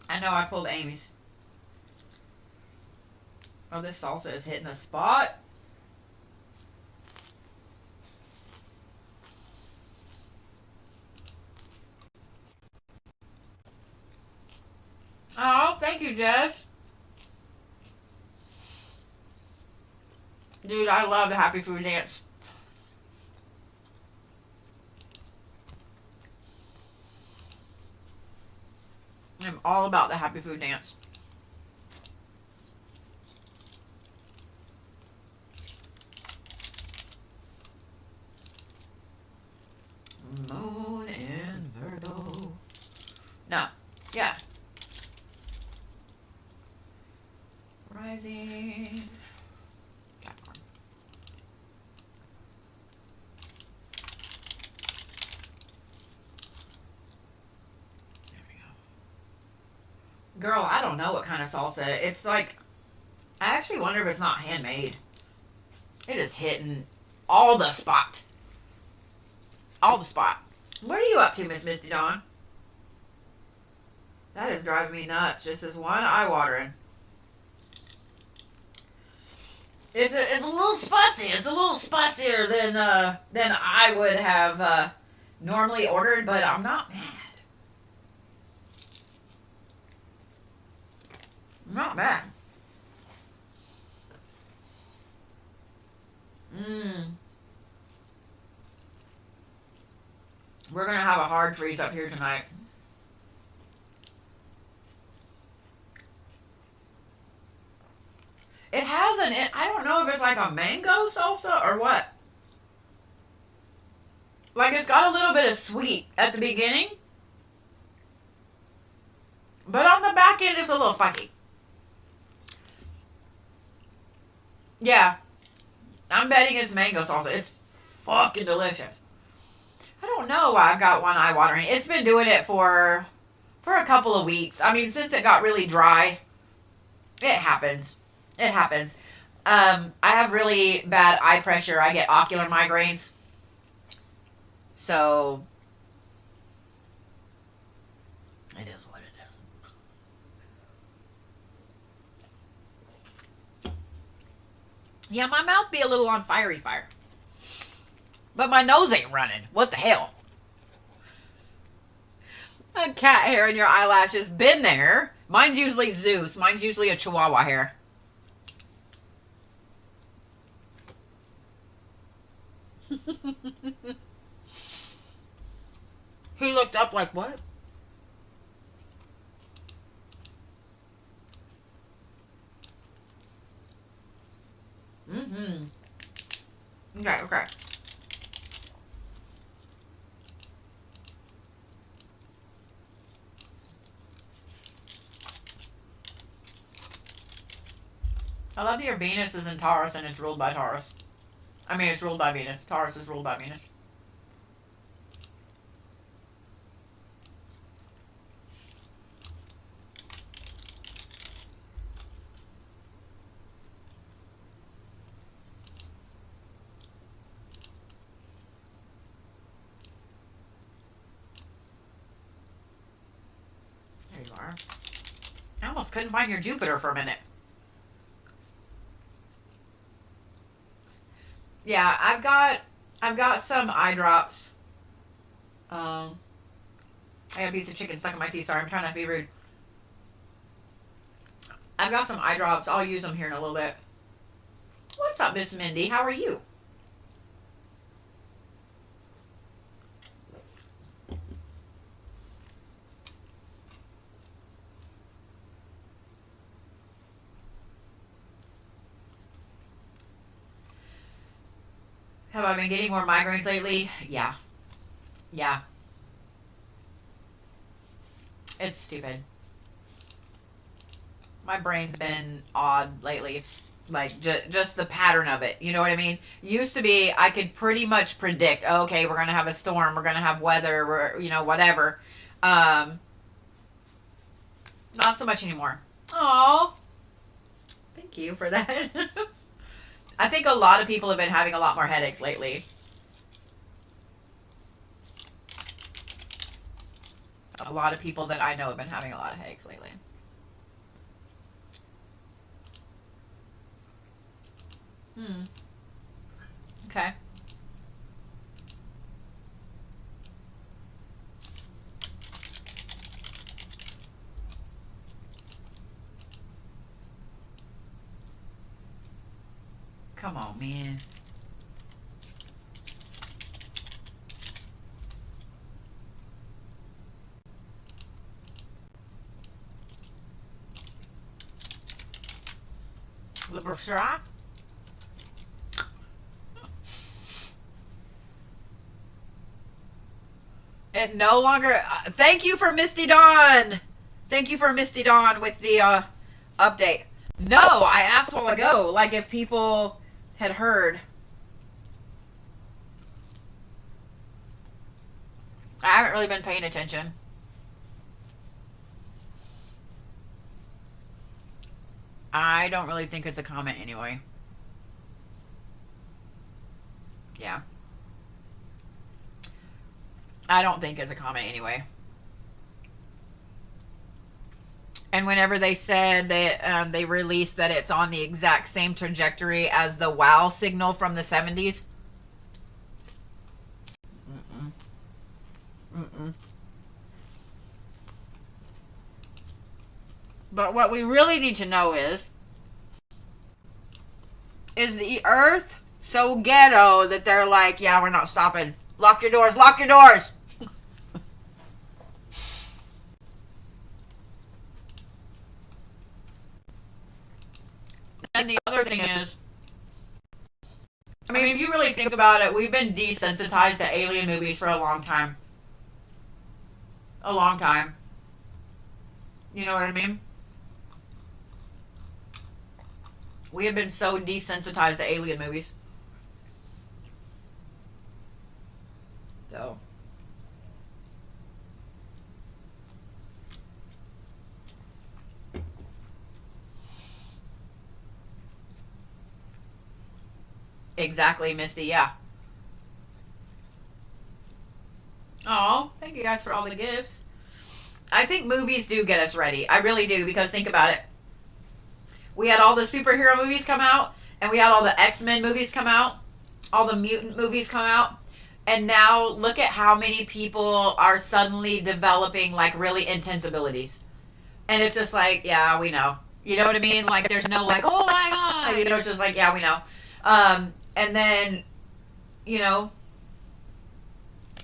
I know I pulled Amy's. Oh, this salsa is hitting the spot. Oh, thank you, Jess. Dude, I love the Happy Food Dance. I'm all about the Happy Food Dance. Moon in Virgo. No. Yeah. Rising. Capricorn. There we go. Girl, I don't know what kind of salsa. It's like, I actually wonder if it's not handmade. It is hitting all the spot. All the spot. What are you up to, Miss Misty Dawn? That is driving me nuts. Just as one eye watering. It's a little spicy. It's a little spicier than I would have normally ordered, but I'm not mad. I'm not mad. We're gonna have a hard freeze up here tonight. It has I don't know if it's like a mango salsa or what. Like it's got a little bit of sweet at the beginning. But on the back end it's a little spicy. Yeah. I'm betting it's mango salsa. It's fucking delicious. I don't know why I've got one eye watering. It's been doing it for a couple of weeks. I mean, since it got really dry, it happens. It happens. I have really bad eye pressure. I get ocular migraines. So, it is what it is. Yeah, my mouth be a little on fire. But my nose ain't running. What the hell? A cat hair in your eyelashes. Been there. Mine's usually Zeus. Mine's usually a Chihuahua hair. He looked up like, what? Mm-hmm. Okay. I love that your Venus is in Taurus and it's ruled by Taurus. I mean, it's ruled by Venus. Taurus is ruled by Venus. There you are. I almost couldn't find your Jupiter for a minute. Yeah, I've got some eye drops. I got a piece of chicken stuck in my teeth. Sorry, I'm trying not to be rude. I've got some eye drops. I'll use them here in a little bit. What's up, Miss Mindy? How are you? Have I been getting more migraines lately? Yeah. Yeah. It's stupid. My brain's been odd lately. Like, just the pattern of it. You know what I mean? Used to be, I could pretty much predict, oh, okay, we're going to have a storm, we're going to have weather, whatever. Not so much anymore. Oh, thank you for that. I think a lot of people have been having a lot more headaches lately. A lot of people that I know have been having a lot of headaches lately. Okay. Come on, man. Libershire? It no longer... thank you for Misty Dawn. Thank you for Misty Dawn with the update. No, I asked a while ago, like, if people had heard. I haven't really been paying attention. I don't really think it's a comment anyway. Yeah. I don't think it's a comment anyway. And whenever they said that they released that it's on the exact same trajectory as the WOW signal from the 70s. But what we really need to know is the Earth so ghetto that they're like, yeah, we're not stopping. Lock your doors, lock your doors. And the other thing is, I mean, if you really think about it, we've been desensitized to alien movies for a long time. A long time. You know what I mean? We have been so desensitized to alien movies. So. Exactly, Misty, yeah. Oh, thank you guys for all the gifts. I think movies do get us ready. I really do, because think about it. We had all the superhero movies come out, and we had all the X-Men movies come out, all the mutant movies come out, and now look at how many people are suddenly developing, like, really intense abilities. And it's just like, yeah, we know. You know what I mean? Like, there's no, like, oh my god! You know, it's just like, yeah, we know. And then, you know,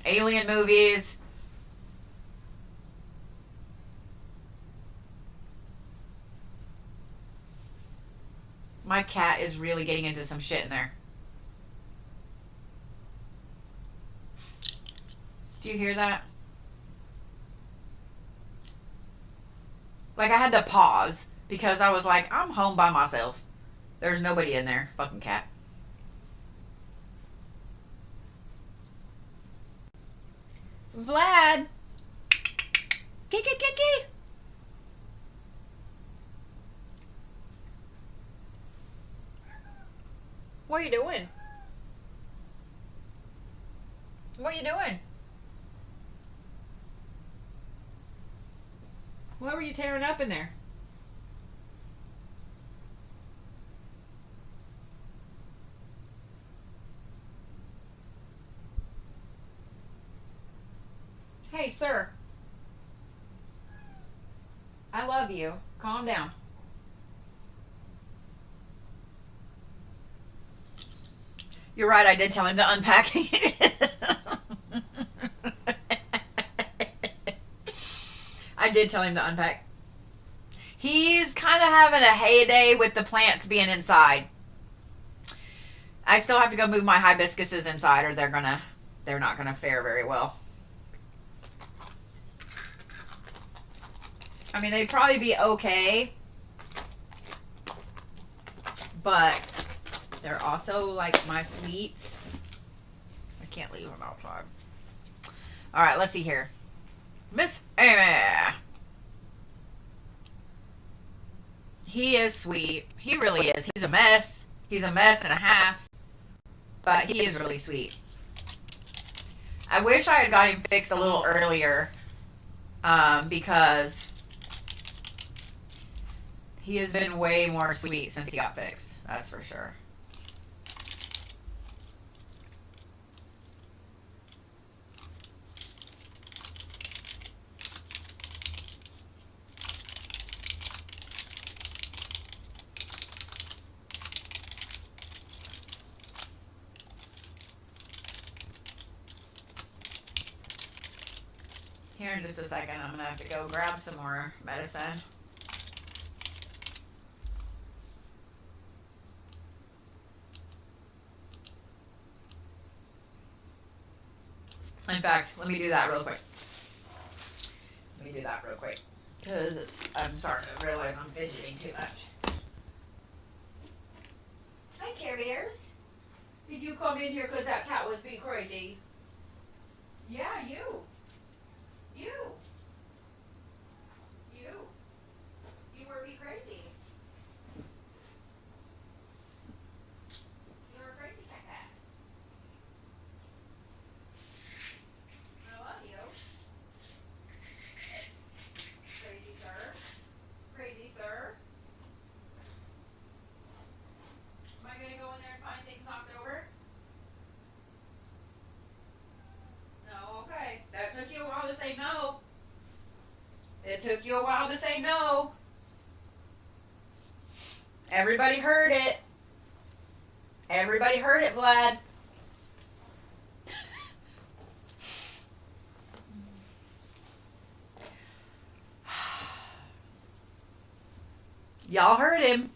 alien movies. My cat is really getting into some shit in there. Do you hear that? Like, I had to pause because I was like, I'm home by myself. There's nobody in there. Fucking cat. Vlad. Kiki Kiki. What are you doing? What are you doing? What were you tearing up in there? Hey, sir. I love you. Calm down. You're right, I did tell him to unpack it. I did tell him to unpack. He's kind of having a heyday with the plants being inside. I still have to go move my hibiscuses inside or they're not gonna fare very well. I mean, they'd probably be okay, but they're also like my sweets. I can't leave them outside. All right, let's see here. Miss Amy. He is sweet. He really is. He's a mess. He's a mess and a half, but he is really sweet. I wish I had got him fixed a little earlier, because he has been way more sweet since he got fixed. That's for sure. Here in just a second, I'm going to have to go grab some more medicine. In fact, let me do that real quick. Because I'm starting to realize I'm fidgeting too much. Hi, Care Bears. Did you come in here because that cat was being crazy? Yeah, you. You were being crazy. You were a crazy cat. I love you. Crazy sir. Crazy sir. Am I going to go in there and find things knocked over? No, okay. That took you a while to say no. It took you a while to say no. Everybody heard it. Everybody heard it, Vlad. Y'all heard him.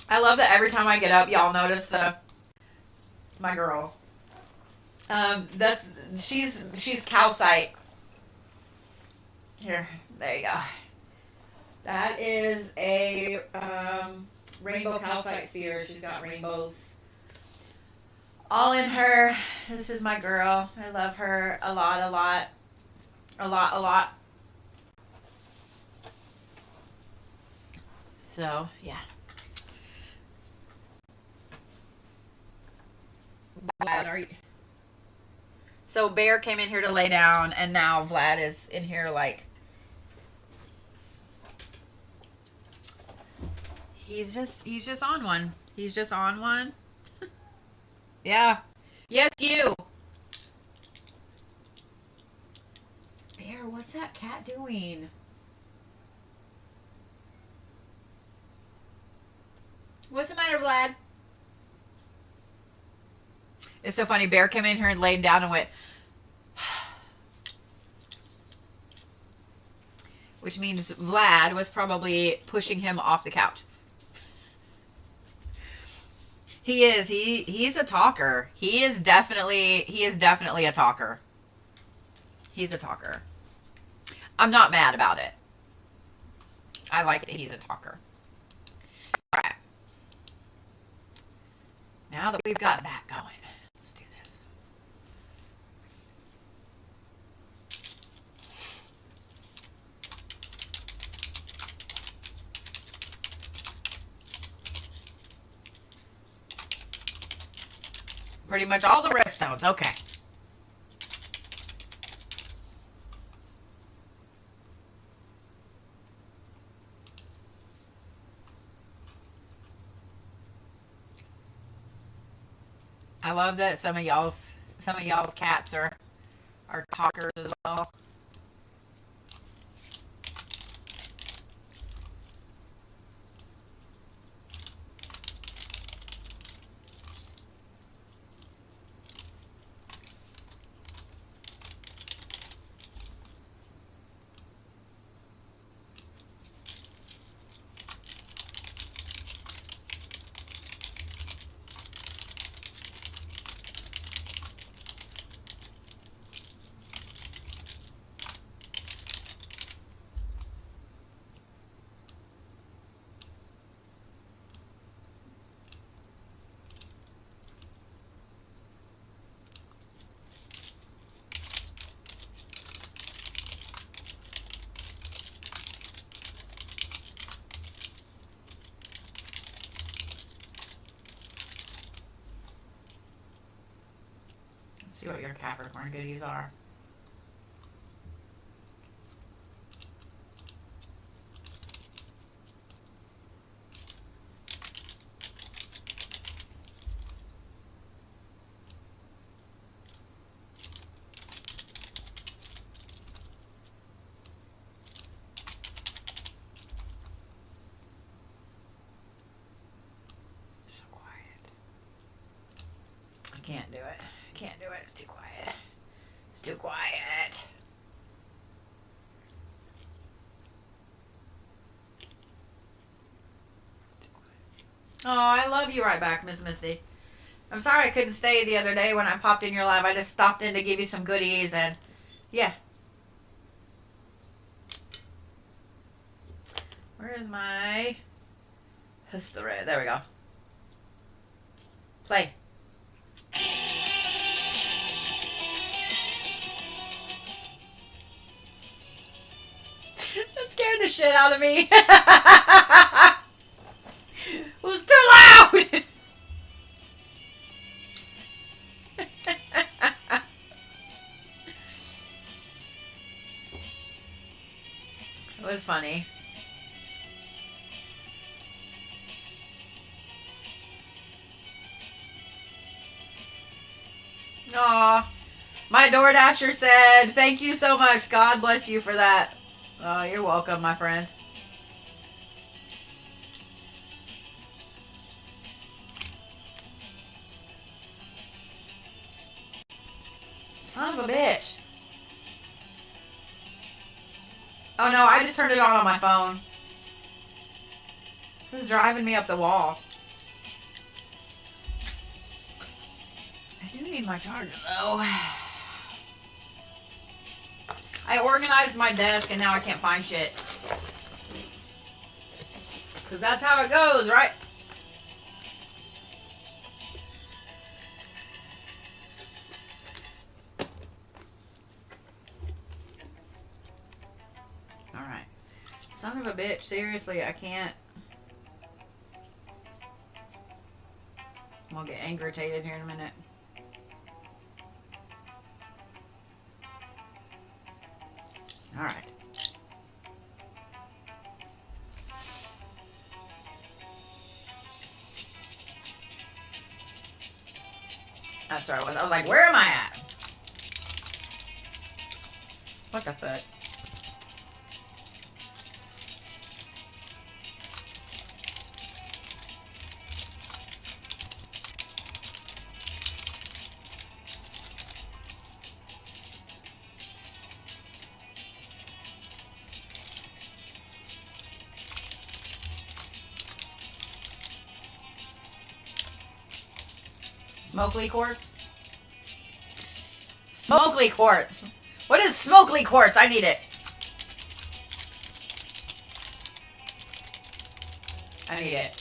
I love that every time I get up, y'all notice my girl. She's calcite. Here, there you go. That is a rainbow calcite sphere. She's got rainbows all in her. This is my girl. I love her a lot. So, yeah. So Bear came in here to lay down, and now Vlad is in here like he's just on one. He's just on one. Yeah. Yes, you. Bear, what's that cat doing? What's the matter, Vlad? It's so funny. Bear came in here and laid down and went, which means Vlad was probably pushing him off the couch. He is. He's a talker. He is definitely a talker. He's a talker. I'm not mad about it. I like that he's a talker. All right. Now that we've got that going, let's do this. Pretty much all the red stones. Okay. I love that some of y'all's cats are talkers as well. See what your Capricorn goodies are. So quiet. I can't do it. Can't do it. It's too quiet. It's too quiet. It's too quiet. Oh, I love you right back, Miss Misty. I'm sorry I couldn't stay the other day when I popped in your live. I just stopped in to give you some goodies and yeah. Where is my history? There we go. Play. That scared the shit out of me. It was too loud. It was funny. Aw. My DoorDasher said, thank you so much. God bless you for that. Oh, you're welcome, my friend. Son of a bitch. Oh no, I just turned it on my phone. This is driving me up the wall. I do need my charger though. I organized my desk and now I can't find shit. Because that's how it goes, right? Alright. Son of a bitch, seriously, I can't. I'm gonna get irritated here in a minute. Alright. That's where I was. I was like, where am I at? What the fuck? Smokely quartz? Smokely quartz. What is smokely quartz? I need it. I need it.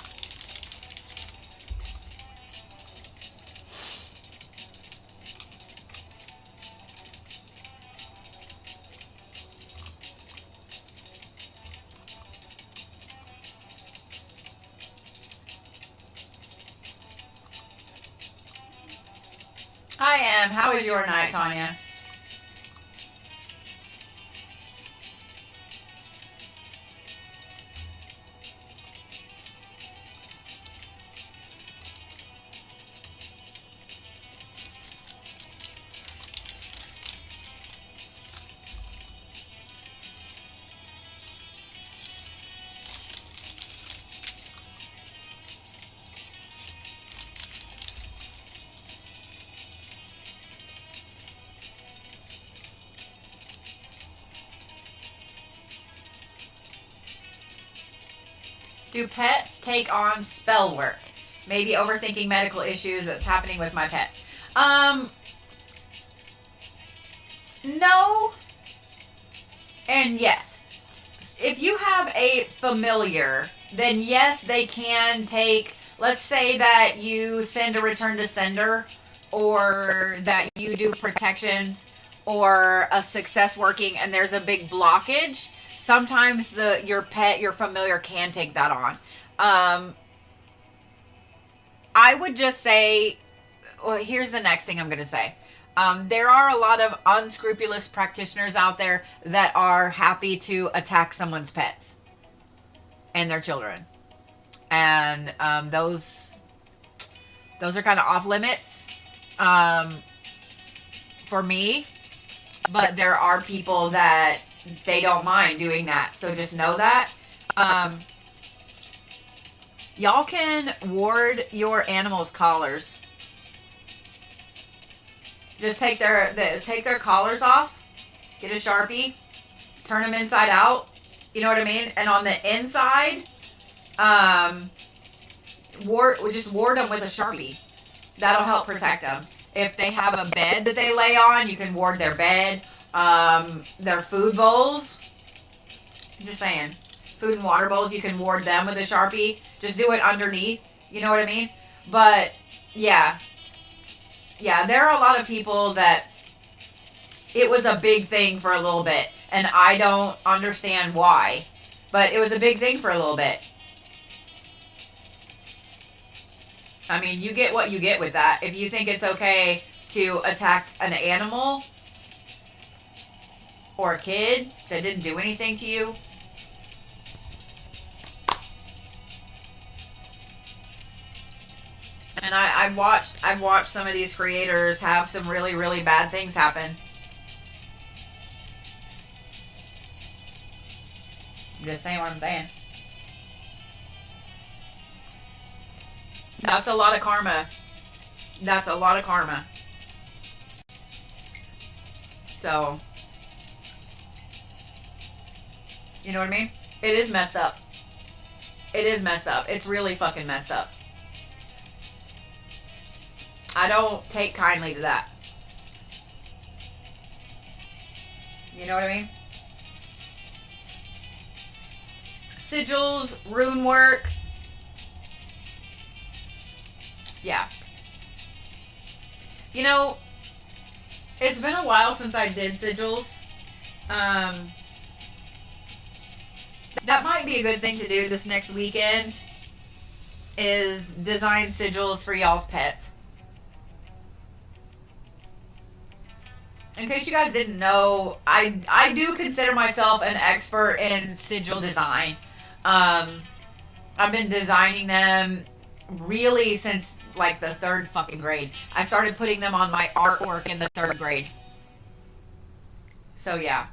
I am. How was your night, Tanya? Do pets take on spell work? Maybe overthinking medical issues that's happening with my pets. No. And yes. If you have a familiar, then yes, they can take, let's say that you send a return to sender, or that you do protections or a success working and there's a big blockage. Sometimes your pet, your familiar, can take that on. I would just say, well, here's the next thing I'm going to say. There are a lot of unscrupulous practitioners out there that are happy to attack someone's pets and their children. And those are kind of off limits for me. But there are people that they don't mind doing that. So just know that. Y'all can ward your animals' collars. Just take their collars off. Get a Sharpie. Turn them inside out. You know what I mean? And on the inside, just ward them with a Sharpie. That'll help protect them. If they have a bed that they lay on, you can ward their bed. Their food bowls. I'm just saying. Food and water bowls, you can ward them with a Sharpie. Just do it underneath. You know what I mean? But, yeah. Yeah, there are a lot of people that it was a big thing for a little bit. And I don't understand why. But it was a big thing for a little bit. I mean, you get what you get with that. If you think it's okay to attack an animal or a kid that didn't do anything to you, and I've watched some of these creators have some really, really bad things happen. I'm just saying what I'm saying. That's a lot of karma. That's a lot of karma. So, you know what I mean? It is messed up. It is messed up. It's really fucking messed up. I don't take kindly to that. You know what I mean? Sigils, rune work. Yeah. You know, it's been a while since I did sigils. That might be a good thing to do this next weekend, is design sigils for y'all's pets. In case you guys didn't know, I do consider myself an expert in sigil design. I've been designing them really since like the 3rd fucking grade. I started putting them on my artwork in the 3rd grade. So yeah.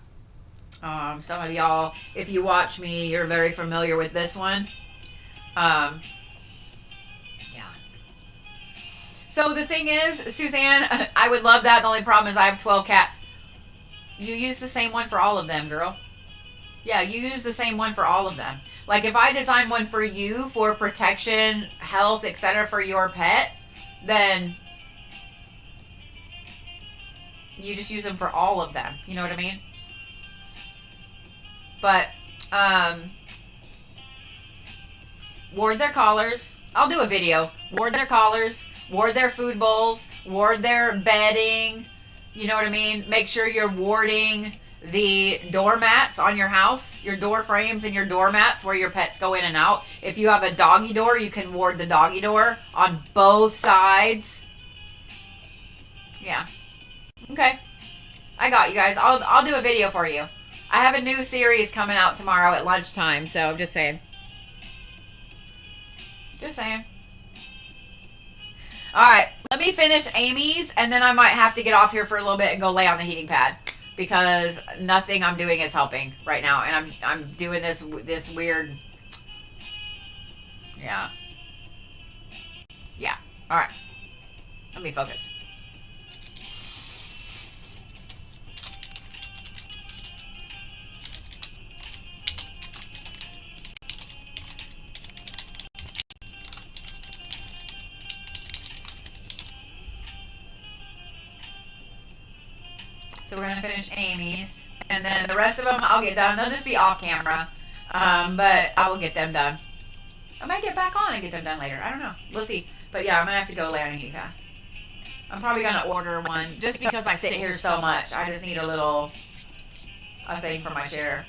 Some of y'all, if you watch me, you're very familiar with this one. Yeah. So the thing is, Suzanne, I would love that. The only problem is I have 12 cats. You use the same one for all of them, girl. Yeah, you use the same one for all of them. Like if I design one for you for protection, health, etc. for your pet, then You just use them for all of them. You know what I mean? But, ward their collars. I'll do a video. Ward their collars. Ward their food bowls. Ward their bedding. You know what I mean? Make sure you're warding the doormats on your house, your door frames and your doormats where your pets go in and out. If you have a doggy door, you can ward the doggy door on both sides. Yeah. Okay. I got you guys. I'll do a video for you. I have a new series coming out tomorrow at lunchtime, so I'm just saying. Just saying. Alright, let me finish Amy's, and then I might have to get off here for a little bit and go lay on the heating pad. Because nothing I'm doing is helping right now. And I'm doing this weird... Yeah. Yeah. Alright. Let me focus. So we're going to finish Amy's. And then the rest of them I'll get done. They'll just be off camera. But I will get them done. I might get back on and get them done later. I don't know. We'll see. But yeah, I'm going to have to go lay on a heating pad. I'm probably going to order one just because I sit here so much. I just need a thing for my chair.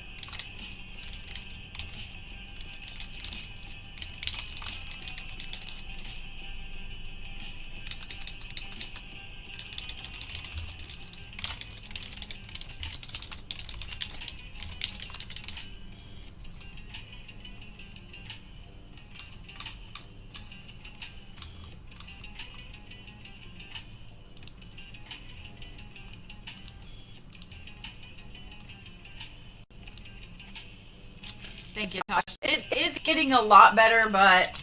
Thank you, Tosh. It's getting a lot better, but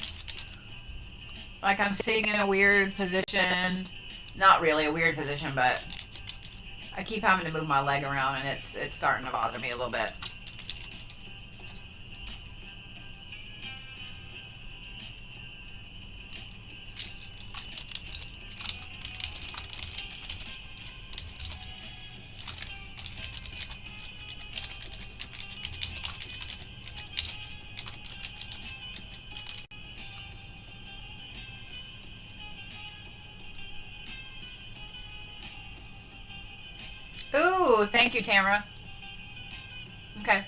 like I'm sitting in a weird position. Not really a weird position, but I keep having to move my leg around, and it's starting to bother me a little bit. Ooh, thank you, Tamara. Okay.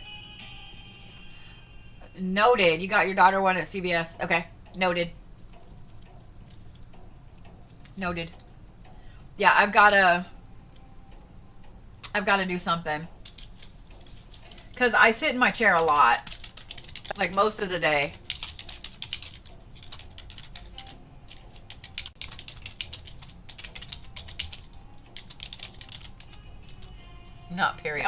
Noted. You got your daughter one at CBS. Okay. Noted. Noted. Yeah, I've got to do something. Because I sit in my chair a lot. Like most of the day. Not period.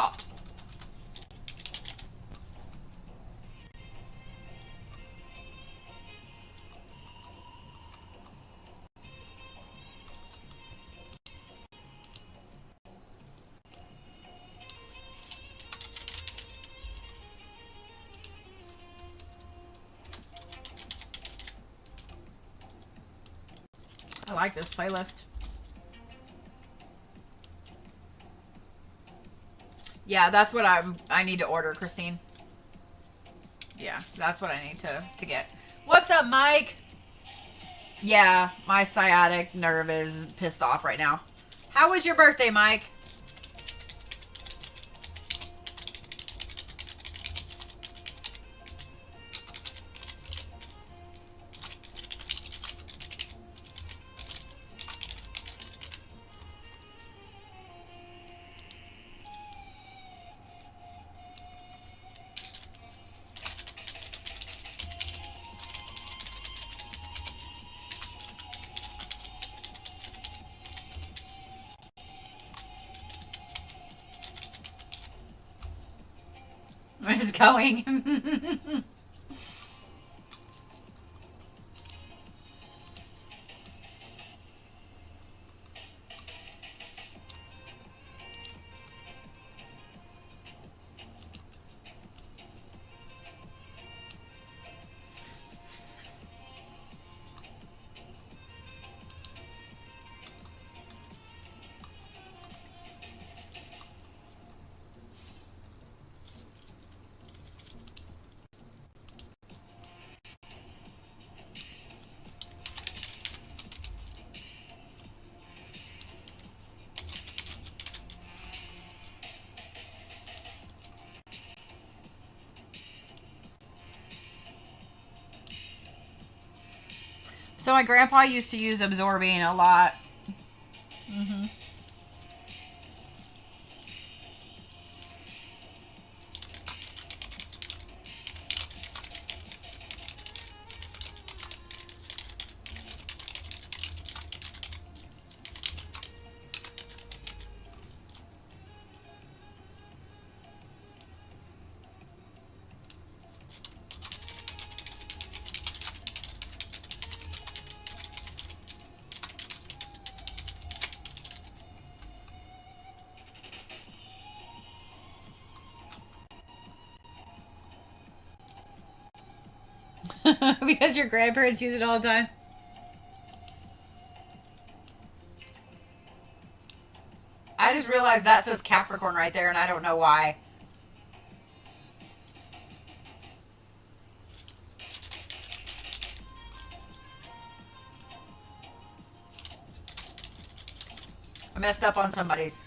I like this playlist. Yeah, that's what I need to order, Christine. Yeah, that's what I need to get. What's up, Mike? Yeah, my sciatic nerve is pissed off right now. How was your birthday, Mike? It's going. So my grandpa used to use absorbing a lot. Mm-hmm. Because your grandparents use it all the time? I just realized that says Capricorn right there, and I don't know why. I messed up on somebody's.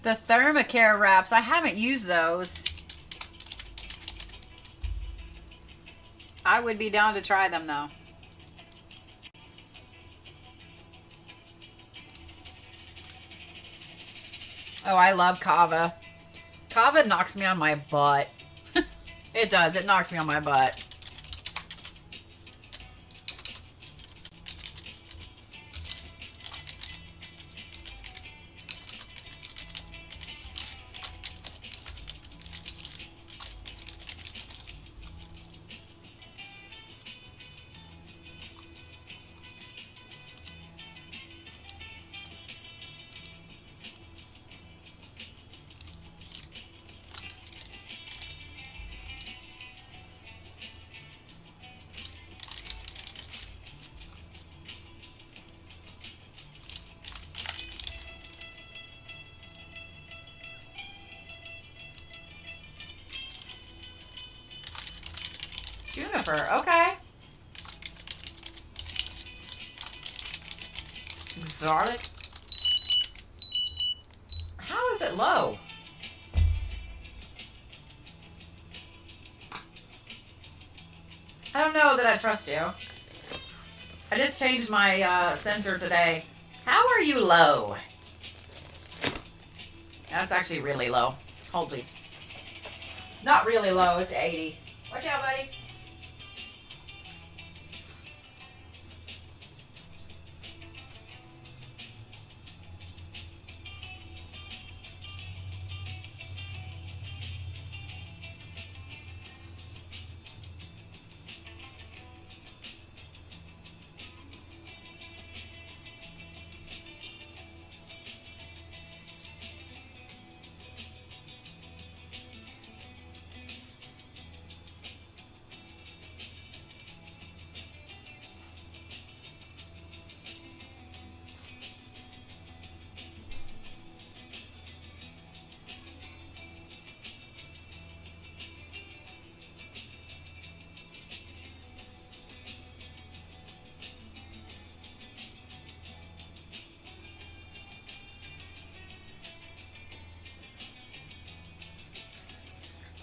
The Thermacare wraps, I haven't used those. I would be down to try them though. Oh, I love kava. Kava knocks me on my butt. It does, it knocks me on my butt. Juniper, okay. Garlic. How is it low? I don't know that I trust you. I just changed my sensor today. How are you low? That's actually really low. Hold please. Not really low, it's 80. Watch out, buddy.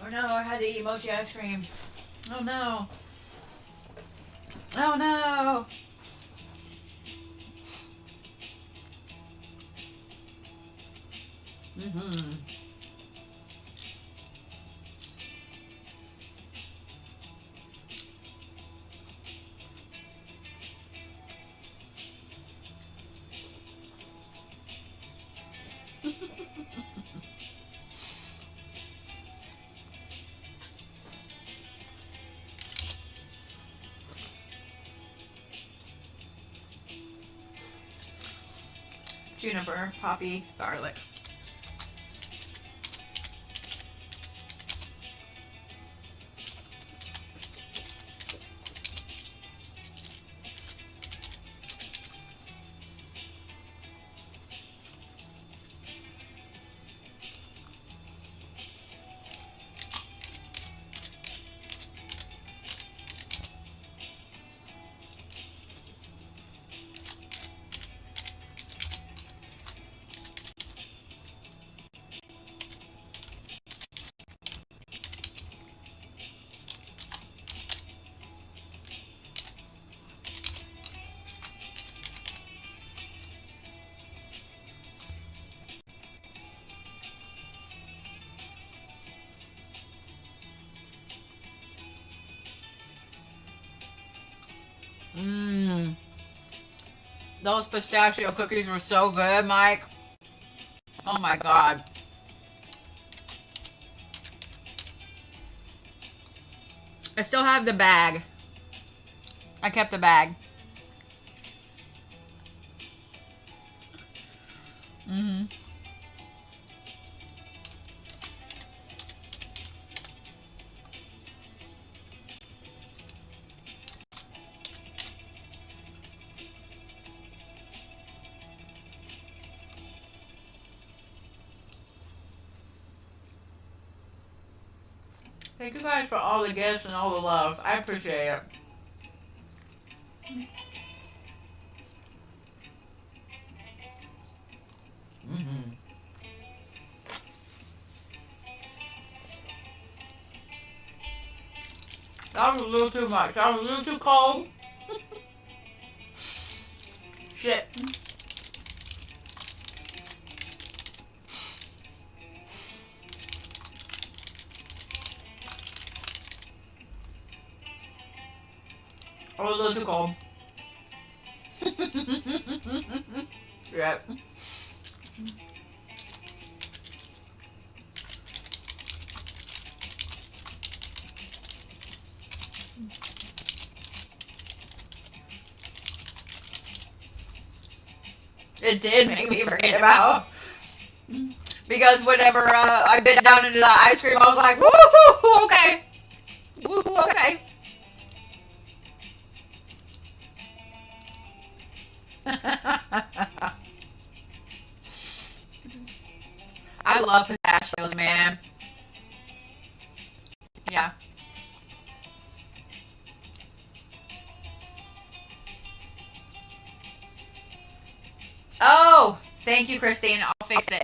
Oh no, I had to eat mochi ice cream. Oh no. Oh no. Mm-hmm. Juniper, poppy, garlic. Those pistachio cookies were so good, Mike. Oh my God. I still have the bag. I kept the bag. Mm-hmm. Thank you guys for all the gifts and all the love. I appreciate it. Mm-hmm. That was a little too much. That was a little too cold. Shit. I was a little too cold. Yep. It did make me forget about. Because whenever I bit down into the ice cream, I was like, woohoo, okay. Woohoo, okay. I love pistachios, man. Yeah. Oh, thank you, Christine. I'll fix it.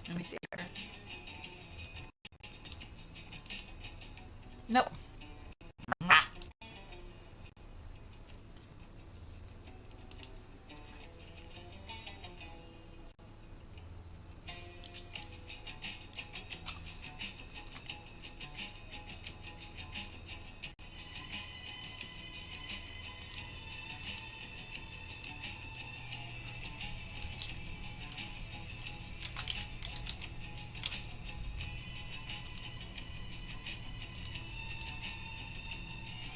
Let me see here. Nope. Ah.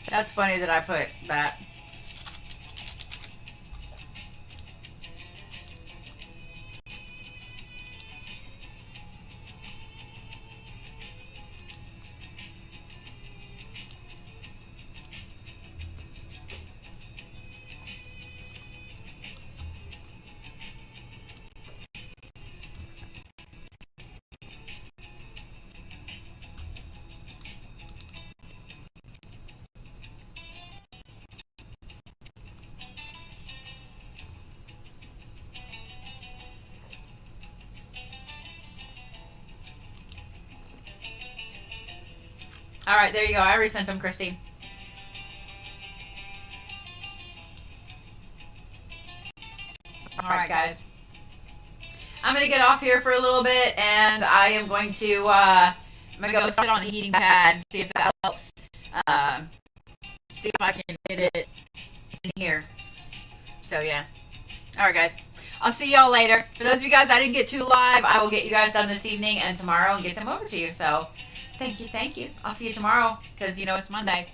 That's funny that I put that. All right, there you go. I resent them, Christine. All right, guys. I'm going to get off here for a little bit, and I am going to go sit on the heating pad, see if that helps. See if I can get it in here. So, yeah. All right, guys. I'll see y'all later. For those of you guys I didn't get to live, I will get you guys done this evening and tomorrow and get them over to you. So, thank you, thank you. I'll see you tomorrow because, you know, it's Monday.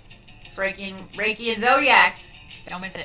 Freaking Reiki and Zodiacs. Don't miss it.